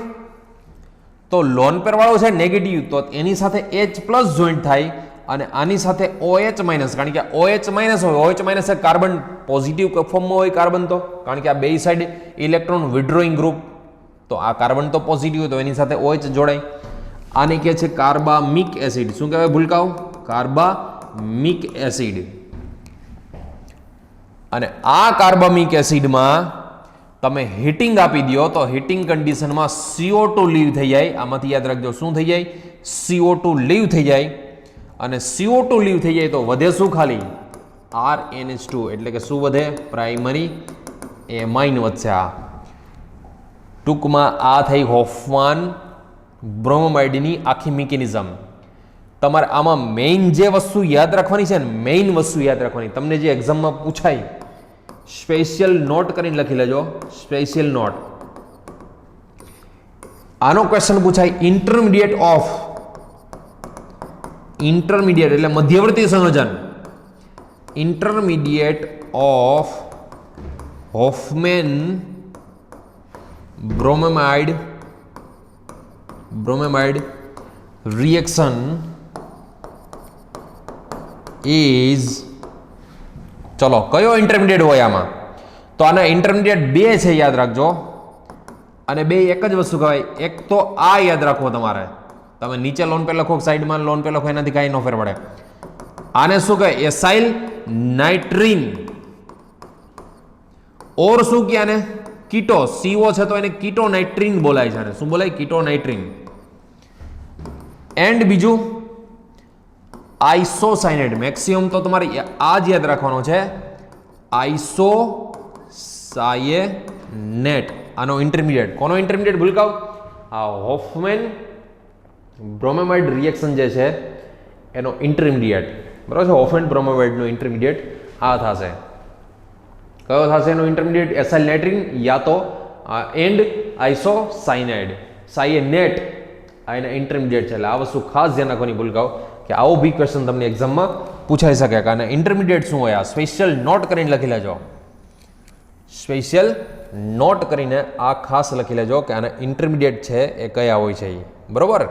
S1: તો લોન પેર વાળો છે નેગેટિવ, તો એની સાથે H+ જોઈન્ટ થાય અને આની સાથે OH-, કારણ કે OH- હોય, OH- એ કાર્બન પોઝિટિવ ફોર્મમાં હોય કાર્બન, તો કારણ કે આ બે સાઈડ ઇલેક્ટ્રોન વિડ્રોઈંગ ગ્રુપ, તો આ કાર્બન તો પોઝિટિવ હોય તો એની સાથે OH જોડાય. આને કહે છે કાર્બામિક એસિડ. શું કહેવાય ભૂલકાઓ? કાર્બામિક એસિડ. અને આ કાર્બામિક એસિડમાં તમે હીટિંગ આપી દો તો હીટિંગ કન્ડિશનમાં CO2 લીવ થઈ જાય. આમાંથી યાદ રાખજો શું થઈ જાય? CO2 લીવ થઈ જાય. અને CO2 લીવ થઈ જાય તો વધે શું? ખાલી RNH2. એટલે કે શું વધે? પ્રાઇમરી એમાઇન વધશે. આ ટૂંકમાં આ થઈ હોફમાન બ્રોમોમાઇડની આખી મિકેનિઝમ. તમારે આમાં મેઇન જે વસ્તુ યાદ રાખવાની છે ને, મેઇન વસ્તુ યાદ રાખવાની, તમને જે એક્ઝામમાં પૂછાય, સ્પેશિયલ નોટ કરીને લખી લેજો. Special note. આનો ક્વેશ્ચન પૂછાય ઇન્ટરમીડિયેટ ઓફ, ઇન્ટરમીડિયેટ એટલે મધ્યવર્તી સંયોજન, intermediate of Hofmann bromamide reaction is, ચલો કયો ઇન્ટરમીડિયેટ હોય આમાં? તો આના ઇન્ટરમીડિયેટ 2 છે, યાદ રાખજો. અને 2 એક જ વસ્તુ કહેવાય. એક તો આ યાદ રાખવો તમારે, તમે નીચે લોન પે લખો, સાઈડમાં લોન પે લખો, એનાથી કાંઈ ન ફેર પડે. આને શું કહે? એસાઇલ નાઇટ્રીન. ઓર શું કે આને? કીટો. CO છે તો એને કીટો નાઇટ્રીન બોલાય છે. શું બોલાય? કીટો નાઇટ્રીન. એન્ડ બીજું આઇસોસાયનેટ. મેક્સિમમ તો તમારે આ જ યાદ રાખવાનો છે, આઇસોસાયનેટ. આનો ઇન્ટરમીડિયેટ. કોનો ઇન્ટરમીડિયેટ ભૂલકાવ? આ હોફમેન બ્રોમેમાઇડ રિએક્શન જે છે એનો ઇન્ટરમીડિયેટ, બરાબર છે. હોફેન બ્રોમોમેઇડનો ઇન્ટરમીડિયેટ આ થશે. કયો થશે એનો ઇન્ટરમીડિયેટ? એસાઇલ નાઇટ્રિન યા તો એન્ડ આઇસોસાયનાઇડ, સાયનેટ આ એના ઇન્ટરમીડિયેટ છે. એટલે આ વસ્તુ ખાસ ધ્યાન રાખવાની ભૂલકાઓ કે આવો બી ક્વેશ્ચન તમને એક્ઝામમાં પૂછાઈ શકે કે આના ઇન્ટરમીડિયેટ શું હોય. આ સ્પેશિયલ નોટ કરીને લખી લેજો, સ્પેશિયલ નોટ કરીને આ ખાસ લખી લેજો કે આના ઇન્ટરમીડિયેટ છે એ કયા હોય છે, બરોબર.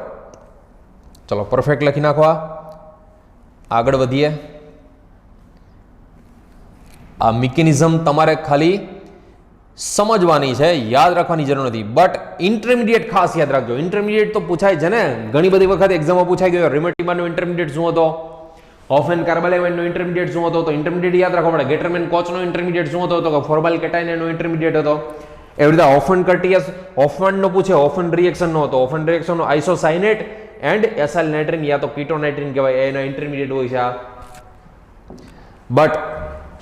S1: ચલો પરફેક્ટ લખી નાખો. આગળ વધીએ. આ મિકેનિઝમ તમારે ખાલી સમજવાની છે, યાદ રાખવાની જરૂર નથી. બટ ઇન્ટરમીડિયેટ ખાસ યાદ રાખજો. ઇન્ટરમીડિયેટ તો પૂછાય છે ને ઘણી બધી વખત એક્ઝામમાં પૂછાઈ ગયો. રિમેટિમાનો ઇન્ટરમીડિયેટ શું હતો? હોફેન કાર્બાલેવાઇનનો ઇન્ટરમીડિયેટ શું હતો? તો ઇન્ટરમીડિયેટ યાદ રાખવા પડે. ગેટરમેન કોચનો ઇન્ટરમીડિયેટ શું હતો? તો ફોર્માઇલ કેટાઇનનો ઇન્ટરમીડિયેટ હતો. એવી રીતે હોફન કર્ટિયસ, હોફનનો પૂછે, હોફન રિએક્શનનો હતો. હોફન રિએક્શનનો આઇસોસાયનેટ એન્ડ એસાઇલ નાઇટ્રિન યા તો કીટોનાઇટ્રિન કહેવાય, એના ઇન્ટરમીડિયેટ હોય છે આ. બટ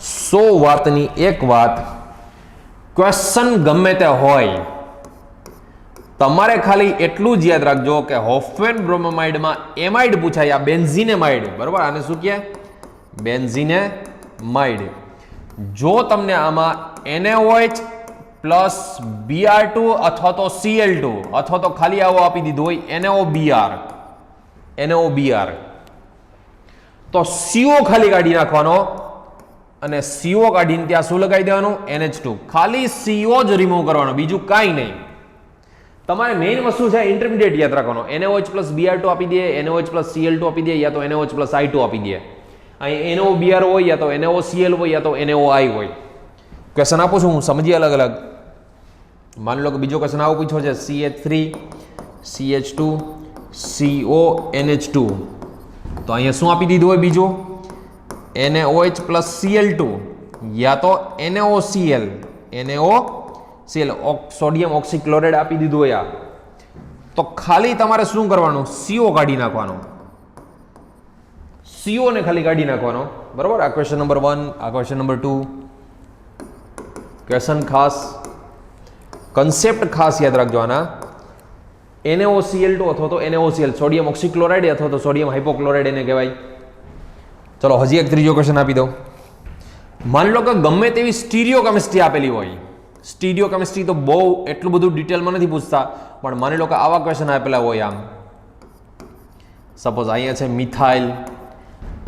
S1: 100 વાતની એક વાત, ક્વેશ્ચન ગમે તે હોય તમારે ખાલી એટલું જ યાદ રાખજો કે હોફેન બ્રોમોમાઇડમાં એમાઇડ પૂછાય, આ બેન્ઝીનેમાઇડ, બરોબર. આને શું કહે? બેન્ઝીનેમાઇડ. જો તમને આમાં NaOH પ્લસ Br2 અથવા તો Cl2 અથવા તો ખાલી આવો આપી દીધું હોય NaOBr, તો CO ખાલી કાઢી નાખવાનો અને CO કાઢીને ત્યાં શું લગાવી દેવાનું? NH2. ખાલી CO જ રિમૂવ કરવાનો, બીજું કાંઈ નહીં. તમારે મેઇન વસ્તુ છે ઇન્ટરમીડિયેટ યાદ રાખવાનો. NaOH પ્લસ Br2 આપી દે, NaOH પ્લસ Cl2 આપી દે, યા તો NaOH પ્લસ I2 આપી દે. અહીં NaOBr હોય યા તો NaOCl હોય યા તો NaOI હોય. ક્વેશ્ચન આપું છું હું, સમજીએ અલગ અલગ. માની લો કે બીજો ક્વેશ્ચન આવો પૂછ્યો છે CH3 CH2 CO NH2, તો અહીંયા શું આપી દીધું હોય? બીજું NaOH પ્લસ Cl2 યા તો NaOCl સોડિયમ ઓક્સીક્લોરાઇડ આપી દીધું હોય આ, તો ખાલી તમારે શું કરવાનું? CO કાઢી નાખવાનો. CO ને ખાલી કાઢી નાખવાનો, બરોબર. આ ક્વેશ્ચન નંબર 1, આ ક્વેશ્ચન નંબર 2. ક્વેશ્ચન ખાસ, કન્સેપ્ટ ખાસ યાદ રાખજો આના. NaOCl2 અથવા તો NaOCl સોડિયમ ઓક્સીક્લોરાઇડ અથવા તો સોડિયમ હાઇપોક્લોરાઇડ એને કહેવાય. ચલો હજી એક ત્રીજો ક્વેશ્ચન આપી દઉં. માની લો કે ગમે તેવી સ્ટીરિયો કેમિસ્ટ્રી આપેલી હોય. સ્ટીરિયો કેમિસ્ટ્રી તો બહુ એટલું બધું ડિટેલમાં નથી પૂછતા, પણ માની લો કે આવા ક્વેશ્ચન આપેલા હોય. આમ સપોઝ અહીંયા છે મિથાઇલ,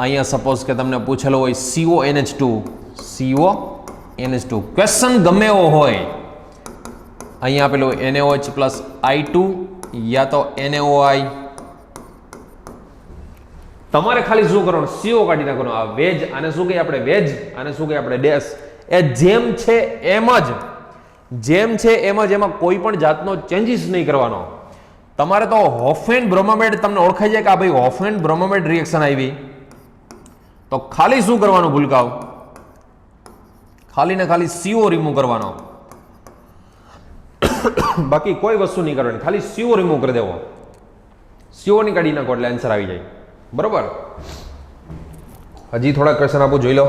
S1: અહીંયા સપોઝ કે તમને પૂછેલો હોય CONH2. ક્વેશ્ચન ગમે એવો હોય, અહીંયા આપેલું હોય NaOH પ્લસ I2 યા તો NaOI. તમારે ખાલી શું કરવાનું? CO કાઢી નાખવાનું. આ વેજ, આને શું કહીએ આપણે? વેજ. આને શું કહીએ આપણે? ડેશ. એ જેમ છે એમ જ, જેમ છે એમ જ, એમાં કોઈ પણ જાતનો ચેન્જીસ નહીં કરવાનો. તમારે તો હોફેન બ્રોમોમેડ તમને ઓળખાઈ જાય કે આ ભાઈ હોફેન બ્રોમોમેડ રિએક્શન આવી, તો ખાલી શું કરવાનું? ભૂલકાવ ખાલી ને ખાલી CO રિમૂવ કરવાનો. બાકી કોઈ વસ્તુ નહીં કરવાની, ખાલી CO રિમૂવ કરી દેવો. CO ની કાઢી નાખો એટલે આન્સર આવી જાય, બરોબર. હજી થોડા ક્વેશ્ચન આપું, જોઈ લો.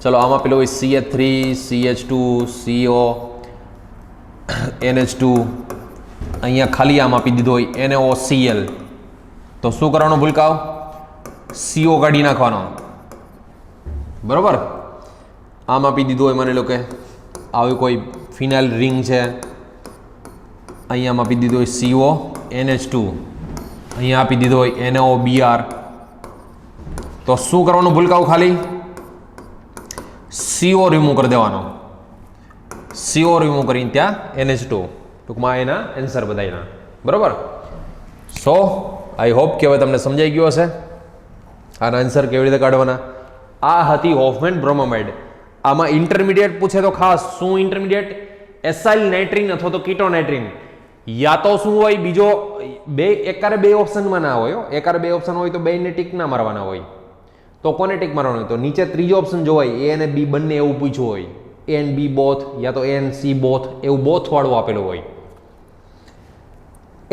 S1: ચલો આમાં પેલો હોય CH3 CH2 CO NH2, અહીંયા ખાલી આમ આપી દીધો હોય NaOCl, તો શું કરવાનું? ભૂલકાવ CO કાઢી નાખવાનો, બરોબર. આમ આપી દીધું હોય, માની લો કે આવી કોઈ ફિનાઇલ રિંગ છે, અહીંયા આપી દીધું હોય CONH2, અહીંયા આપી દીધો હોય NaOBr, તો શું કરવાનું? ભૂલકાવ ખાલી CO રિમૂવ કરી દેવાનો. CO રિમૂવ કરીને ત્યાં NH2, ટૂંકમાં એના આન્સર બધાયના, બરોબર. સો આઈ હોપ કે હવે તમને સમજાઈ ગયો હશે આના આન્સર કેવી રીતે કાઢવાના. આ હતી હોફમેન બ્રોમોમાઇડ. આમાં ઇન્ટરમીડિયેટ પૂછે તો ખાસ શું ઇન્ટરમીડિયેટ? એસાઇલ નાઇટ્રિન અથવા તો કીટોનાઇટ્રિન, યા તો શું હોય? બીજો બે એકારે બે ઓપ્શનમાં ના હોય. એકારે બે ઓપ્શન હોય તો બેને ટીક ના મારવાના હોય, તો કોને ટીક મારવાનું હોય? તો નીચે ત્રીજો ઓપ્શન જોવાય A અને B બંને એવું પૂછ્યું હોય, A and B બોથ યા તો A and C બોથ, એવું બોથ વાળું આપેલું હોય.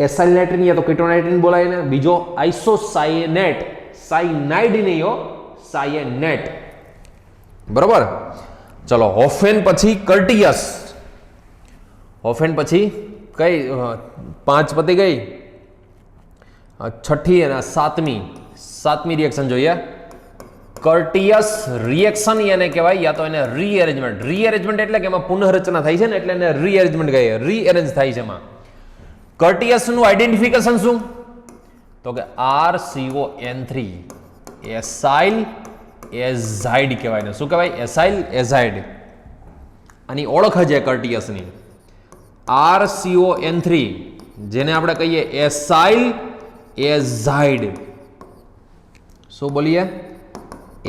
S1: એસાઇલ નાઇટ્રિન યા તો કીટોનાઇટ્રિન બોલાય ને. બીજો આઇસોસાયનેટ, સાયનાઇડ નહીં હો, સાયનેટ, બરોબર. ચલો હોફેન પછી કર્ટિયસ. હોફેન પછી કઈ 5 પતી ગઈ? છઠ્ઠી અને સાતમી રિએક્શન જોઈએ. કર્ટિયસ રિએક્શન એને કહેવાય, યા તો એને રીએરેન્જમેન્ટ. રીએરેન્જમેન્ટ એટલે કે એમાં પુનઃરચના થાય છે ને, એટલે એને રીએરેન્જમેન્ટ કહીએ. રીએરેન્જ થાય છે એમાં. કર્ટિયસનું આઈડેન્ટિફિકેશન શું? તો કે RCON3 એસાઇલ એઝાઇડ કહેવાય ને. શું કહેવાય? એસાઇલ એઝાઇડ. આની ઓળખ છે કર્ટિયસની. RCON3 જેને આપણે કહીએ એસાઇલ એઝાઇડ. શું બોલીએ?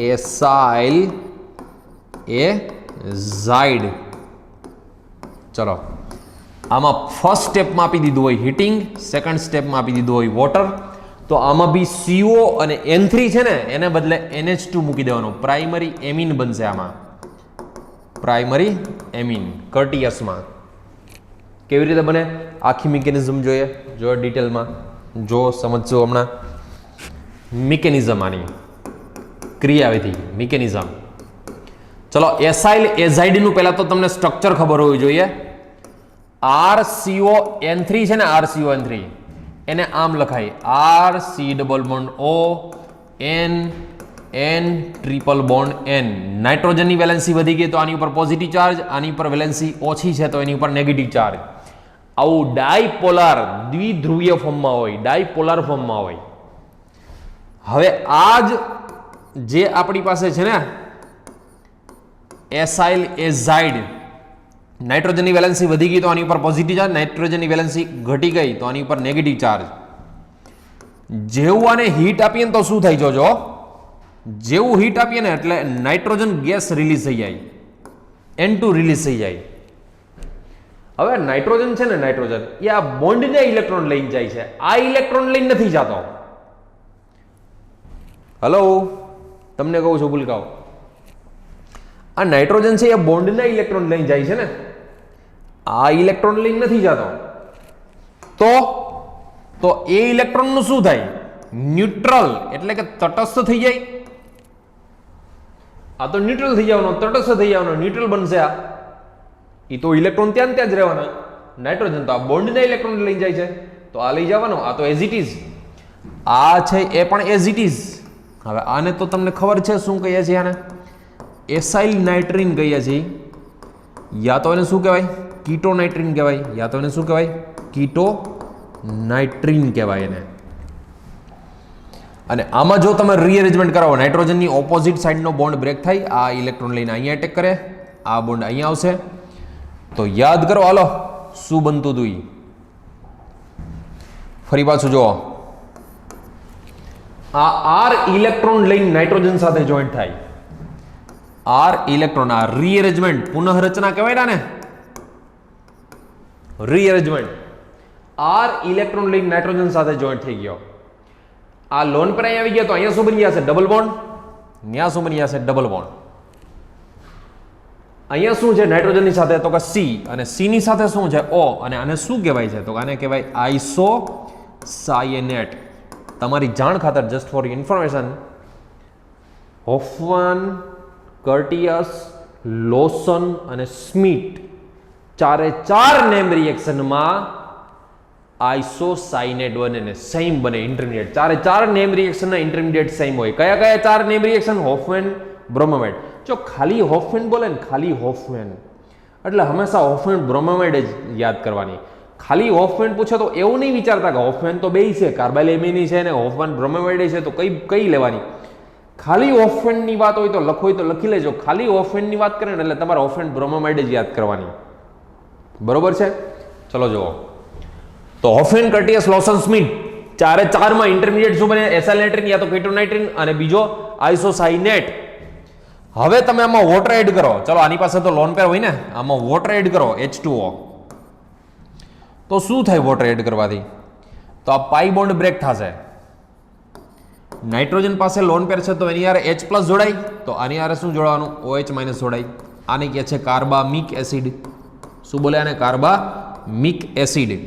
S1: એસાઇલ એઝાઇડ. ચલો, આમાં ફર્સ્ટ સ્ટેપમાં આપી દીધું હોય હીટિંગ, સેકન્ડ સ્ટેપમાં આપી દીધું હોય વોટર. તો આમાં બી CO અને N3 છે ને, એને બદલે NH2 મૂકી દેવાનું. પ્રાઇમરી એમિન બનશે આમાં. પ્રાઇમરી એમિન કર્ટિયસમાં. કેવી રીતે બને? આખી મિકેનિઝમ જોઈએ, જો ડિટેલમાં જો સમજજો હમણાં. મિકેનિઝમ આની ક્રિયાવિધિ મિકેનિઝમ. ચલો, એસાઇલ એઝાઇડનું પહેલા તો તમને સ્ટ્રક્ચર ખબર હોવી જોઈએ. RCON3 છે ને, RCON3 એને આમ લખાય RC double bond O N N triple bond N. નાઇટ્રોજનની વેલેન્સી વધી ગઈ તો આની ઉપર પોઝિટિવ ચાર્જ, આની ઉપર વેલેન્સી ઓછી છે તો એની ઉપર નેગેટિવ ચાર્જ. આવું ડાયપોલાર દ્વિધ્રુવીય ફોર્મમાં હોય, ડાયપોલાર ફોર્મમાં હોય. હવે આ જ જે આપણી પાસે છે ને એસાઇલ એઝાઇડ, નાઇટ્રોજનની વેલેન્સી વધી ગઈ તો આની ઉપર પોઝિટિવ ચાર્જ, નાઇટ્રોજનની વેલેન્સી ઘટી ગઈ તો આની ઉપર નેગેટિવ ચાર્જ. જેવું આને હીટ આપીએ ને તો શું થાય જોજો, જેવું હીટ આપીએ ને એટલે નાઇટ્રોજન ગેસ રિલીઝ થઈ જાય, N2 રિલીઝ થઈ જાય. હવે નાઇટ્રોજન છે ને, નાઇટ્રોજન એ આ બોન્ડને ઇલેક્ટ્રોન લઈને જાય છે, આ ઇલેક્ટ્રોન લઈને નથી જતો. હલો, તમને કહું છું ભૂલકાઓ, આ નાઇટ્રોજન છે એ બોન્ડના ઇલેક્ટ્રોન લઈને જાય છે ને, આ ઇલેક્ટ્રોન લઈને નથી જતો. તો એ ઇલેક્ટ્રોનનું શું થાય? ન્યુટ્રલ એટલે કે તટસ્થ થઈ જાય. આ તો ન્યુટ્રલ થઈ જવાનો, તટસ્થ થઈ જવાનો, ન્યુટ્રલ બનશે. આ એ તો ઇલેક્ટ્રોન ત્યાં જ રહેવાના. નાઇટ્રોજન તો આ બોન્ડના ઇલેક્ટ્રોન લઈને જાય છે તો આ લઈ જવાનો, આ તો એઝ ઇટ ઇઝ. આ છે એ પણ એઝ ઇટ ઇઝ. હવે આને તો તમને ખબર છે શું કહીએ છીએ? આને એસાઇલ નાઇટ્રીન કહીએ છીએ, યા તો એને શું કહેવાય? કીટો નાઇટ્રીન કહેવાય, યા તો એને શું કહેવાય? કીટો નાઇટ્રીન કહેવાય એને. અને આમાં જો તમે રીઅરેન્જમેન્ટ કરાવો, નાઇટ્રોજનની ઓપોઝિટ સાઇડનો બોન્ડ બ્રેક થાય, આ ઇલેક્ટ્રોન લઈને અહીંયા એટેક કરે, આ બોન્ડ અહીંયા આવશે, તો યાદ કરો હાલો શું બનતું હતું. ફરી પાછું જુઓ, આ R ઇલેક્ટ્રોન લઈને નાઇટ્રોજન સાથે જોઈન્ટ થાય. R ઇલેક્ટ્રોન, આ રીઅરેન્જમેન્ટ પુનઃરચના કહેવાય ને, રીઅરેન્જમેન્ટ. R ઇલેક્ટ્રોન લઈને નાઇટ્રોજન સાથે જોઈન્ટ થઈ ગયો. આ લોન પર અહીં આવી ગયા તો અહીંયા શું બની જશે? Double bond. ત્યાં શું બની જશે? Double bond. અહીંયા શું છે નાઇટ્રોજનની સાથે? તો કે C, અને C ની સાથે શું છે? O. અને આને શું કહેવાય છે? તો આને કહેવાય આઇસોસાયનેટ. તમારી જાણ ખાતર, જસ્ટ ફોર ઇન્ફોર્મેશન, હોફમાન, કર્ટિયસ, લોસન અને સ્મિટ ચારે ચાર નેમ રિએક્શનમાં આઇસોસાયનેટ બને ને સેમ બને ઇન્ટરમીડિયેટ. ચારે ચાર નેમ રિએક્શનના ઇન્ટરમીડિયેટ સેમ હોય. કયા કયા ચાર નેમ રિએક્શન? હોફમેન, બ્રોમોમેડ. જો ખાલી હોફમેન બોલે ને, ખાલી હોફમેન એટલે હંમેશા હોફમેન બ્રોમોમેડ જ યાદ કરવાની. ખાલી હોફમેન પૂછે તો એવું નહીં વિચારતા કે હોફમેન તો બે છે, કાર્બાઇલ એમિની છે ને હોફમેન બ્રોમોમેડ છે, તો કઈ લેવાની. ખાલી હોફમેનની વાત હોય તો લખો, હોય તો લખી લેજો. ખાલી હોફમેનની વાત કરે ને એટલે તમારે હોફમેન બ્રોમોમેડ જ યાદ કરવાની. બરોબર છે? ચલો જુઓ, તો હોફમેન, કર્ટિયસ, લોસન, સ્મિટ ચારે ચારમાં ઇન્ટરમીડિયેટ શું બને? એસાઇલ નાઇટ્રીન યા તો કીટો નાઇટ્રીન અને બીજો આઇસોસાયનેટ. હવે તમે આમાં વોટર એડ કરો. ચલો, આની પાસે તો લોન પેર હોય ને, આમાં વોટર એડ કરો, H2O. તો શું થાય વોટર એડ કરવાથી? તો આ પાઈ બોન્ડ બ્રેક થશે. નાઇટ્રોજન પાસે લોન પેર છે તો એની યારે H+ જોડાય, તો આની યારે શું જોડવાનું? OH- જોડાય. આને કહે છે કાર્બામિક એસિડ. શું બોલે આને? કાર્બામિક એસિડ.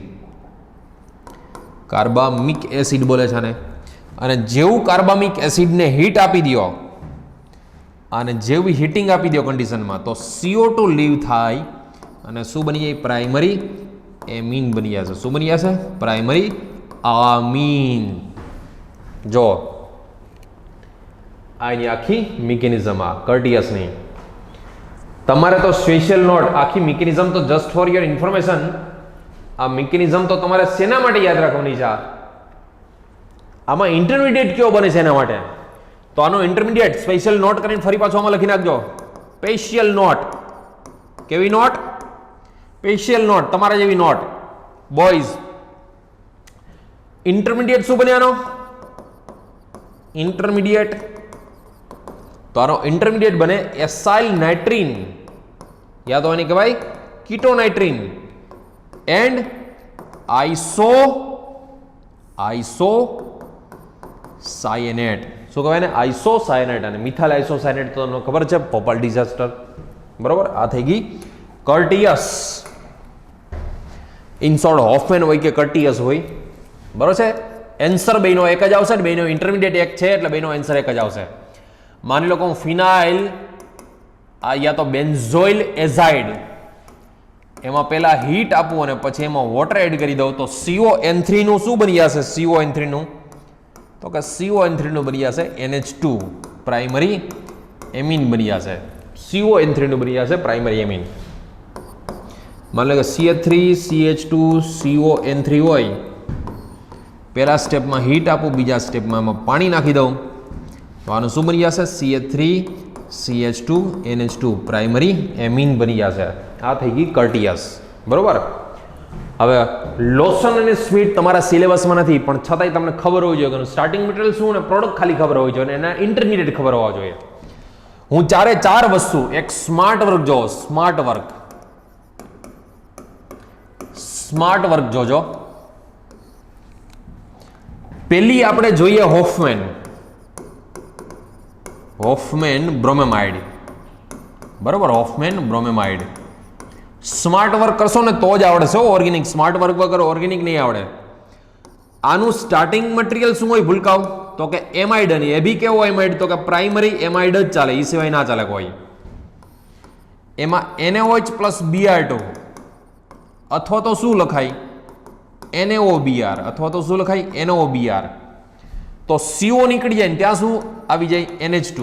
S1: કાર્બામિક એસિડ બોલે છે આને. અને જેવું કાર્બામિક એસિડને હીટ આપી દો, અને જેવી હીટિંગ આપી દો કન્ડિશનમાં, તો CO2 લીવ થાય અને શું બની જાય? પ્રાઇમરી એમીન બની જશે. શું બની જશે? પ્રાઇમરી આમીન. જો આ એની આખી મિકેનિઝમ, આ કર્ટિયસ નહીં. તમારે તો સ્પેશિયલ નોટ આખી મિકેનિઝમ તો જસ્ટ ફોર યોર ઇન્ફોર્મેશન, આ મિકેનિઝમ તો તમારે શેના માટે યાદ રાખવાની છે? આમાં ઇન્ટરમીડિયેટ કયો બને છે એના માટે. તો આનો ઇન્ટરમીડિયેટ સ્પેશિયલ નોટ કરીને ફરી પાછો આમાં લખી નાખજો. Special note. કેવી નોટ? સ્પેશિયલ નોટ, તમારા જેવી નોટ. બોયઝ, ઇન્ટરમીડિયેટ શું બને આનો? ઇન્ટરમીડિયેટ. તો આનો ઇન્ટરમીડિયેટ બને એસાઇલ નાઇટ્રીન, યા તો આની કહેવાય કીટોનાઇટ્રીન, એન્ડ આઇસોસાયનેટ. શું કહેવાય ને? આઇસોસાયનેટ. અને મિથાઇલ આઇસોસાયનેટ તો તમને ખબર છે, ભોપાલ ડિઝાસ્ટર. બરોબર, આ થઈ ગઈ કર્ટિયસ. ઇન શોર્ટ હોફમેન હોય કે કર્ટિયસ હોય. બરોબર છે. એન્સર બેનો એક જ આવશે ને, બેનો ઇન્ટરમીડિયેટ એક છે એટલે બેનો આન્સર એક જ આવશે. માની લો કે હું ફિનાઇલ યા તો બેન્ઝોઇલ એઝાઇડ એમાં પહેલા હીટ આપું અને પછી એમાં વોટર એડ કરી દઉં તો CON3 નું શું બની જશે? CON3 નું તો કે CON3 નું બની જશે NH2 પ્રાઇમરી એમિન બની જશે. CON3 નું બની જશે પ્રાઇમરી એમિન. માની લો કે CH3 CH2 CON3 હોય, પહેલા સ્ટેપમાં હીટ આપું, બીજા સ્ટેપમાં એમાં પાણી નાખી દઉં તો આનું શું બની જશે? CH3 CH2 NH2 પ્રાઇમરી એમિન બની જશે. આ થઈ ગઈ કર્ટિયસ. બરોબર. હવે લોશન અને સ્વીટ તમારા સિલેબસમાં નથી, પણ છતાંય તમને ખબર હોવી જોઈએ કે સ્ટાર્ટિંગ મટીરિયલ શું અને પ્રોડક્ટ ખાલી ખબર હોવી જોઈએ અને એના ઇન્ટરમીડિયેટ ખબર હોવા જોઈએ. હું ચારે ચાર વસ્તુ, એક સ્માર્ટ વર્ક જો, સ્માર્ટ વર્ક જોજો. પેલી આપણે જોઈએ હોફમેન બ્રોમેમાઇડ. બરોબર, હોફમેન બ્રોમેમાઇડ. સ્માર્ટ વર્ક કરશો ને તો જ આવડશે. ઓર્ગેનિક સ્માર્ટ વર્ક વગર ઓર્ગેનિક નહીં આવડે. આનું સ્ટાર્ટિંગ મટીરિયલ શું હોય ભૂલકાવ? તો કે એમાઇડ. અને એ બી કેવો એમાઇડ? તો કે પ્રાઇમરી એમાઇડ જ ચાલે, એ સિવાય ના ચાલે કોઈ. એમાં NaOH પ્લસ Br2 અથવા તો શું લખાય? NaOBr અથવા તો શું લખાય? NaOBr. તો CO નીકળી જાય ને ત્યાં શું આવી જાય? NH2.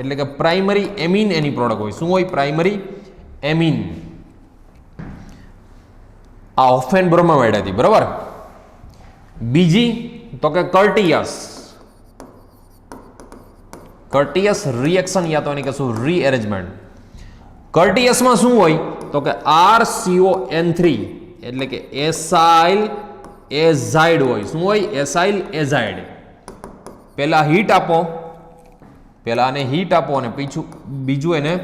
S1: એટલે કે પ્રાઇમરી એમિન એની પ્રોડક્ટ હોય. શું હોય? Primary amine. આ હોફમેન બ્રોમેમાઇડ હતી. બરોબર. બીજી તો કે કર્ટિયસ રિએક્શન, યા તો એની કહેશું રીએરેન્જમેન્ટ. કર્ટિયસમાં શું હોય? તો કે RCON3 એટલે કે એસાઇલ એઝાઇડ હોય. શું હોય? એસાઇલ એઝાઇડ. પહેલા હીટ આપો, પહેલા આને હીટ આપો અને બીજું એને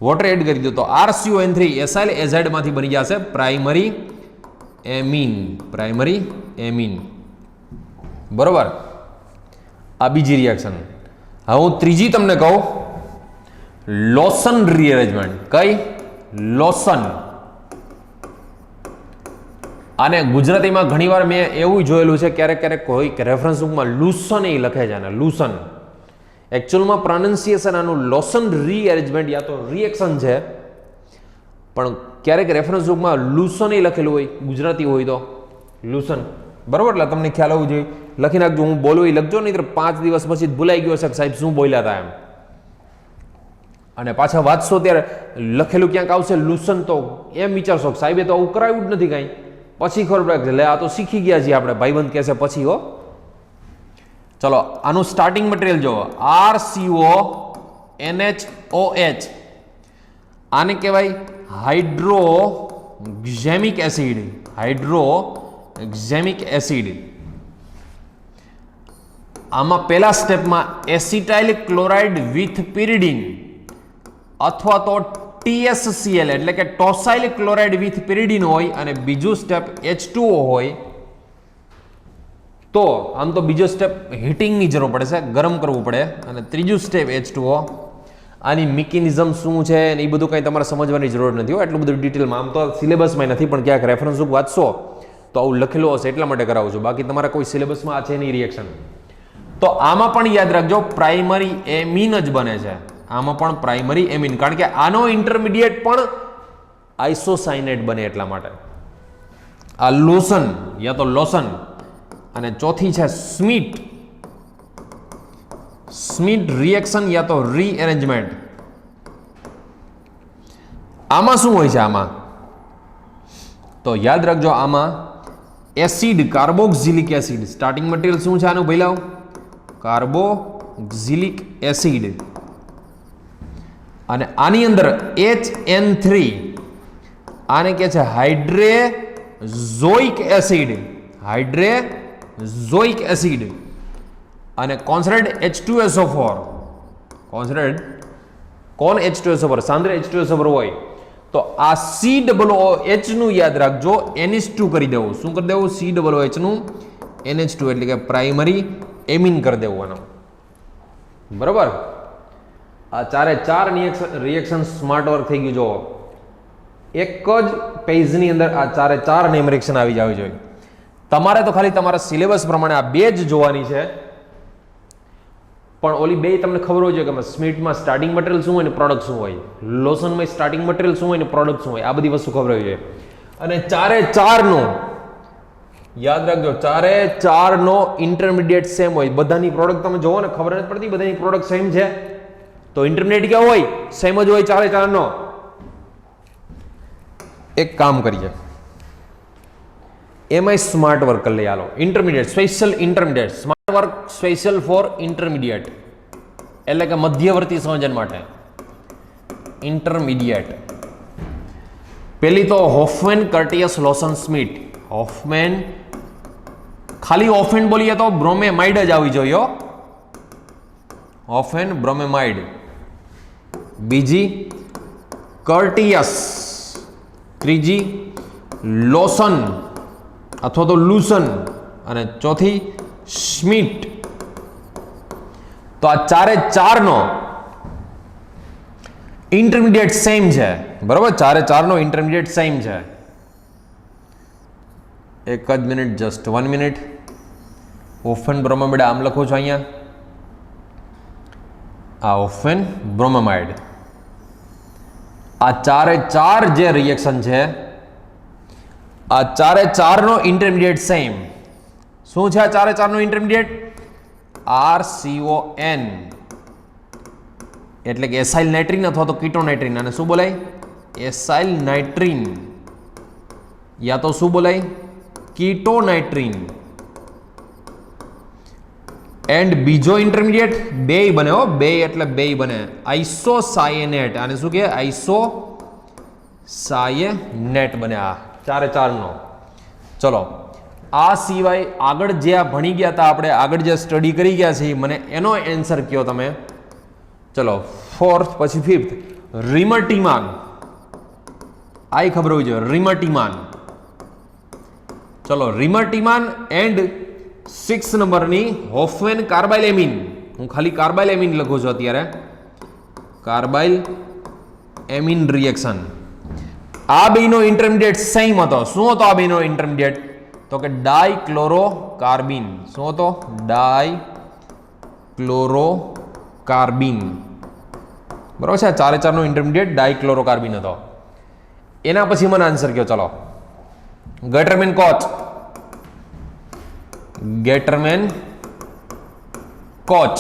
S1: વોટર એડ કરી દો તો RCON3 એસાઇલ એઝાઇડ માંથી બની જશે પ્રાઇમરી એમિન. બરોબર. આ બીજી રિએક્શન. હવે હું ત્રીજી તમને કહું, લોશન રીઅરેન્જમેન્ટ. કઈ? લોશન. આને ગુજરાતીમાં ઘણીવાર મેં એવું જોયેલું છે, ક્યારેક કોઈ રેફરન્સ બુકમાં લૂસન એ લખે છે. લૂસન એકચ્યુઅલમાં પ્રોનાઉન્સિએશન આનું લોશન રીએરેન્જમેન્ટ યા તો રિએક્શન છે, પણ ક્યારેક રેફરન્સ બુકમાં લૂસન એ લખેલું હોય, ગુજરાતી હોય તો લૂસન. બરોબર. એટલે તમને ખ્યાલ હોવું જોઈએ. લખી નાખજો. હું બોલું એ લખજો, નહીં તો 5 દિવસ પછી ભૂલાઈ ગયો છે કે સાહેબ શું બોલ્યા હતા એમ. અને પાછા વાંચશો ત્યારે લખેલું ક્યાંક આવશે લૂસન, તો એમ વિચારશો કે સાહેબે તો આવું કરાવ્યું જ નથી કાંઈ. પછી ખબર પડે લે આ તો શીખી ગયા છીએ આપણે, ભાઈબંધ કહેશે પછી. હો ચલો, આનું સ્ટાર્ટિંગ મટીરિયલ જો, RCONHOH. આને કહેવાય હાઇડ્રોક્ઝેમિક એસિડ. આમાં પહેલા સ્ટેપમાં એસિટાઇલ ક્લોરાઇડ વિથ પિરિડીન અથવા તો TSCl એટલે કે ટોસાઇલ ક્લોરાઇડ વિથ પિરિડીન હોય, અને બીજું સ્ટેપ H2O હોય. તો આમ તો બીજો સ્ટેપ હીટિંગની જરૂર પડે છે, ગરમ કરવું પડે, અને ત્રીજું સ્ટેપ H2O. આની મિકેનિઝમ શું છે ને એ બધું કંઈ તમારે સમજવાની જરૂર નથી હો, એટલું બધું ડિટેલમાં. આમ તો સિલેબસમાં નથી, પણ ક્યાંક રેફરન્સ બુક વાંચશો તો આવું લખેલું હશે એટલા માટે કરાવું છું. બાકી તમારા કોઈ સિલેબસમાં આ છે નહીં રિએક્શન. તો આમાં પણ યાદ રાખજો પ્રાઇમરી એમિન જ બને છે. આમાં પણ પ્રાઇમરી એમિન, કારણ કે આનો ઇન્ટરમીડિયેટ પણ આઇસોસાયનેટ બને એટલા માટે. આ લોશન યા તો લોશન અને ચોથી છે સ્મિટ રિએક્શન યા તો રીએરેન્જમેન્ટ. આમાં શું હોય છે? આમાં તો યાદ રાખજો, આમાં acid carboxylic acid starting material શું છે આનું ભઈલાઓ? Carboxylic acid. અને આની અંદર HN3 આને કહે છે હાઇડ્રેઝોઇક એસિડ અને કોન્સન્ટ્રેટ H2SO4 કોણ H2SO4 સાંદ્ર H2SO4 હોય તો આ COOH નું યાદ રાખજો NH2 કરી દેવું. શું કરી દેવું? COOH નું NH2 એટલે કે પ્રાઇમરી એમિન કરી દેવું આનો. બરાબર. આ ચારે ચાર રિએક્શન સ્માર્ટ વર્ક થઈ ગયું. જો એક જ પેજની અંદર આ ચારે ચાર નેમ રિએક્શન આવી જવી જોઈએ. તમારે તો ખાલી તમારા સિલેબસ પ્રમાણે આ બે જ જોવાની છે, પણ ઓલી બે તમને ખબર હોય છે કે સ્મિટમાં સ્ટાર્ટિંગ મટીરિયલ શું હોય ને પ્રોડક્ટ શું હોય, લોશનમાં સ્ટાર્ટિંગ મટીરિયલ શું હોય ને પ્રોડક્ટ શું હોય, આ બધી વસ્તુ ખબર હોવી જોઈએ. અને ચારે ચારનો યાદ રાખજો, ચારે ચારનો ઇન્ટરમીડિયેટ સેમ હોય. બધાની પ્રોડક્ટ તમે જોવો ને ખબર નથી પડતી બધાની પ્રોડક્ટ સેમ છે, તો ઇન્ટરમીડિયેટ ક્યાં હોય? સેમ જ હોય ચારે ચારનો. એક કામ કરીએ, એમાં સ્માર્ટ વર્ક કરી લઈએ. હાલો, intermediate special intermediate smart work special for intermediate એટલે કે મધ્યવર્તી સંયોજન માટે ઇન્ટરમીડિયેટ. પેલી તો Hofmann Curtius Lossen Schmidt. Hofmann ખાલી ઓફેન બોલીએ તો બ્રોમેમાઇડ જ આવી જોઈએ. ઓફેન બ્રોમેમાઇડ. બીજી કર્ટિયસ. ત્રીજી લોશન અથવા તો લુસન. અને ચોથી સ્મિટ. તો આ ચારે ચારનો ઇન્ટરમીડિયેટ સેમ છે. બરાબર, ચારે ચારનો ઇન્ટરમીડિયેટ સેમ છે. એક જ મિનિટ, જસ્ટ 1 મિનિટ. ઓફેન બ્રોમેમાઇડ આમ લખું છું અહીંયા. આ ઓફેન બ્રોમેમાઇડ. આ ચારે ચાર જે રિએક્શન છે, આ ચારે ચારનો ઇન્ટરમીડિયેટ સેમ. શું છે આ ચારે ચારનો ઇન્ટરમીડિયેટ? RCON એટલે કે એસાઇલ નાઇટ્રીન અથવા તો કીટોનાઇટ્રીન. અને શું બોલાય? એસાઇલ નાઇટ્રીન યા તો શું બોલાય? કીટોનાઇટ્રીન. એન્ડ બીજો ઇન્ટરમીડિયેટ બે બને હો, બે એટલે બે બને આઇસોસાયનેટ. આને શું કહે? આઇસોસાયનેટ બને આ ચારે ચારનો. ચલો, આ સિવાય આગળ જે આ ભણી ગયા હતા આપણે, આગળ જે સ્ટડી કરી ગયા છે મને એનો આન્સર કયો તમે. ચલો, 4th પછી 5th રિમર્ટીમાન. આ ખબર હોવી જોઈએ, રિમર્ટીમાન. ચલો, રિમર્ટીમાન એન્ડ 6 નંબરની હોફમેન કાર્બાઇલ એમિન. હું ખાલી કાર્બાઇલ એમિન લખું છું અત્યારે. Carbylamine reaction. આ બેનો ઇન્ટરમીડિયેટ સેમ હતો. શું હતો આ બેનો ઇન્ટરમીડિયેટ? તો કે ડાઇક્લોરોકાર્બિન. શું હતો? ડાઇક્લોરોકાર્બિન. બરાબર છે. ચારે ચારનો ઇન્ટરમીડિયેટ ડાઇક્લોરોકાર્બિન હતો. એના પછી મને આન્સર કયો. ચલો, ગેટરમેન કોચ. ગેટરમેન કોચ.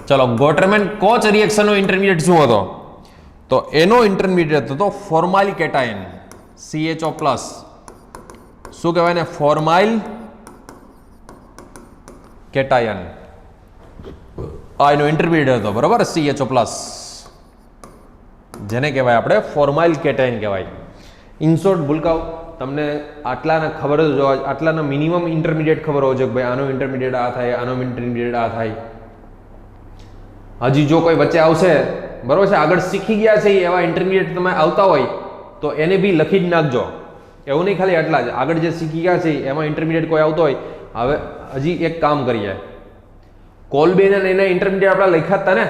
S1: ચલો, ગોટરમેન કોચ રિએક્શનનો ઇન્ટરમીડિયેટ શું હતો? તો એનો ઇન્ટરમીડિયેટ હતો ફોર્માઇલ કેટાયન CHO+. શું કહેવાય ને? ફોર્માઇલ કેટાયન. આ એનો ઇન્ટરમીડિયેટ હતો. બરાબર, CHO+, જેને કહેવાય આપણે ફોર્માઇલ કેટાયન કહેવાય. ઇન શોર્ટ ભૂલકાઓ, તમને આટલાના ખબર જ હોય, આટલાના મિનિમમ ઇન્ટરમીડિયેટ ખબર હોવો જોઈએ કે ભાઈ આનો ઇન્ટરમીડિયેટ આ થાય, આનો ઇન્ટરમીડિયેટ આ થાય. હજી જો કોઈ વચ્ચે આવશે, બરોબર છે, આગળ શીખી ગયા છે એવા ઇન્ટરમીડિયેટ તમે આવતા હોય તો એને બી લખી જ નાખજો. એવું નહીં ખાલી આટલા જ, આગળ જે શીખી ગયા છે એમાં ઇન્ટરમીડિયેટ કોઈ આવતો હોય. હવે હજી એક કામ કરીએ, કોલબે ને એના ઇન્ટરમીડિયેટ આપણે લખ્યા હતા ને.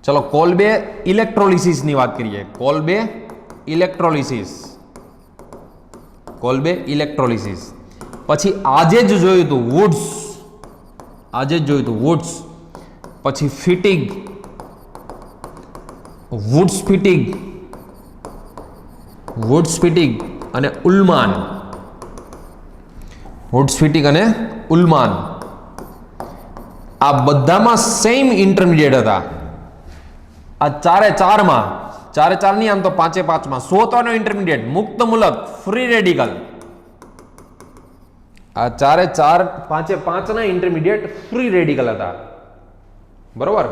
S1: ચલો, કોલબે ઇલેક્ટ્રોલિસિસની વાત કરીએ. કોલબે ઇલેક્ટ્રોલિસિસ. કોલબે ઇલેક્ટ્રોલિસિસ પછી આજે જ જોયું હતું વુડ્સ. આજે જ જોયું હતું વુડ્સ. પછી ફિટિગ, વુડ્સ ફિટિગ અને ઉલ્માન. વુડ્સ-ફિટિક અને ઉલમાન આ બધામાં સેમ ઇન્ટરમીડિયેટ હતા. આ ચારે ચાર નહીં, આમ તો પાંચે પાંચમાં 100 ઇન્ટરમીડિયેટ મુક્ત મૂલક ફ્રી રેડિકલ. આ ચારે ચાર પાંચે પાંચના ઇન્ટરમીડિયેટ ફ્રી રેડિકલ હતા. બરોબર.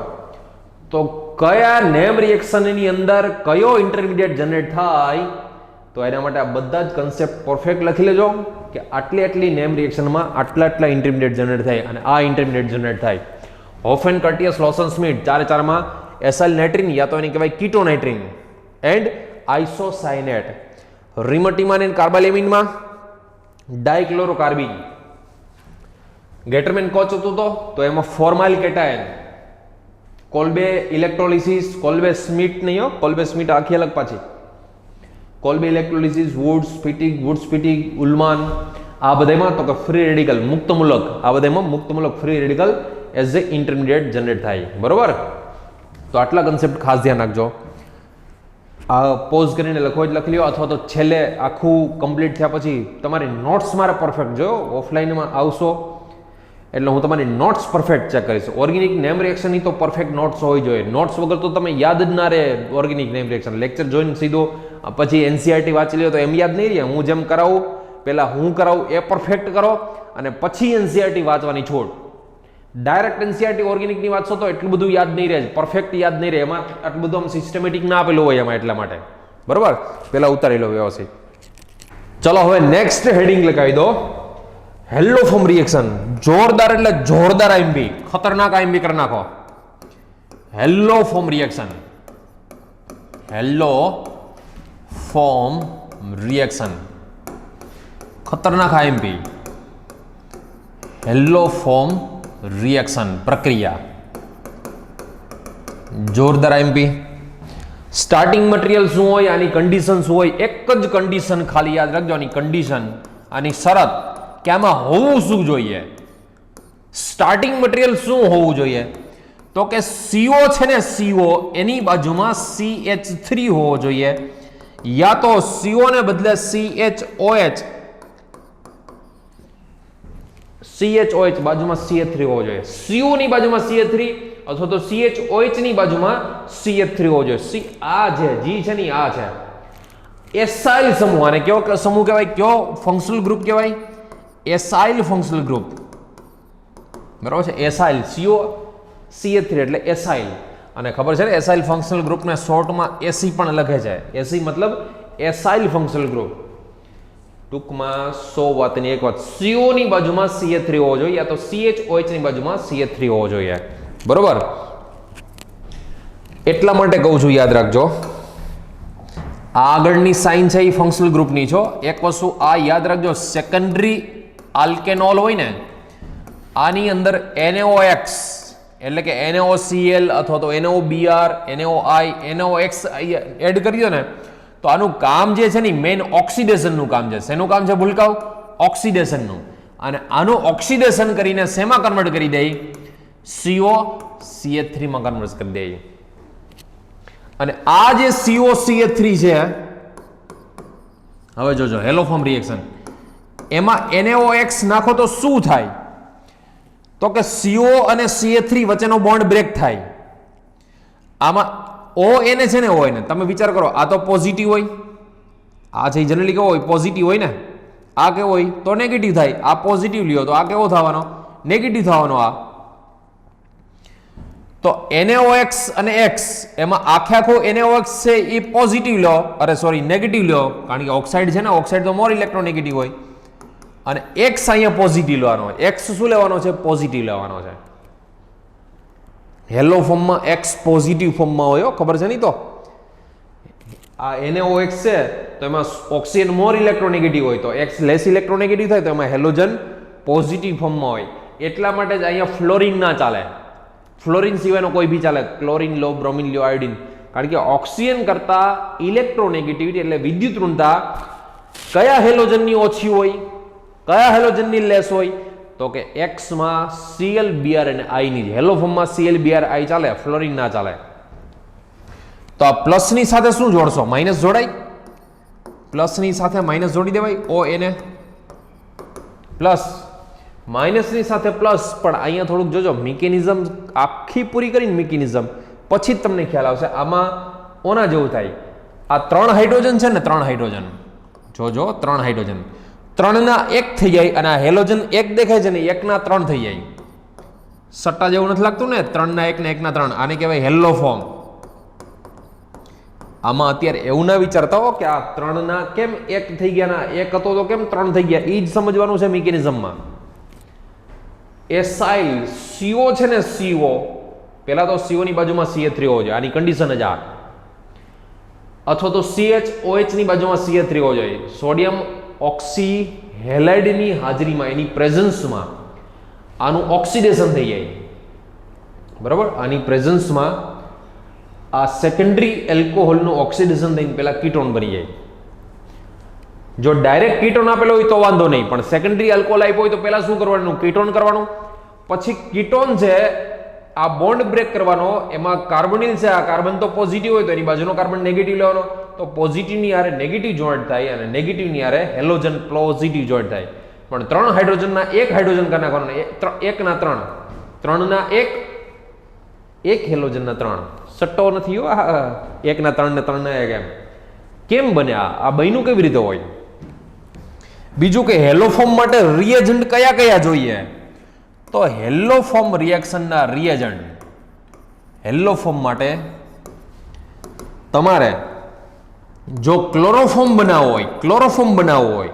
S1: તો કયા નેમ રિએક્શનની અંદર કયો ઇન્ટરમીડિયેટ જનરેટ થાય, તો એના માટે આ બધા જ કન્સેપ્ટ પરફેક્ટ લખી લેજો કે આટલી નેમ રિએક્શનમાં આટલા ઇન્ટરમીડિયેટ જનરેટ થાય અને આ ઇન્ટરમીડિયેટ જનરેટ થાય. હોફેન કર્ટિયસ લોસન સ્મિથ ચારે ચારમાં એસાઇલ નાઇટ્રિન યા તો એને કહેવાય કીટોનાઇટ્રિન એન્ડ આઇસોસાયનેટ. રિમટીમાન એન્ડ કાર્બાલેમિનમાં ડાયક્લોરોકાર્બિન. ગેટરમેન કોચ હતું તો એમાં ફોર્માઇલ કેટાયન. કોલ્બે ઇલેક્ટ્રોલિસિસ, કોલ્બે સ્મિટ નહીં હો, કોલ્બે સ્મિટ આખી અલગ પાછી. કોલ્બે ઇલેક્ટ્રોલિસિસ, વુડ્સ-ફિટિક, ઉલમાન આ બધામાં તો કે ફ્રી રેડિકલ મુક્ત મૂલક, આ બધામાં મુક્ત મૂલક free radical as a intermediate generate થાય. બરોબર. તો આટલા કન્સેપ્ટ ખાસ ધ્યાન રાખજો. આ પોઝ કરીને લખો જ લખી લો, અથવા તો છેલ્લે આખું કમ્પ્લીટ થયા પછી તમારી નોટ્સ મારે પરફેક્ટ જો ઓફલાઈનમાં આવશો એટલે હું તમારી નોટ્સ પરફેક્ટ ચેક કરીશ. ઓર્ગેનિક નેમ રિએક્શનની તો પરફેક્ટ નોટ્સ હોવી જોઈએ. નોટ્સ વગર તો તમે યાદ જ ના રહે ઓર્ગેનિક નેમ રિએક્શન. લેક્ચર જોઈને સીધો પછી એનસીઆરટી વાંચી લ્યો તો એમ યાદ નહીં રહે. હું જેમ કરાવું પહેલાં હું કરાવું એ પરફેક્ટ કરો અને પછી એનસીઆરટી વાંચવાની છોડ. ડાયરેક્ટ એનસીઆરટી ઓર્ગેનિકની વાંચશો તો એટલું બધું યાદ નહીં રહે, પરફેક્ટ યાદ નહીં રહે. એમાં આટલું બધું આમ સિસ્ટમેટિક ના આપેલું હોય એમાં, એટલા માટે. બરોબર. પહેલાં ઉતારી લો વ્યવસ્થિત. ચલો હવે નેક્સ્ટ હેડિંગ લગાવી દો, હેલો ફોર્મ રિએક્શન. જોરદાર એટલે જોરદાર આઈએમપી, ખતરનાક આઈએમપી કરી નાખો. Hello form reaction, hello form reaction, ખતરનાક આઈએમપી. હેલો ફોર્મ રિએક્શન પ્રક્રિયા, જોરદાર આઈએમપી. સ્ટાર્ટિંગ મટીરિયલ શું હોય, આની કન્ડિશન શું હોય, એક જ કન્ડિશન ખાલી યાદ રાખજો. આની કન્ડિશન, આની શરત કે આમાં હોવું શું જોઈએ. સ્ટાર્ટિંગ મટીરિયલ શું હોવું જોઈએ, તો કે CO છે ને, CO એની બાજુમાં CH3 હોવો જોઈએ, યા તો CO ને બદલે CHOH બાજુમાં CH3 હોવો જોઈએ. CO ની બાજુમાં CH3 અથવા તો CHOH ની બાજુમાં CH3 હોવો જોઈએ. આ છે G છે ને, આ છે એસાઇલ સમૂહ. આને કયો સમૂહ કહેવાય, કયો ફંક્શનલ ગ્રુપ કહેવાય? Acyl functional group. બરાબર છે. એસાઇલ, CO CH3 એટલે એસાઇલ. અને ખબર છે ને એસાઇલ ફંક્શનલ ગ્રુપને શોર્ટમાં AC પણ લખે છે. AC મતલબ એસાઇલ ફંક્શનલ ગ્રુપ. ટૂંકમાં 100 વાતની એક વાત, CO ની બાજુમાં CH3 હોવો જોઈએ, યા તો CHOH ની બાજુમાં CH3 હોવો જોઈએ. બરોબર. એટલા માટે કહું છું યાદ રાખજો. આગળની સાઇન છે એ ફંક્શનલ ગ્રુપની છો. એક વસ્તુ આ યાદ રાખજો, સેકન્ડરી આલ્કેનોલ હોય ને, આની અંદર NaOX એટલે કે NaOCl અથવા તો NaOBr, NaOI, NaOX એડ કરી દો ને, તો આનું કામ જે છે ને મેઇન ઓક્સિડેશનનું કામ છે. શેનું કામ છે ભૂલકાવ? ઓક્સિડેશનનું. અને આનું ઓક્સિડેશન કરીને શેમાં કન્વર્ટ કરી દે? CO CH3 માં કન્વર્ટ કરી દે. અને આ જે CO CH3 છે, હવે જોજો હેલો ફોર્મ રિએક્શન, એમાં NaOX નાખો તો શું થાય? તો કે CO અને CH3 વચ્ચેનો બોન્ડ બ્રેક થાય. આમાં ONA છે ને, હોય ને, તમે વિચાર કરો, આ તો પોઝિટિવ હોય, આ છે જનરલી કેવો હોય? પોઝિટિવ હોય ને. આ કેવો હોય? તો નેગેટિવ થાય. આ પોઝિટિવ લ્યો તો આ કેવો થવાનો? નેગેટિવ થવાનો. આ તો NaOX અને X, એમાં આખે આખો NaOX છે એ પોઝિટિવ લો, અરે સોરી નેગેટિવ લો, કારણ કે ઓક્સાઇડ છે ને, ઓક્સાઇડ તો મોર ઇલેક્ટ્રોનેગેટિવ હોય. અને X અહીંયા પોઝિટિવ લેવાનો હોય. X શું લેવાનો છે? પોઝિટિવ લેવાનો છે. હેલો ફોર્મમાં X પોઝિટિવ ફોર્મમાં હોય, ખબર છે નહીં? તો આ NaOX છે તો એમાં ઓક્સિજન મોર ઇલેક્ટ્રોનેગેટિવ હોય, તો X લેસ ઇલેક્ટ્રોનેગેટિવ થાય તો એમાં હેલોજન પોઝિટિવ ફોર્મમાં હોય. એટલા માટે જ અહીંયા ફ્લોરિન ના ચાલે. ફ્લોરિન સિવાયનો કોઈ બી ચાલે, ક્લોરિન લો, બ્રોમિન લો, આયોડિન. કારણ કે ઓક્સિજન કરતા ઇલેક્ટ્રોનેગેટિવિટી એટલે વિદ્યુત ઋણતા કયા હેલોજનની ઓછી હોય, કયા હેલોજનની લેસ હોય? તો કે X માં Cl Br અને I ની. હેલો ફોર્મમાં Cl Br I ચાલે, ફ્લોરિન ના ચાલે. તો આ પ્લસની સાથે શું જોડશો? માઇનસ જોડાય. પ્લસની સાથે માઇનસ જોડી દેવાય. ONA પ્લસ માઇનસની સાથે પ્લસ, પણ અહીંયા થોડુંક જોજો મિકેનિઝમ આખી પૂરી કરીને મિકેનિઝમ પછી જ તમને ખ્યાલ આવશે. આમાં ઓના જેવું થાય, આ 3 હાઇડ્રોજન છે ને, 3 હાઇડ્રોજન જોજો, 3 હાઇડ્રોજન 3ના 1 થઈ જાય, અને આ હેલોજન 1 દેખાય છે ને 1ના 3 થઈ જાય. સટ્ટા જેવું નથી લાગતું ને, 3ના 1 ને 1ના 3, આને કહેવાય હેલો ફોર્મ. આમાં અત્યારે એવું ના વિચારતા હો કે આ 3ના કેમ 1 થઈ ગયા, ના 1 હતો તો કેમ 3 થઈ ગયા, એ જ સમજવાનું છે મિકેનિઝમમાં. એસાઇલ CO છે ને, CO પહેલા તો CO ની બાજુમાં CH3 હોવો જોઈએ, આની કન્ડિશન જ આ. અથવા તો CHOH ની બાજુમાં CH3 હોવો જોઈએ. સોડિયમ ઓક્સી હેલાઇડની હાજરીમાં, એની પ્રેઝન્સમાં આનું ઓક્સિડેશન થઈ જાય, બરાબર. આની પ્રેઝન્સમાં આ સેકન્ડરી એલ્કોહોલનું ઓક્સિડેશન થઈને પહેલા કીટોન બની જાય. જો ડાયરેક્ટ કીટોન આપેલો હોય તો વાંધો નહીં, પણ સેકન્ડરી આલ્કોહોલ આપ્યો હોય તો પહેલા શું કરવાનું, કીટોન કરવાનું. પછી કીટોન છે આ બોન્ડ બ્રેક કરવાનો, એમાં કાર્બોનિલ છે, આ કાર્બન તો પોઝિટિવ હોય તો એની બાજુનો કાર્બન નેગેટિવ લેવાનો, તો પોઝિટિવની આરે નેગેટિવ જોઈન્ટ થાય અને નેગેટિવની આરે હેલોજન પોઝિટિવ જોઈન્ટ થાય. પણ 3 હાઇડ્રોજનના 1 હાઇડ્રોજન કરી નાખવાનો, 1ના 3, 3ના 1, 1 હેલોજનના 3. સટ્ટો નથી હો, 1ના 3 ને 3ના 1 એમ કેમ બન્યા, આ બન્યું કેવી રીતે હોય. બીજું કે હેલોફોર્મ માટે રિએજન્ટ કયા કયા જોઈએ, તો હેલોફોર્મ રિએક્શનના રિએજન્ટ, હેલોફોર્મ માટે તમારે જો ક્લોરોફોર્મ બનાવવો હોય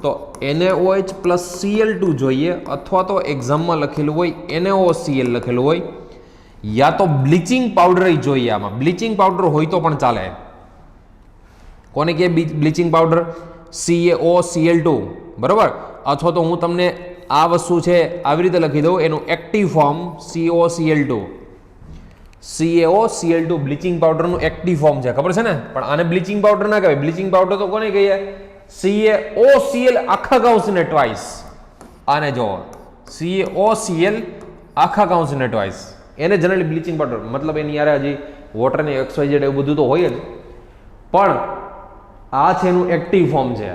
S1: તો NaOH પ્લસ Cl2 જોઈએ, અથવા તો એક્ઝામમાં લખેલું હોય NaOCl લખેલું હોય, યા તો બ્લીચિંગ પાવડર જોઈએ. આમાં બ્લીચિંગ પાવડર હોય તો પણ ચાલે. કોને કે બ્લીચિંગ પાવડર, CaOCl2, બરાબર. અથવા તો હું તમને આ વસ્તુ છે આવી રીતે લખી દઉં, એનું active form CaOCl2. CaOCl2 bleaching પાવડરનું એક્ટિવ ફોર્મ છે, ખબર છે ને. પણ આને બ્લીચિંગ પાવડર ના કહેવાય, બ્લીચિંગ પાવડર તો કોને કહીએ, CaOCl આખા કૌંસને ટ્વાઇસ. આને જો CaOCl આખા કૌંસને ટ્વાઇસ, એને જનરલી બ્લીચિંગ પાવડર, મતલબ એની યારે હજી વોટર ને XYZ એવું બધું તો હોય જ, પણ આ છે એનું એક્ટિવ ફોર્મ છે,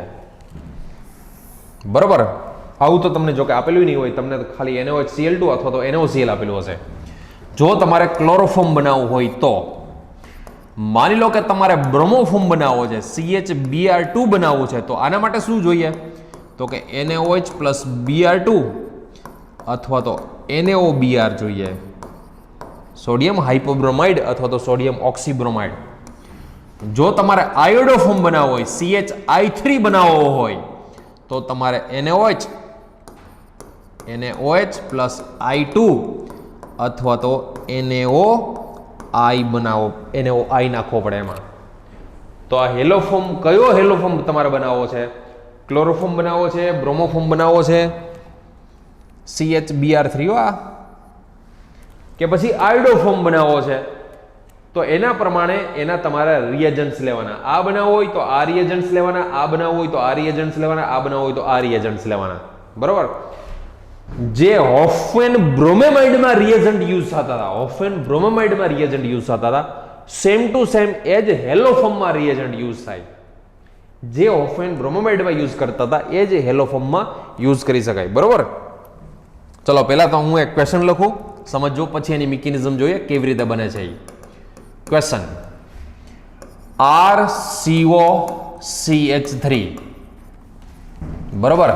S1: બરોબર. આવું તો તમને જો કે આપેલું નહીં હોય, તમને ખાલી NaOHCl2 અથવા તો NaOCl આપેલું હશે. જો તમારે ક્લોરોફોર્મ બનાવવું હોય તો માની લો કે તમારે બ્રોમોફોર્મ બનાવવો છે, CHBr2 બનાવવું છે, તો આના માટે શું જોઈએ, તો કે NaOH પ્લસ Br2 અથવા તો NaOBr જોઈએ, સોડિયમ હાઇપોબ્રોમાઇડ અથવા તો સોડિયમ ઓક્સીબ્રોમાઇડ. જો તમારે આયોડોફોર્મ બનાવવો હોય, CHI3 બનાવવો હોય, તો તમારે NaOH પ્લસ I2 અથવા તો NaOI બનાવો, NaOI નાખવો પડે એમાં. તો આ હેલોફોર્મ, કયો હેલોફોર્મ તમારે બનાવવો છે, ક્લોરોફોર્મ બનાવવો છે, બ્રોમોફોર્મ બનાવવો છે, CHBr3 કે પછી આયોડોફોર્મ બનાવવો છે, તો એના પ્રમાણે એના તમારે રિએજન્ટ્સ લેવાના. આ બનાવવો હોય તો આ રિએજન્ટ્સ લેવાના, આ બનાવવો હોય તો આ રિએજન્ટ્સ લેવાના, આ બનાવવો હોય તો આ રિએજન્ટ્સ લેવાના, બરોબર. જે હોફેન બ્રોમેમાઇડમાં રિએજન્ટ યુઝ થતા હતા, હોફેન બ્રોમેમાઇડમાં રિએજન્ટ યુઝ થતા હતા, સેમ ટુ સેમ એ જ હેલોફોર્મમાં રિએજન્ટ યુઝ થાય. જે હોફેન બ્રોમેમાઇડમાં યુઝ કરતા હતા એ જ હેલોફોર્મમાં યુઝ કરી શકાય, બરોબર. ચલો પહેલા તો હું એક ક્વેશ્ચન લખું, સમજો, પછી એની મિકેનિઝમ જોઈએ કેવી રીતે બને છે. ક્વેશ્ચન, RCOCH3, બરોબર.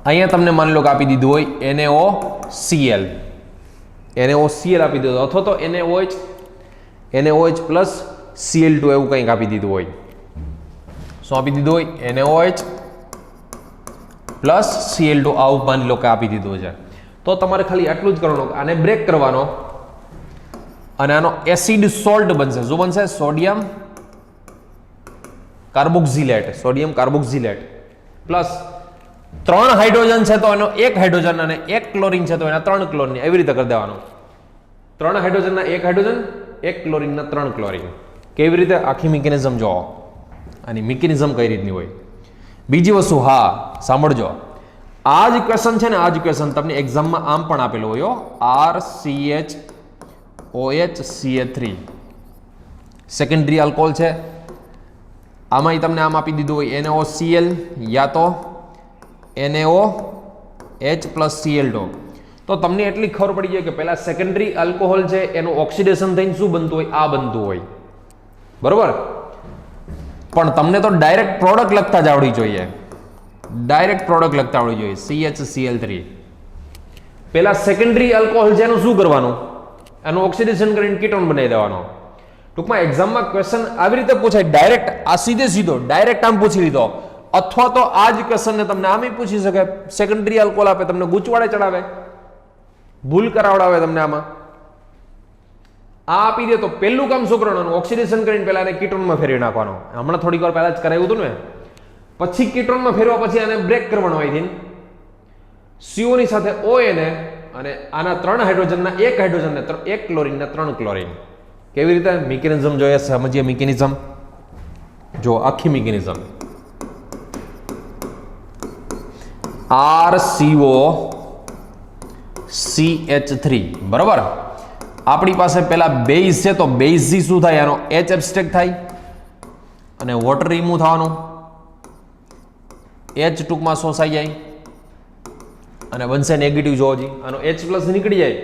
S1: અહીંયા તમને માની લો કે આપી દીધું હોય NaOCl આપી દીધું, અથવા તો NaOH પ્લસ Cl2 એવું કંઈક આપી દીધું હોય. શું આપી દીધું હોય, NaOH પ્લસ Cl2 આવું માની લો કે આપી દીધું છે. તો તમારે ખાલી આટલું જ કરવાનું, આને બ્રેક કરવાનો અને આનો એસિડ સોલ્ટ બનશે. શું બનશે, સોડિયમ કાર્બોક્સિલેટ પ્લસ 3 હાઇડ્રોજન છે તો એનો 1 હાઇડ્રોજન અને 1 ક્લોરીન છે તો એના 3 ક્લોરીન, એવી રીતે કરી દેવાનું. 3 હાઇડ્રોજનના 1 હાઇડ્રોજન, 1 ક્લોરીનના 3 ક્લોરીન. કેવી રીતે, આખી મિકેનિઝમ જોવો, આની મિકેનિઝમ કઈ રીતની હોય. બીજી વસ્તુ, હા સાંભળજો, આ જ ક્વેશ્ચન છે ને, આ જ ક્વેશ્ચન તમને એક્ઝામમાં આમ પણ આપેલો હોય, RCHOHCH3 સેકન્ડરી આલ્કોહોલ છે, આમાં તમને આમ આપી દીધું હોય NaOCl યા તો NaOH H+Cl2 તો તમને એટલી ખબર પડી જાય કે પહેલા સેકન્ડરી આલ્કોહોલ છે એનું ઓક્સિડેશન થઈને શું બનતું હોય, આ બનતું હોય, બરોબર. પણ તમને તો ડાયરેક્ટ પ્રોડક્ટ લખતા જ આવડી જોઈએ, ડાયરેક્ટ પ્રોડક્ટ લખતા આવડી જોઈએ, CHCl3. પહેલા સેકન્ડરી આલ્કોહોલ છે એનું શું કરવાનું, એનું ઓક્સિડેશન કરીને કીટોન બનાવી દેવાનો. ટૂંકમાં એક્ઝામમાં ક્વેશ્ચન આવી રીતે પૂછાય, ડાયરેક્ટ આ સીધો ડાયરેક્ટ આમ પૂછી લીધો, અથવા તો આ જ ક્વેશ્ચનને તમને આમ પૂછી શકે, સેકન્ડરી આલ્કોહોલ આપે તમને ગૂંચવાડે ચડાવે, ભૂલ કરાવડાવે તમને આમાં. આ આપી દે તો પહેલું કામ શું કરવાનું, ઓક્સિડેશન કરીને પહેલા એને કીટોનમાં ફેરવી નાખવાનો. હમણાં થોડીક વાર પહેલા જ કરાવ્યું હતું ને. પછી કીટોનમાં ફેરવા પછી આને બ્રેક કરવાનો અહીંથી, CO ની સાથે ON અને આના 3 હાઇડ્રોજનના 1 હાઇડ્રોજન ને 1 ક્લોરીન ને 3 ક્લોરીન. કેવી રીતે મિકેનિઝમ જોઈએ, સમજીએ મિકેનિઝમ. જો આખી મિકેનિઝમ, RCOCH3, બરાબર. આપણી પાસે પેલા બેઝ છે તો બેઝ શું થાય, આનો H એબ્સ્ટ્રેક્ટ થાય અને વોટર રિમૂવ થવાનું, H ટૂંકમાં શોષાઈ જાય અને બનશે નેગેટિવ. જોવો જી, આનો H+ નીકળી જાય,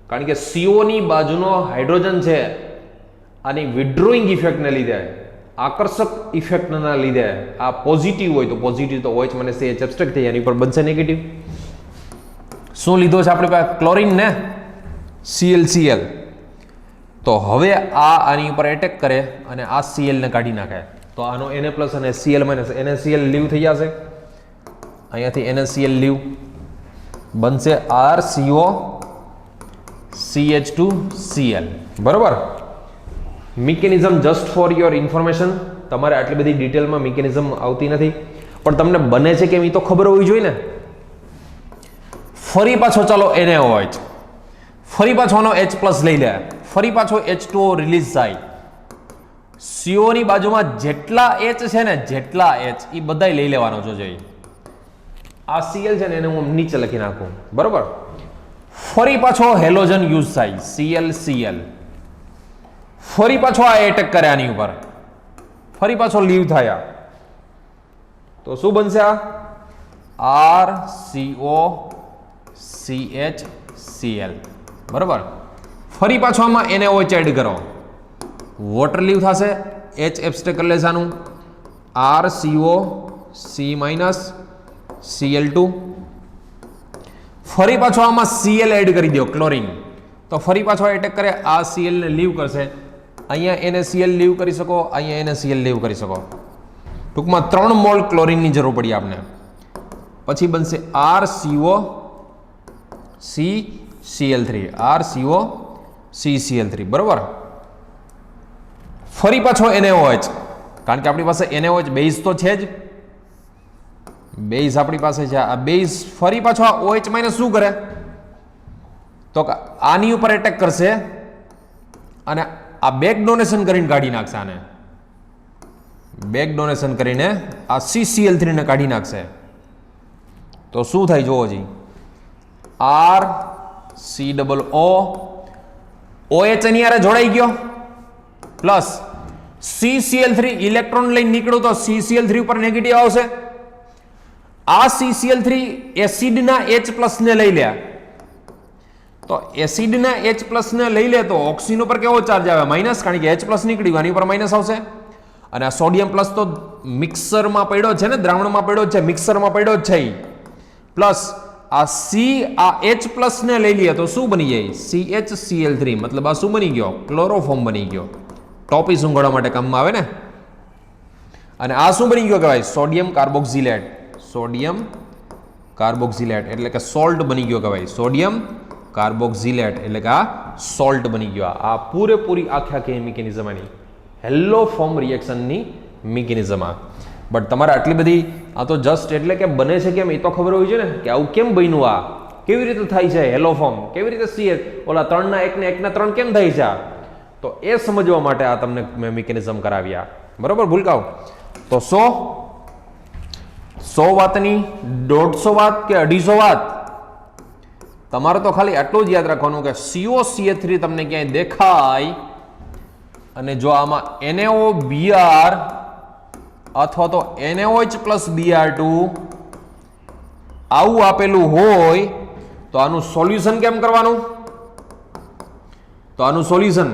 S1: કારણ કે CO ની બાજુનો હાઇડ્રોજન છે આની વિડ્રોઈંગ ઇફેક્ટને લીધે, આકર્ષક ઇફેક્ટના લીધે આ પોઝિટિવ હોય તો પોઝિટિવ, તો OH મને CH એબ્સ્ટ્રેક્ટ થઈ, એની પર બનશે નેગેટિવ. શું લીધો છે આપણે પાસે, ક્લોરીન ને ClCl. તો હવે આની ઉપર એટેક કરે અને આ Cl ને કાઢી નાખે, તો આનો Na+ અને Cl- NaCl લીવ થઈ જશે, અહીંયાથી NaCl લીવ બનશે RCOCH2Cl, બરોબર. Mechanism just for your information, તમારે આટલી બધી ડિટેલમાં મિકેનિઝમ આવતી નથી, પણ તમને બને છે કેમ એ તો ખબર હોવી જોઈએ ને. ફરી પાછો ચાલો NaOH, ફરી પાછો આનો H+ લઈ લે, ફરી પાછો H2O રિલીઝ થાય. CO ની બાજુમાં જેટલા H છે ને, જેટલા H એ બધા લઈ લેવાનો જોજો. આ Cl છે ને એને હું નીચે લખી નાખું, બરોબર. ફરી પાછો હેલોજન યુઝ થાય, ClCl. ફરી પાછો આ એટેક કરે આની ઉપર, ફરી પાછો લીવ થયા, તો શું બનશે, આ RCOCHCl, બરોબર. ફરી પાછો આમાં NaOH એડ કરો, વોટર લીવ થશે, H એબ્સ્ટ્રેક્ટ કરી લેશે આનું, RCOC-Cl2. ફરી પાછો આમાં Cl એડ કરી દો, ક્લોરીન, તો ફરી પાછો એટેક કરે, આ Cl ને લીવ કરશે, અહીંયા NaCl લીવ કરી શકો, અહીંયા NaCl લીવ કરી શકો. ટૂંકમાં 3 મોલ ક્લોરીનની જરૂર પડી આપને. પછી બનશે RCOCCl3, બરોબર. ફરી પાછો NaOH, કારણ કે આપણી પાસે NaOH બેઝ તો છે જ, બેઝ આપણી પાસે છે. આ બેઝ ફરી પાછો આ OH- શું કરે, તો આની ઉપર એટેક કરશે અને આ બેક ડોનેશન કરીને કાઢી નાખશે, આને બેક ડોનેશન કરીને આ CCl3 ને કાઢી નાખશે. તો શું થાય જોવો જી, RCOO, OH એની હારે જોડાઈ ગયો, પ્લસ CCl3 ઇલેક્ટ્રોન લઈને નીકળ્યું તો CCl3 ઉપર નેગેટિવ આવશે. આ CCl3 એસિડના H+ ને લઈ લે, તો એસિડના H+ ને લઈ લે તો ઓક્સિજન ઉપર કેવો ચાર્જ આવે, માઇનસ, કારણ કે H+ નીકળ્યું, આની ઉપર માઇનસ આવશે. અને આ સોડિયમ પ્લસ તો મિક્સરમાં પડ્યો છે ને, દ્રાવણમાં પડ્યો છે, મિક્સરમાં પડ્યો જ છે. પ્લસ આ H+ ને લઈ લઈએ તો શું બની જાય, CHCl3, મતલબ આ શું બની ગયો, ક્લોરોફોર્મ બની ગયો. ટોપી સૂંઘવા માટે કામમાં આવે ને. અને આ શું બની ગયો કહેવાય, સોડિયમ કાર્બોક્સિલેટ, સોડિયમ કાર્બોક્સિલેટ એટલે કે સોલ્ટ બની ગયો કહેવાય, સોડિયમ કાર્બોક્સિલેટ એટલે કે આ સોલ્ટ બની ગયો. આ પૂરેપૂરી આખી મિકેનિઝમ આની હેલો ફોર્મ રિએક્શનની મિકેનિઝમ આ. બટ તમારે આટલી બધી આ તો જસ્ટ એટલે કે બને છે કેમ એ તો ખબર હોવી જોઈએ ને, કે આવું કેમ બન્યું, આ કેવી રીતે થાય છે હેલો ફોર્મ, કેવી રીતે CH ઓલા 3 ના 1 ને 1 ના 3 કેમ થાય છે, તો એ સમજવા માટે આ તમને મેં મિકેનિઝમ કરાવ્યા, બરોબર. ભૂલકાઓ તો 100 વાતની 150 વાત કે 250 વાત, તમારે તો ખાલી આટલું જ યાદ રાખવાનું કે COCH3 તમને ક્યાંય દેખાય અને જો આમાં NaOBr અથવા તો NaOH plus Br2 આવું આપેલું હોય તો આનું સોલ્યુશન કેમ કરવાનું? તો આનું સોલ્યુશન,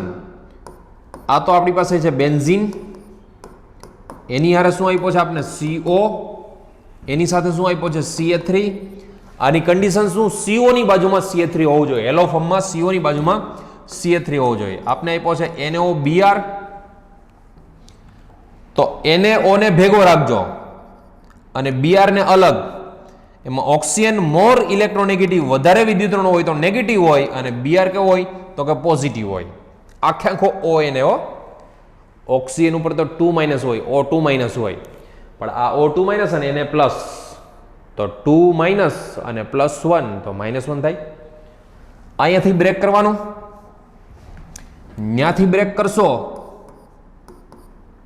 S1: આ તો આપણી પાસે છે બેન્ઝીન, એની હારે શું આપ્યો છે આપણે? CO, એની સાથે શું આપ્યો છે? CH3. આની કન્ડિશન શું? CO ની બાજુમાં CH3 હોવું જોઈએ. હેલો ફોર્મમાં CO ની બાજુમાં CH3 હોવું જોઈએ. આપણે આપ્યો છે NaOBr, તો NaO ને ભેગો રાખજો અને Br ને અલગ. એમાં ઓક્સિજન મોર ઇલેક્ટ્રોનેગેટિવ, વધારે વિદ્યુતરણ હોય તો નેગેટિવ હોય, અને Br કેવો હોય તો કે પોઝિટિવ હોય. આખો ONA ઓક્સિજન ઉપર તો 2- હોય, O2- હોય, પણ આ O2- અને એને પ્લસ, તો 2- અને +1 તો -1 થાય. અહીંયાથી બ્રેક કરવાનું, ત્યાંથી બ્રેક કરશો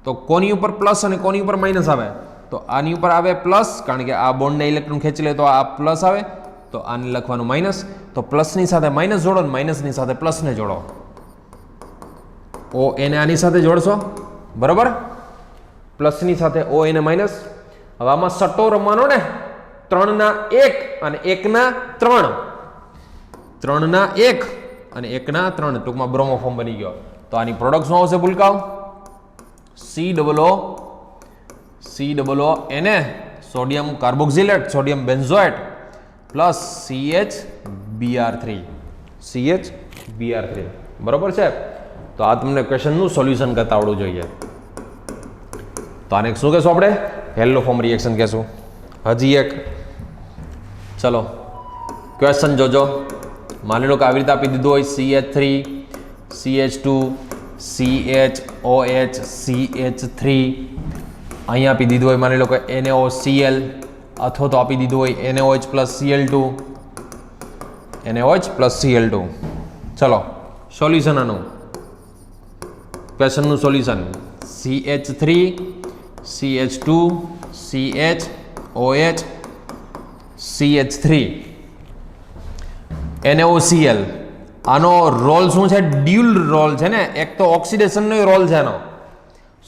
S1: તો કોની ઉપર પ્લસ અને કોની ઉપર માઇનસ આવે? તો આની ઉપર આવે પ્લસ, કારણ કે આ બોન્ડને ઇલેક્ટ્રોન ખેંચી લે તો આ પ્લસ આવે, તો આને લખવાનું માઇનસ. તો પ્લસની સાથે માઇનસ જોડો, માઇનસની સાથે પ્લસને જોડો. O એને આની સાથે જોડશો, બરોબર? પ્લસની સાથે O એને માઇનસ. હવે આમાં સટ્ટો રમવાનો ને, 3 ના 1 અને 1 ના 3, 3 ના 1 અને 1 ના 3, ટૂંકમાં બ્રોમો ફોર્મ બની ગયો. તો આની પ્રોડક્ટ શું આવશે ભૂલકાઓ? COO Na, sodium carboxylate, sodium benzoate plus CHBr3, બરોબર છે? તો આ તમને ક્વેશ્ચનનું સોલ્યુશન કરતા આવડવું જોઈએ. તો આને શું કહેશું આપણે? હેલો ફોર્મ રિએક્શન કહેશું. હજી એક, ચલો ક્વેશ્ચન જોજો. માની લો કે આવી રીતે આપી દીધું હોય CH3, CH2, CHOH, CH3. અહીંયા આપી દીધું હોય માની લો કે NaOCl, અથવા તો આપી દીધું હોય NaOH plus Cl2, NaOH plus Cl2. ચલો સોલ્યુશન આનું, ક્વેશ્ચનનું solution CH3, CH2, CHOH, CH3, NaOCl. આનો રોલ શું છે? ડ્યુલ રોલ છે ને, એક તો ઓક્સિડેશનનો રોલ છે એનો,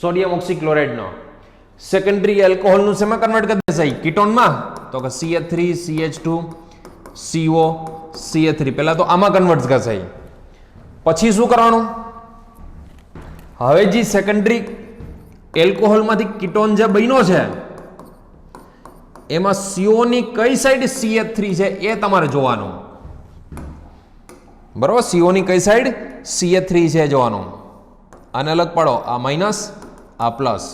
S1: સોડિયમ ઓક્સીક્લોરાઇડનો. સેકન્ડરી એલ્કોહોલનું શેમાં કન્વર્ટ કરી દેશે? કીટોનમાં. તો કે CH3, CH2, CO, CH3. પહેલા તો આમાં કન્વર્ટ કરશે. પછી શું કરવાનું? હવે જે સેકન્ડરી એલ્કોહોલમાંથી કીટોન જે બન્યો છે એમાં CO ની કઈ સાઈડ CH3 છે એ તમારે જોવાનું, બરોબર? CO ની કઈ સાઈડ CH3 છે જોવાનું. આને અલગ પાડો, આ માઇનસ, આ પ્લસ.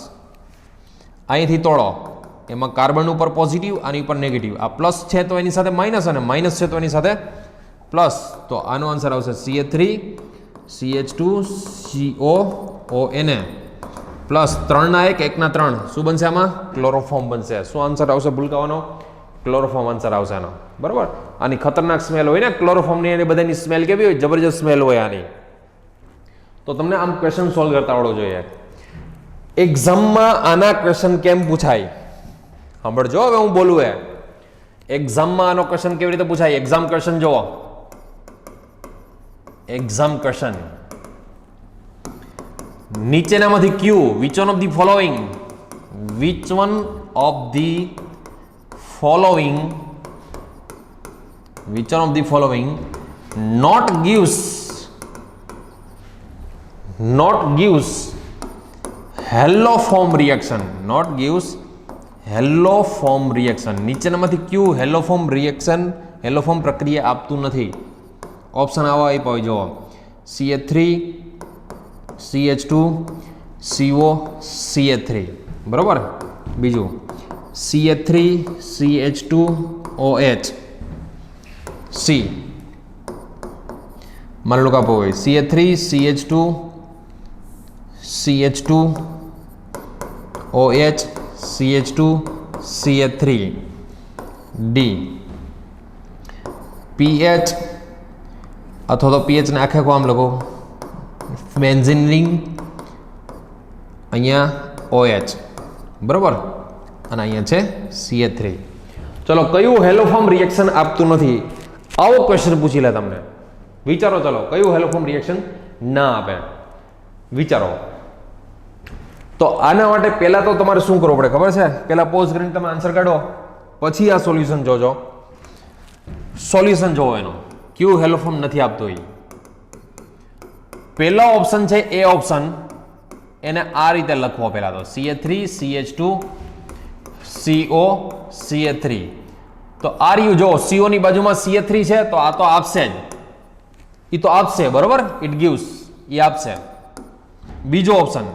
S1: અહીંથી તોડો, એમાં કાર્બન ઉપર પોઝિટિવ, આની ઉપર નેગેટિવ. આ પ્લસ છે તો એની સાથે માઇનસ, અને માઇનસ છે તો એની સાથે પ્લસ. તો આનો આન્સર આવશે CH3, CH2, COONA પ્લસ 3 ના 1, 1 ના 3. શું બનશે આમાં? ક્લોરોફોર્મ બનશે. શું આન્સર આવશે ભૂલકાવાનો? ક્લોરોફોર્મ આન્સર આવશે આનો, બરોબર? આની ખતરનાક સ્મેલ હોય ને ક્લોરોફોર્મની, અને બધાની સ્મેલ કેવી હોય? જબરજસ્ત સ્મેલ હોય આની. તો તમને આમ ક્વેશ્ચન સોલ્વ કરતા આવડવો જોઈએ. એક્ઝામમાં આના ક્વેશ્ચન કેમ પૂછાય? સાંભળજો હવે હું બોલું એ. એક્ઝામમાં આનો ક્વેશ્ચન કેવી રીતે પૂછાય? એક્ઝામ ક્વેશ્ચન જુઓ. એક્ઝામ ક્વેશ્ચન નીચેનામાંથી કયું? Which one of the following, which one of the following, which one of the following not gives haloform reaction, not gives haloform reaction. નીચેનામાંથી કયું હેલોફોર્મ રિએક્શન, હેલોફોર્મ પ્રક્રિયા આપતું નથી? ઓપ્શન આવા આપ્યા હોય, જો CH3, CH2, CO, CH3, બરોબર? બીજું CH3, CH2, OH, C. માની લો કે આપો હોય CH3, CH2, CH2, OH, CH2, CH3, D. PH અથવા તો PH ને આખે આમ લખો, બેન્ઝીન રિંગ, અહીંયા OH, બરોબર? અને અહીંયા છે CH3. ચલો કયું હેલોફોર્મ રિએક્શન આપતું નથી? આવો ક્વેશ્ચન પૂછી લે તમને. વિચારો, ચલો કયું હેલોફોર્મ રિએક્શન ના આપે? વિચારો. તો આના માટે પહેલા તો તમારે શું કરવું પડે ખબર છે? પહેલા પોઝ કરીને તમે આન્સર કાઢો, પછી આ સોલ્યુશન જોજો. સોલ્યુશન જોવો એનો ક્યુ હેલોફોર્મ નથી આપતો એ. પહેલો ઓપ્શન છે એ ઓપ્શન, એને આ રીતે લખવો પહેલા તો CH3 CH2 CO CH3. તો આ રહ્યું જો CO ની બાજુમાં CH3 છે તો આ તો આપશે જ, એ તો આપશે બરોબર, ઇટ ગિવ્સ, એ આપશે. બીજો ઓપ્શન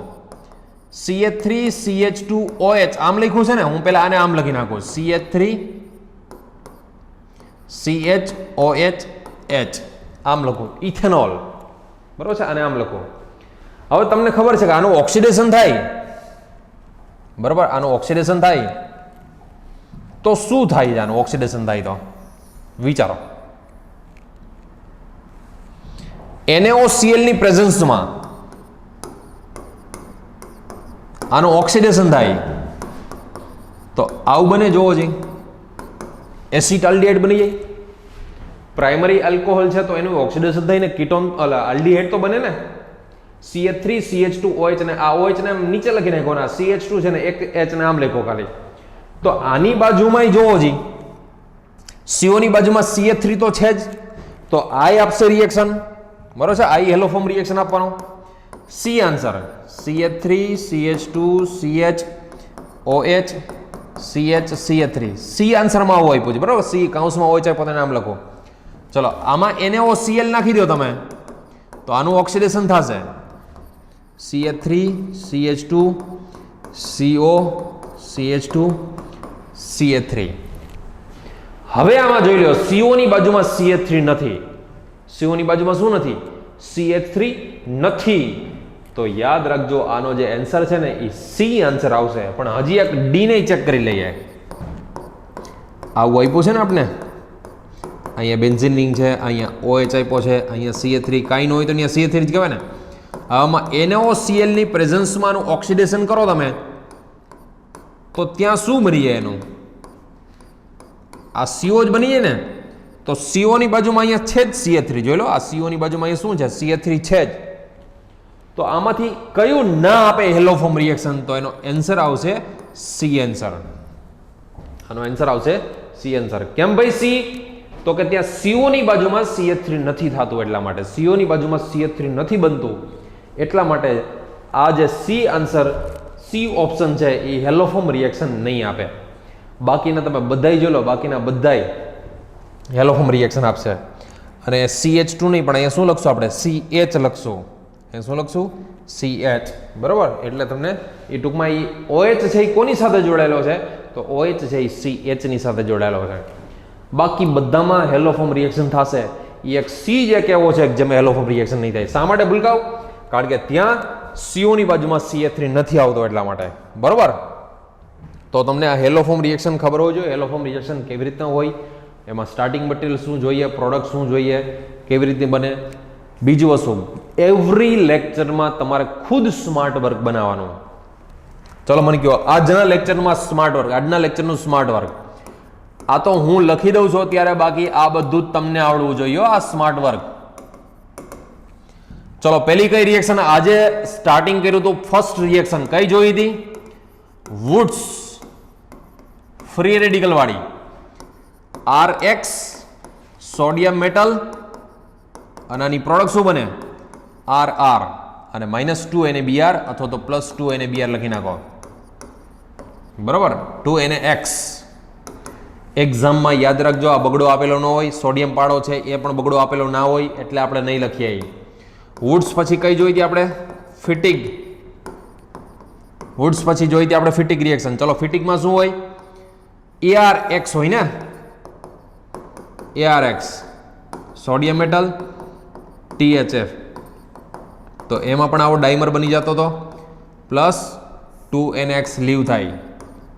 S1: CH3 CH2OH આમ લખ્યું છે ને, હું પહેલા આને આમ લખી નાખું CH3 CHOH આમ લખું, ઇથેનોલ બરોબર છે, આને આમ લખો. હવે તમને ખબર છે કે આનું ઓક્સિડેશન થાય બરોબર, આનું ઓક્સિડેશન થાય તો શું થાય છે? આનું ઓક્સિડેશન થાય તો વિચારો. NaOCl ની પ્રેઝન્સમાં આનું ઓક્સિડેશન થાય તો આવું બને, જોવો જી, એસિટાલ્ડિહાઇડ બની જાય. પ્રાઇમરી આલ્કોહોલ છે તો એનું ઓક્સિડેશન થઈને કીટોન આલ્ડિહાઇડ તો બને ને. CH3 CH2OH ને આ OH ને નીચે લખી નાખો, ને CH2 છે ને એક H ને આમ લખો ખાલી. તો આની બાજુમાં જોવો જી, CO ની બાજુમાં CH3 તો છે જ, તો આ આપશે રિએક્શન બરોબર છે, આ હેલોફોર્મ રિએક્શન આપવાનો. C answer CH3 CH2 CHOH CH3. C આન્સરમાં આવું આપ્યું છે બરોબર, સી કાઉન્સમાં હોય છે પોતાનું નામ લખો. ચલો આમાં NaOCl નાખી દો તમે તો આનું ઓક્સિડેશન થશે CH3 CH2 CO CH2 CH3. હવે આમાં જોઈ લો CO ની બાજુમાં CH3 નથી, CO ની બાજુમાં શું નથી? CH3 નથી. તો યાદ રાખજો આનો જે આન્સર છે ને એ સી આન્સર આવશે. પણ હજી એક ડી ને ચેક કરી લઈએ. આવું આપ્યું છે ને આપણે, અહીંયા બેન્ઝીન રિંગ છે, અહીંયા OH આપ્યો છે, અહીંયા CH3, કાંઈ ન હોય તો અહીંયા CH3 જ કહેવાય ને. આમાં NaOCl ની પ્રેઝન્સમાં આનું ઓક્સિડેશન કરો તમે તો ત્યાં શું બની જાય? એનું આ CO જ બની જાય ને. તો CO ની બાજુમાં અહીંયા છે જ CH3, જોઈ લો આ CO ની બાજુમાં અહીંયા શું છે? CH3 છે જ. તો આમાંથી કયું ના આપે હેલોફોર્મ રિએક્શન? તો એનો આન્સર આવશે સી આન્સર. આનો આન્સર આવશે સી આન્સર. કેમ ભાઈ સી? તો કે ત્યાં CO ની બાજુમાં CH3 નથી થતું, એટલા માટે CO ની બાજુમાં CH3 નથી બનતું, એટલા માટે આ જે સી આન્સર, સી ઓપ્શન છે એ હેલોફોર્મ રિએક્શન નહીં આપે. બાકીના તમે બધાય જોઈ લો, બાકીના બધાય હેલોફોર્મ રિએક્શન આપશે. અને CH2 નહીં, પણ અહીંયા શું લખશું આપણે? CH લખશું. એ શું લખશું? CH બરોબર. એટલે તમને એ ટૂંકમાં એ OH છે એ કોની સાથે જોડાયેલો છે? તો OH છે એ CH ની સાથે જોડાયેલો છે. બાકી બધામાં હેલોફોર્મ રિએક્શન થશે. એ એક સી જ એક એવો છે જેમાં હેલોફોર્મ રિએક્શન નહીં થાય. શા માટે ભૂલકાવ? કારણ કે ત્યાં CO ની બાજુમાં CH3 નથી આવતો, એટલા માટે બરોબર. તો તમને આ હેલોફોર્મ રિએક્શન ખબર હોવી જોઈએ. હેલોફોર્મ રિએક્શન કેવી રીતના હોય, એમાં સ્ટાર્ટિંગ મટીરિયલ શું જોઈએ, પ્રોડક્ટ શું જોઈએ, કેવી રીતે બને. બીજી વસ્તુ, એવરી લેક્ચરમાં તમારે ખુદ સ્માર્ટ વર્ક બનાવવાનું. ચલો મને કહો, આજના લેક્ચરમાં સ્માર્ટ વર્ક, આજના લેક્ચરનું સ્માર્ટ વર્ક આ તો હું લખી દઉં છું ત્યારે, બાકી આ બધું જ તમને આવડવું જોઈએ આ સ્માર્ટ વર્ક. ચલો પહેલી કઈ રિએક્શન આજે સ્ટાર્ટિંગ કર્યું હતું? ફર્સ્ટ રિએક્શન કઈ જોઈ હતી? વુડ્સ ફ્રી રેડિકલ વાળી RX સોડિયમ મેટલ, અને આની પ્રોડક્ટ શું બને? RR, અને -2 NaBr અથવા તો +2 NaBr લખી નાખો બરોબર. 2 NaX. એક્ઝામમાં યાદ રાખજો, આ બગડો આપેલો ન હોય, સોડિયમ પાડો છે એ પણ બગડો આપેલો ના હોય, એટલે આપણે નહીં લખીએ. વુડ્સ પછી કઈ જોઈ હતી આપણે? ફિટિગ. વુડ્સ પછી જોઈ હતી આપણે ફિટિગ રિએક્શન. ચલો ફિટિગમાં શું હોય? ARX હોય ને, ARX સોડિયમ મેટલ THF. તો એમાં પણ આવો ડાઈમર બની જતો હતો, પ્લસ 2NX લીવ થાય,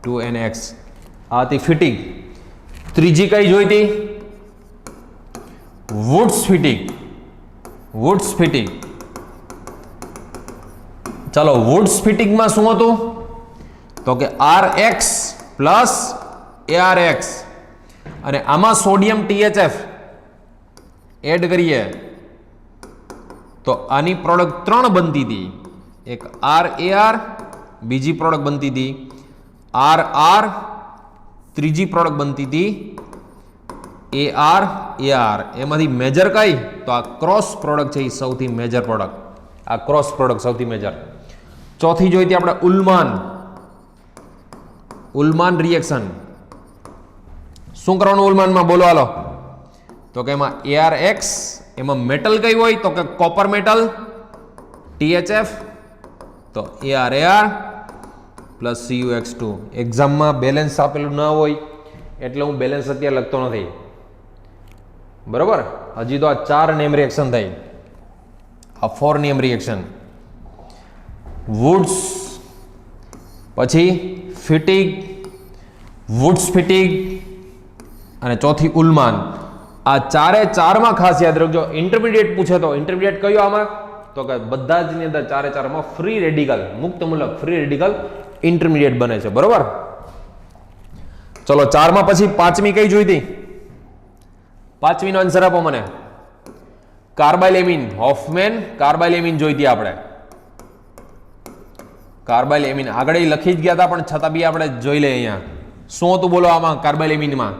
S1: 2NX. આ હતી ફિટિગ. ત્રીજી કઈ જોઈ હતી? Woods fitting. Woods fitting. ચાલો વુડ્સ ફિટિગમાં શું હતું? તો કે RX પ્લસ ARX, અને આમાં સોડિયમ THF એડ કરીએ તો આની પ્રોડક્ટ 3 બનતી હતી. એક RAR, બીજી પ્રોડક્ટ બનતી હતી RR, ત્રીજી પ્રોડક્ટ બનતી હતી AR AR એમાંથી મેજર કઈ? તો આ ક્રોસ પ્રોડક્ટ છે, એ સૌથી મેજર પ્રોડક્ટ. આ ક્રોસ પ્રોડક્ટ સૌથી મેજર. ચોથી જોઈતી આપણે ઉલમાન રિએક્શન. શું કરવાનું ઉલમાનમાં? બોલો હાલો. તો કે એમાં ArX, એમાં મેટલ કઈ હોય? તો કે કોપર મેટલ THF, તો ArAr પ્લસ CuX2. એક્ઝામમાં બેલેન્સ આપેલું ના હોય એટલે હું બેલેન્સ અત્યારે લખતો નથી, બરોબર? હજી તો આ 4 નેમ રિએક્શન થઈ, આ 4 નેમ રિએક્શન. વુડ્સ, પછી ફિટિગ, વુડ્સ ફિટિગ, અને ચોથી ઉલમાન. આ 4 ખાસ યાદ રાખજો. ઇન્ટરમીડિયેટ પૂછે તો ઇન્ટરમીડિયેટ કયો આમાં? તો કે બધા જ ની અંદર 4 ફ્રી રેડિકલ, મુક્ત મૂલક ફ્રી રેડિકલ ઇન્ટરમીડિયેટ બને છે, બરોબર? ચલો 4 પછી 5મી કઈ જોઈતી? 5મીનો આન્સર આપો મને. કાર્બાઇલેમિન, હોફમેન કાર્બાઇલેમિન જોઈતી આપણે. કાર્બાઇલેમિન આગળ લખી જ ગયા હતા, પણ છતાં બી આપણે જોઈ લઈએ અહીંયા. શું હતું બોલો આમાં કાર્બાઇલેમિનમાં?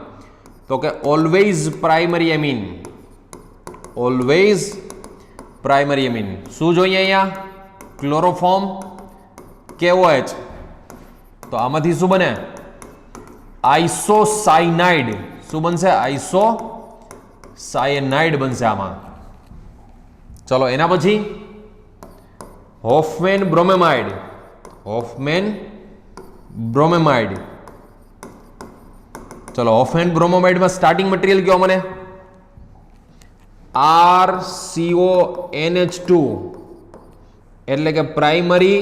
S1: તો કે always primary amine. Always primary amine. શું જોઈએ અહીંયા? Chloroform KOH. તો આમાંથી શું બને? આઇસોસાયનાઇડ. શું બનશે? આઇસોસાયનાઇડ બનશે આમાં. ચલો એના પછી હોફમેન બ્રોમેમાઇડ. હોફમેન બ્રોમેમાઇડ. ચલો હોફમેન બ્રોમેમાઇડમાં સ્ટાર્ટિંગ મટીરિયલ કયો મને? RCONH2 એટલે કે પ્રાઇમરી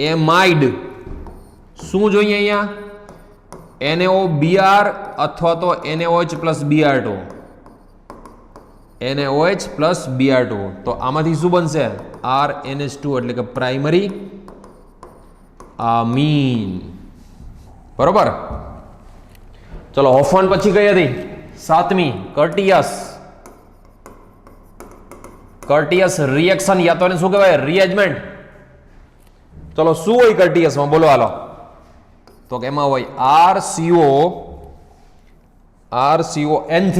S1: એમાઇડ. શું જોઈએ અહીંયા? NaOBr અથવા તો NaOH plus Br2. NaOH plus Br2. તો આમાંથી શું બનશે? RNH2 એટલે કે પ્રાઇમરી આમીન, બરોબર? ચલો હોફમેન પછી કઈ હતી? 7મી કર્ટિયસ. કર્ટિયસ રિએક્શન, યા તો એને શું કહેવાય? રિએજમેન્ટ. ચલો શું હોય કર્ટિયસમાં? બોલો હાલો. તો કે એમાં હોય RCON3.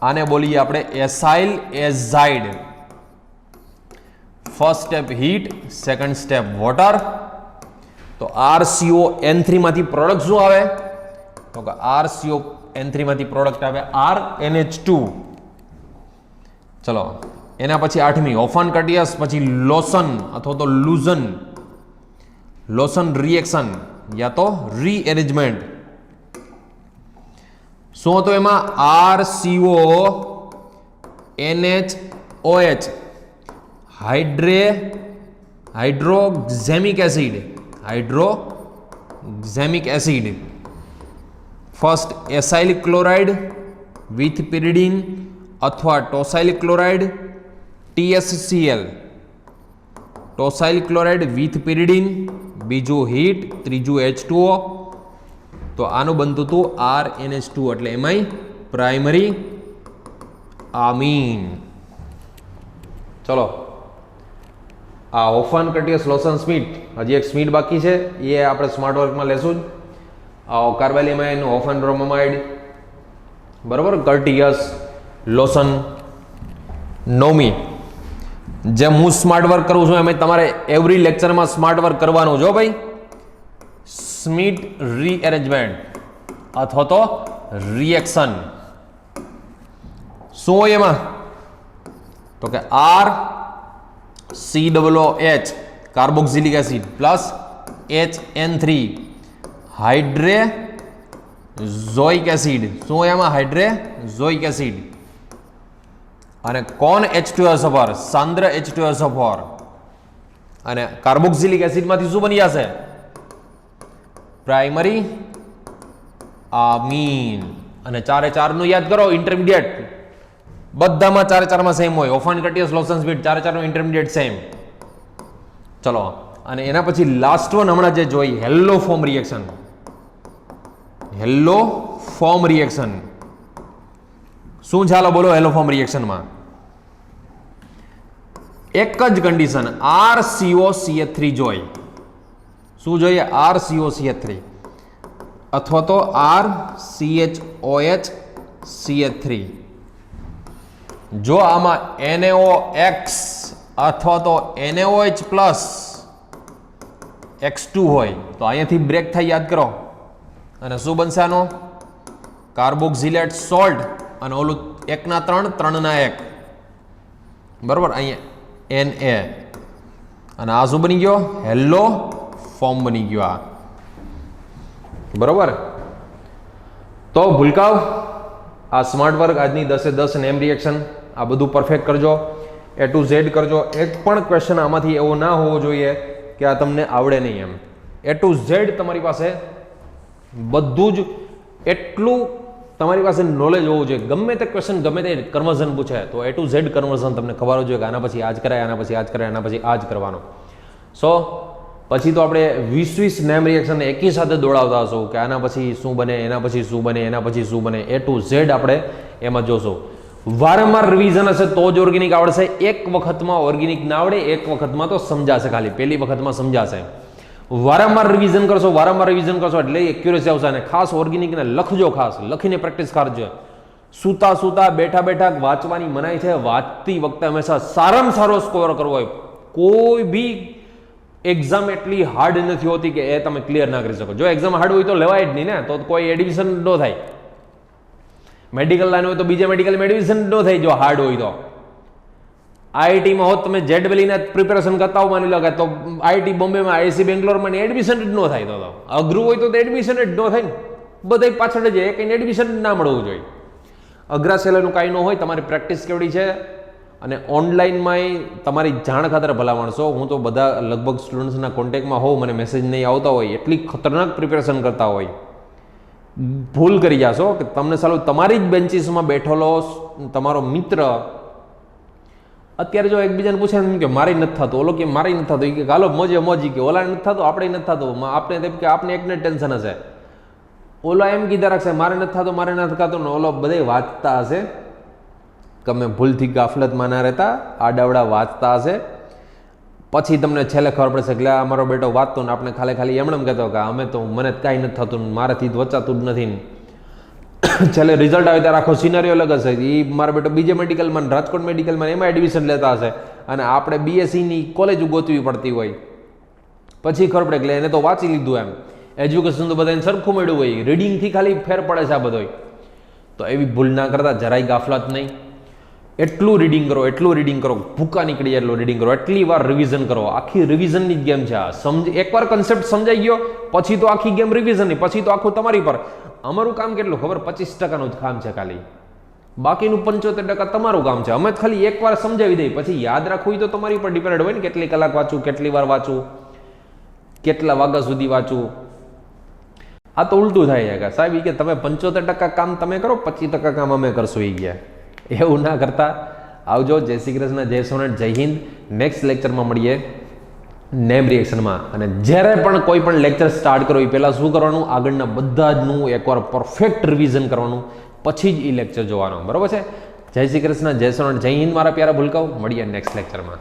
S1: આને બોલીએ આપણે acyl azide. First step heat, second step water. તો RCON3 માંથી પ્રોડક્ટ શું આવે? તો કે RCON3 માંથી પ્રોડક્ટ આવે RNH2. ચલો એના પછી 8મી હોફન કર્ટિયસ, પછી લોસન અથવા તો લુઝન. લોસન રિએક્શન યા તો રીએરેન્જમેન્ટ. શું હતું એમાં? RCONHOH hydroxamic acid. Hydroxamic acid. First acyl chloride with pyridine અથવા tosyl chloride TSCl. Tosyl chloride with pyridine, બીજું હીટ, ત્રીજું H2O. તો આનું બનતું હતું RNH2 એટલે એમાંય પ્રાઇમરી આમીન. ચલો આ હોફન કર્ટિયસ લોસન સ્મિટ, હજી એક સ્મિટ બાકી છે, એ આપણે સ્માર્ટ વર્કમાં લેશું જ. કાર્બાઇલેમાઇન, હોફન બ્રોમેમાઇડ, બરોબર? કર્ટિયસ, લોસન. 9મી જેમ હું સ્માર્ટ વર્ક કરું છું એમ તમારે એવરી લેક્ચરમાં સ્માર્ટ વર્ક કરવાનું જો ભાઈ. સ્મિટ રીએરેન્જમેન્ટ અથવા તો રિએક્શન. શું હોય એમાં? તો કે RCOOH carboxylic acid plus HN3 hydrazoic acid. શું હોય એમાં? Hydrazoic acid. અને કોણ H2SO4? સાંદ્ર H2SO4. અને કાર્બોક્સિલિક એસિડમાંથી શું બની જશે? પ્રાઇમરી આમીન. અને 4 નું યાદ કરો ઇન્ટરમીડિયેટ. બધામાં 4 સેમ હોય. ઓફન કર્ટિયસ લોસન સ્મિટ 4 નું ઇન્ટરમીડિયેટ સેમ. ચલો અને એના પછી લાસ્ટ વન હમણાં જે જોઈ hello form reaction. Hello form reaction શું ચાલો બોલો? હેલો ફોર્મ રિએક્શનમાં એક જ કન્ડિશન RCOCH3 જોઈ. શું જોઈએ? RCOCH3. અથવા તો RCHOHCH3. જો આમાં NaOX અથવા તો NaOH પ્લસ X2 હોય તો અહીંયાથી બ્રેક થાય, યાદ કરો. અને શું બનશે આનો? Carboxylate salt. અને ઓલું 1 ના 3 3 ના 1, બરોબર. અહીંયા Na અને આ શું બની ગયો? હેલો ફોર્મ બની ગયો આ, બરોબર. તો ભૂલકાવ આ સ્માર્ટ વર્ક આજની 10 નેમ રિએક્શન આ બધું પરફેક્ટ કરજો, A to Z કરજો. એક પણ ક્વેશ્ચન આમાંથી એવો ના હોવો જોઈએ કે આ તમને આવડે નહીં એમ. A to Z તમારી પાસે બધું જ એટલું તમારી પાસે નોલેજ હોવું જોઈએ. ગમે તે ક્વેશ્ચન ગમે તે કન્વર્ઝન પૂછે તો A to Z કન્વર્ઝન તમને ખબર હોવું જોઈએ કે આના પછી આ જ કરાય, આના પછી આ જ કરાય, આના પછી આ જ કરવાનું. સો પછી તો આપણે 20 નેમ રિએક્શન એકી સાથે દોડાવતા હશું કે આના પછી શું બને, એના પછી શું બને, એના પછી શું બને. A to Z આપણે એમાં જોશું. વારંવાર રિવિઝન હશે તો જ ઓર્ગેનિક આવડશે. એક વખતમાં ઓર્ગેનિક ના આવડે, એક વખતમાં તો સમજાશે, ખાલી પહેલી વખતમાં સમજાશે. વારંવાર રિવિઝન કરશો એટલે એક્યુરેસી આવશે. અને ખાસ ઓર્ગેનિકને લખજો, ખાસ લખીને પ્રેક્ટિસ કરજો. સૂતા સૂતા બેઠા બેઠા વાંચવાની મનાઈ છે. વાંચતી વખતે હંમેશા સારામાં સારો સ્કોર કરવો હોય. કોઈ બી એક્ઝામ એટલી હાર્ડ નથી હોતી કે એ તમે ક્લિયર ના કરી શકો. જો એક્ઝામ હાર્ડ હોય તો લેવાય જ નહીં ને, તો કોઈ એડમિશન ન થાય. મેડિકલ લાઈન હોય તો બીજા મેડિકલમાં એડમિશન ન થાય જો હાર્ડ હોય તો. આઈઆઈટીમાં હોત તમે જેડબેલીને પ્રિપેરેશન કરતા હો, માની લો કે, તો આઈઆઈટી બોમ્બેમાં, આઈઆઈસી બેંગ્લોરમાં એડમિશન જ ન થાય. તો અઘરું હોય તો એડમિશન જ ન થાય ને. બધા પાછળ જ કંઈ એડમિશન જ ના મળવું જોઈએ. અઘરા સેલેનું કાંઈ ન હોય. તમારી પ્રેક્ટિસ કેવડી છે અને ઓનલાઈનમાં તમારી જાણ ખાતર ભલા માણસો, હું તો બધા લગભગ સ્ટુડન્ટ્સના કોન્ટેક્ટમાં હોઉં, મને મેસેજ નહીં આવતા હોય, એટલી ખતરનાક પ્રિપેરેશન કરતા હોય. ભૂલ કરી જાશો કે તમને સાલું તમારી જ બેન્ચીસમાં બેઠેલો તમારો મિત્ર અત્યારે જો એકબીજાને પૂછે કે મારે નથી થતું, ઓલો કે મારે નથી થતું, કે હાલો મોજે મોજી, કે ઓલા નથી થતું, આપણે નથી થતું, આપણે તેમ કે આપણે એકને ટેન્શન હશે. ઓલો એમ કીધા રાખશે મારે નથી થતું, મારે નથી થતું, ને ઓલો બધે વાંચતા હશે. તમે ભૂલથી ગાફલતમાં ના રહેતા, આડાવડા વાંચતા હશે. પછી તમને છેલ્લે ખબર પડશે કે અમારો બેટો વાંચતો ને આપણે ખાલી એમણે કહેતો કે અમે તો મને કાંઈ નથી થતું, મારાથી વચાતું જ નથી. છેલ્લે રિઝલ્ટ આવે ત્યારે આખો સિનારીઓ અલગ હશે. એ મારો બેટો બીજે મેડિકલમાં, રાજકોટ મેડિકલમાં એમાં એડમિશન લેતા હશે અને આપણે બીએસસીની કોલેજ ગોતવી પડતી હોય. પછી ખબર પડે કે એને તો વાંચી લીધું એમ. એજ્યુકેશન તો બધાને સરખું મળ્યું હોય, રીડિંગથી ખાલી ફેર પડે છે આ બધો. તો એવી ભૂલ ના કરતા, જરાય ગાફલાત નહીં. એટલું રીડિંગ કરો, ભૂકા નીકળી જાય એટલું રીડિંગ કરો, એટલી વાર રિવિઝન કરો. આખી રિવિઝનની જ ગેમ છે આ. એકવાર કન્સેપ્ટ સમજાઈ ગયો પછી તો આખી ગેમ રિવિઝનની, પછી તો આખું તમારી પર. અમારું કામ કેટલું ખબર? 25% જ કામ છે ખાલી. બાકીનું 75% તમારું કામ છે. અમે ખાલી એકવાર સમજાવી દઈએ, પછી યાદ રાખવું હોય તો તમારી પર ડિપેન્ડ હોય ને, કેટલી કલાક વાંચું, કેટલી વાર વાંચું, કેટલા વાગ્યા સુધી વાંચું. આ તો ઉલટું થાય છે કે સાહેબ કે તમે 75% કામ તમે કરો, 25% કામ અમે કરશું. એ ગયા એવું ના કરતા. આવજો. જય શ્રી કૃષ્ણ, જય સોનેટ, જય હિન્દ. નેક્સ્ટ લેક્ચરમાં મળીએ નેમ રિએક્શનમાં. અને જ્યારે પણ કોઈ પણ લેક્ચર સ્ટાર્ટ કરો એ પહેલાં શું કરવાનું? આગળના બધા જનું એકવાર પરફેક્ટ રિવિઝન કરવાનું, પછી જ એ લેક્ચર જોવાનો. બરોબર છે? જય શ્રી કૃષ્ણ, જય સોનેટ, જય હિન્દ મારા પ્યારા ભૂલકાઓ. મળીએ નેક્સ્ટ લેક્ચરમાં.